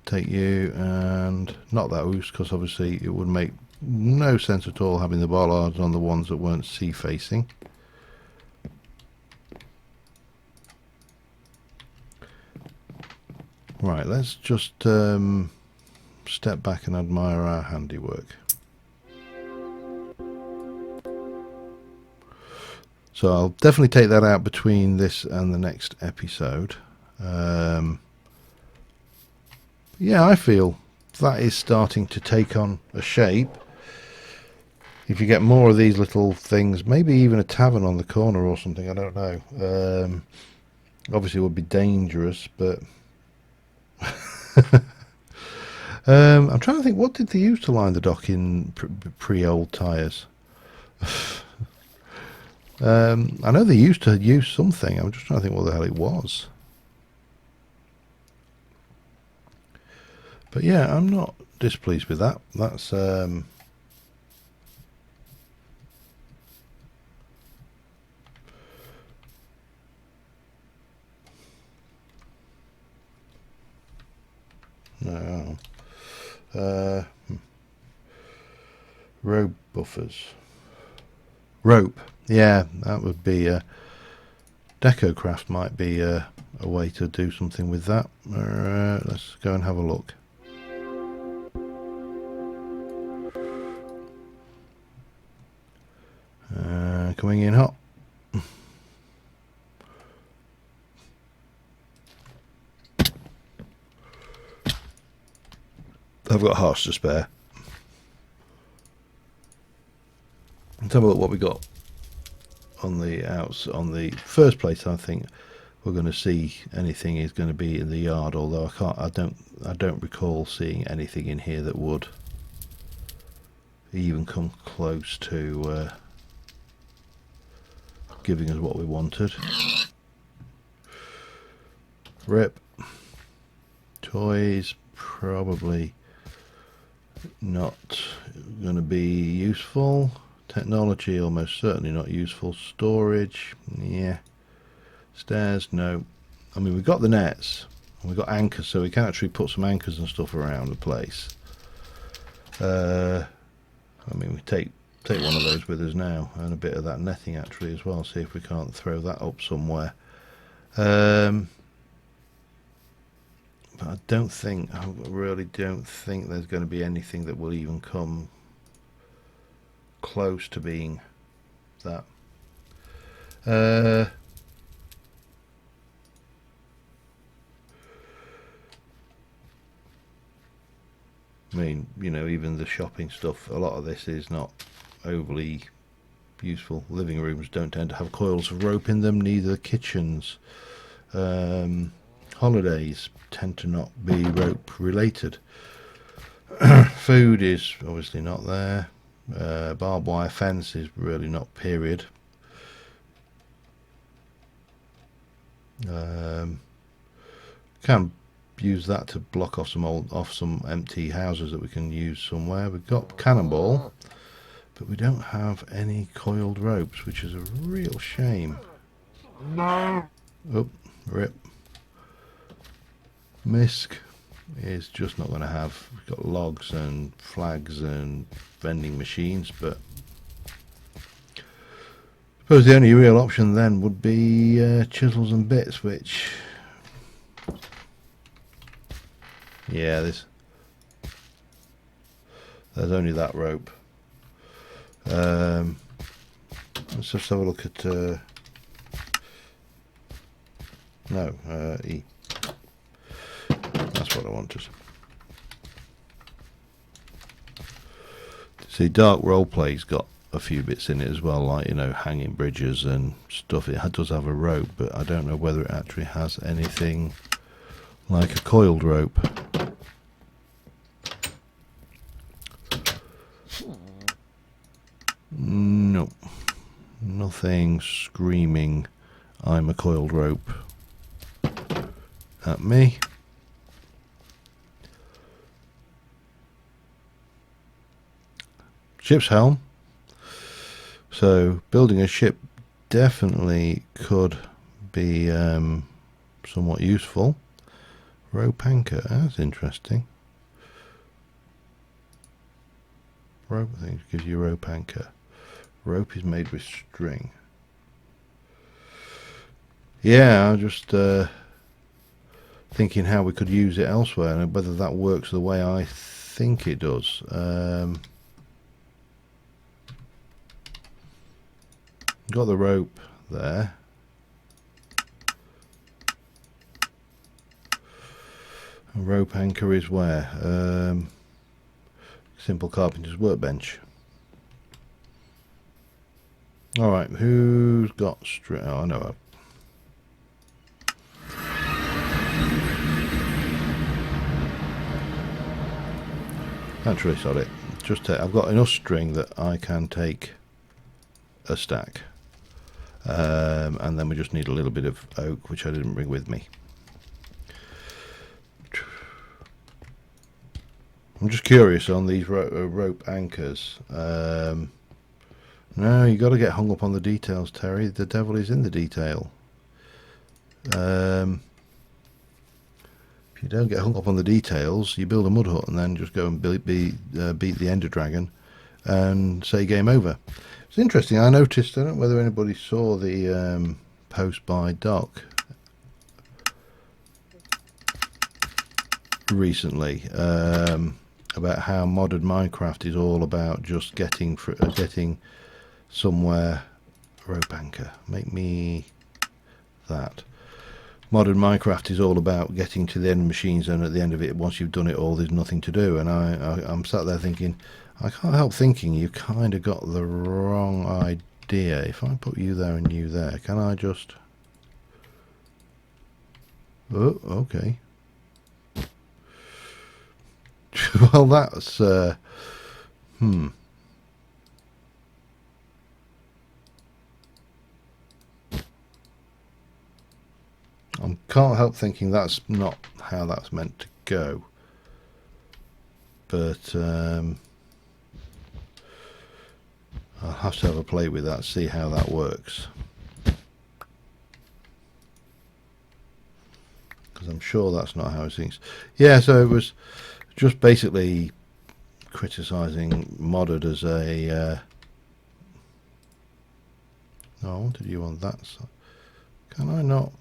Take you and not those, because obviously it would make no sense at all having the bollards on the ones that weren't sea facing. Right, let's just step back and admire our handiwork. So I'll definitely take that out between this and the next episode. Yeah, I feel that is starting to take on a shape. If you get more of these little things, maybe even a tavern on the corner or something, I don't know. Obviously it would be dangerous, but I'm trying to think, what did they use to line the dock in pre-old tyres? I know they used to use something. I'm just trying to think what the hell it was. But yeah, I'm not displeased with that. That's no. Rope buffers. Rope. Yeah, that would be Decocraft might be a way to do something with that. Let's go and have a look. Coming in hot. I've got hearts to spare. Let's have a look what we got on the outs. On the first place, I think we're going to see anything is going to be in the yard. Although I don't recall seeing anything in here that would even come close to giving us what we wanted. Rip. Toys, probably not going to be useful. Technology, almost certainly not useful. Storage, yeah. Stairs, no. I mean, we've got the nets, and we've got anchors, so we can actually put some anchors and stuff around the place. I mean, we take one of those with us now, and a bit of that netting actually as well. See if we can't throw that up somewhere. But I really don't think there's going to be anything that will even come close to being that. I mean, you know, even the shopping stuff, a lot of this is not overly useful. Living rooms don't tend to have coils of rope in them, neither kitchens. Holidays tend to not be rope related. Food is obviously not there. Barbed wire fence is really not period. Can use that to block off some empty houses that we can use somewhere. We've got cannonball, but we don't have any coiled ropes, which is a real shame. No. Oh, rip. Misc. is just not going to have. We've got logs and flags and vending machines, but I suppose the only real option then would be chisels and bits, which, yeah, there's only that rope. Let's just have a look at E. That's what I wanted. See, Dark Roleplay's got a few bits in it as well, like, you know, hanging bridges and stuff. It does have a rope, but I don't know whether it actually has anything like a coiled rope. No, nothing screaming I'm a coiled rope at me. Ship's helm. So building a ship definitely could be somewhat useful. Rope anchor, that's interesting. Rope things gives you rope anchor. Rope is made with string. Yeah, I'm just thinking how we could use it elsewhere and whether that works the way I think it does. Got the rope there. A rope anchor is where? Simple carpenter's workbench. Alright, who's got string? Oh, I know. Actually, sorry. I've got enough string that I can take a stack. And then we just need a little bit of oak, which I didn't bring with me. I'm just curious on these rope anchors. No, you got to get hung up on the details, Terry. The devil is in the detail. If you don't get hung up on the details, you build a mud hut and then just go and beat the Ender Dragon and say game over. It's interesting. I noticed, I don't know whether anybody saw the post by Doc recently about how modern Minecraft is all about just getting somewhere. Rope anchor, make me that. Modern Minecraft is all about getting to the end machines, and at the end of it, once you've done it all, there's nothing to do. And I'm sat there thinking, I can't help thinking you've kind of got the wrong idea. If I put you there and you there, can I just... Oh, okay. Well, that's... I can't help thinking that's not how that's meant to go. But I'll have to have a play with that, see how that works. Because I'm sure that's not how it thinks. Yeah, so it was just basically criticising modded as a... No, I wanted you on that side. Can I not...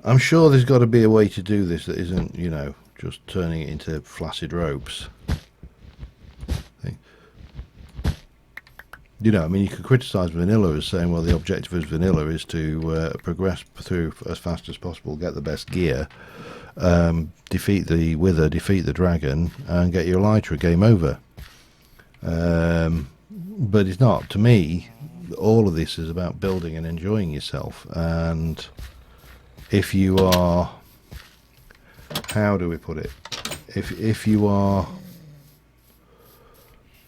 I'm sure there's got to be a way to do this that isn't, you know, just turning it into flaccid ropes. You know, I mean, you could criticise vanilla as saying, well, the objective of vanilla is to progress through as fast as possible, get the best gear, defeat the wither, defeat the dragon, and get your elytra, game over. But it's not. To me, all of this is about building and enjoying yourself. And if you are, how do we put it? If you are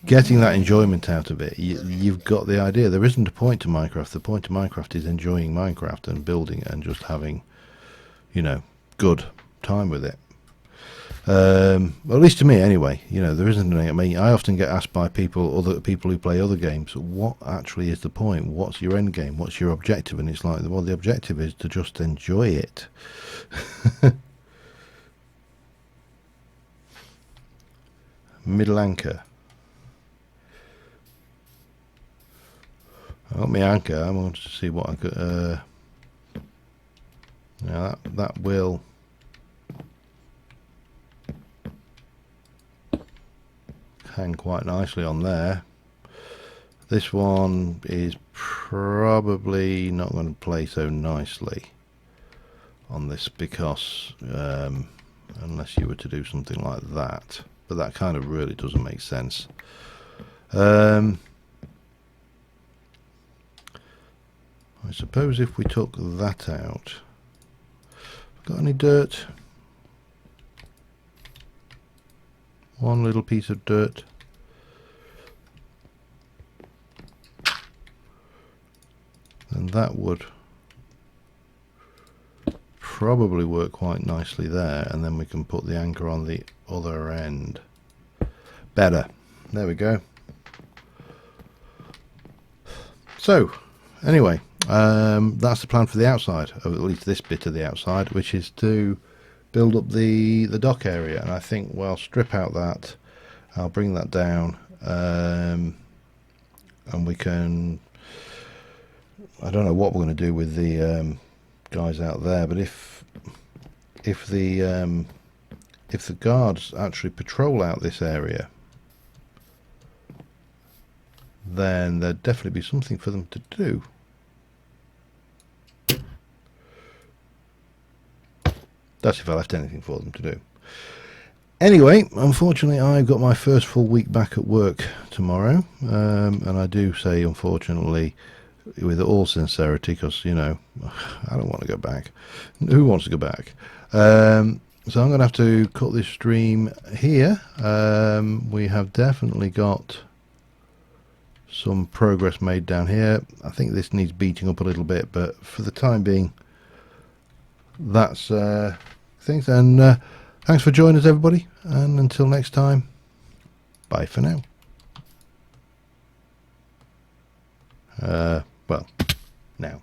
getting that enjoyment out of it, you've got the idea. There isn't a point to Minecraft. The point to Minecraft is enjoying Minecraft and building it and just having, you know, good time with it. Well, at least to me anyway. You know, there isn't any. I mean, I often get asked by other people who play other games, what actually is the point? What's your end game? What's your objective? And it's like, well, the objective is to just enjoy it. Middle anchor. I got my anchor. I want to see what I could. Now that will hang quite nicely on there. This one is probably not going to play so nicely on this because unless you were to do something like that, but that kind of really doesn't make sense. I suppose if we took that out, got any dirt? One little piece of dirt. And that would probably work quite nicely there, and then we can put the anchor on the other end. Better. There we go. So anyway, that's the plan for the outside, or at least this bit of the outside, which is to build up the dock area. And I think, well, strip out that, I'll bring that down, and we can, I don't know what we're going to do with the guys out there, but if the guards actually patrol out this area, then there'd definitely be something for them to do. That's if I left anything for them to do. Anyway, unfortunately, I've got my first full week back at work tomorrow, and I do say unfortunately with all sincerity, because, you know, I don't want to go back. Who wants to go back? So I'm going to have to cut this stream here. We have definitely got some progress made down here. I think this needs beating up a little bit, but for the time being, that's things. And thanks for joining us, everybody, and until next time, bye for now. Well, now.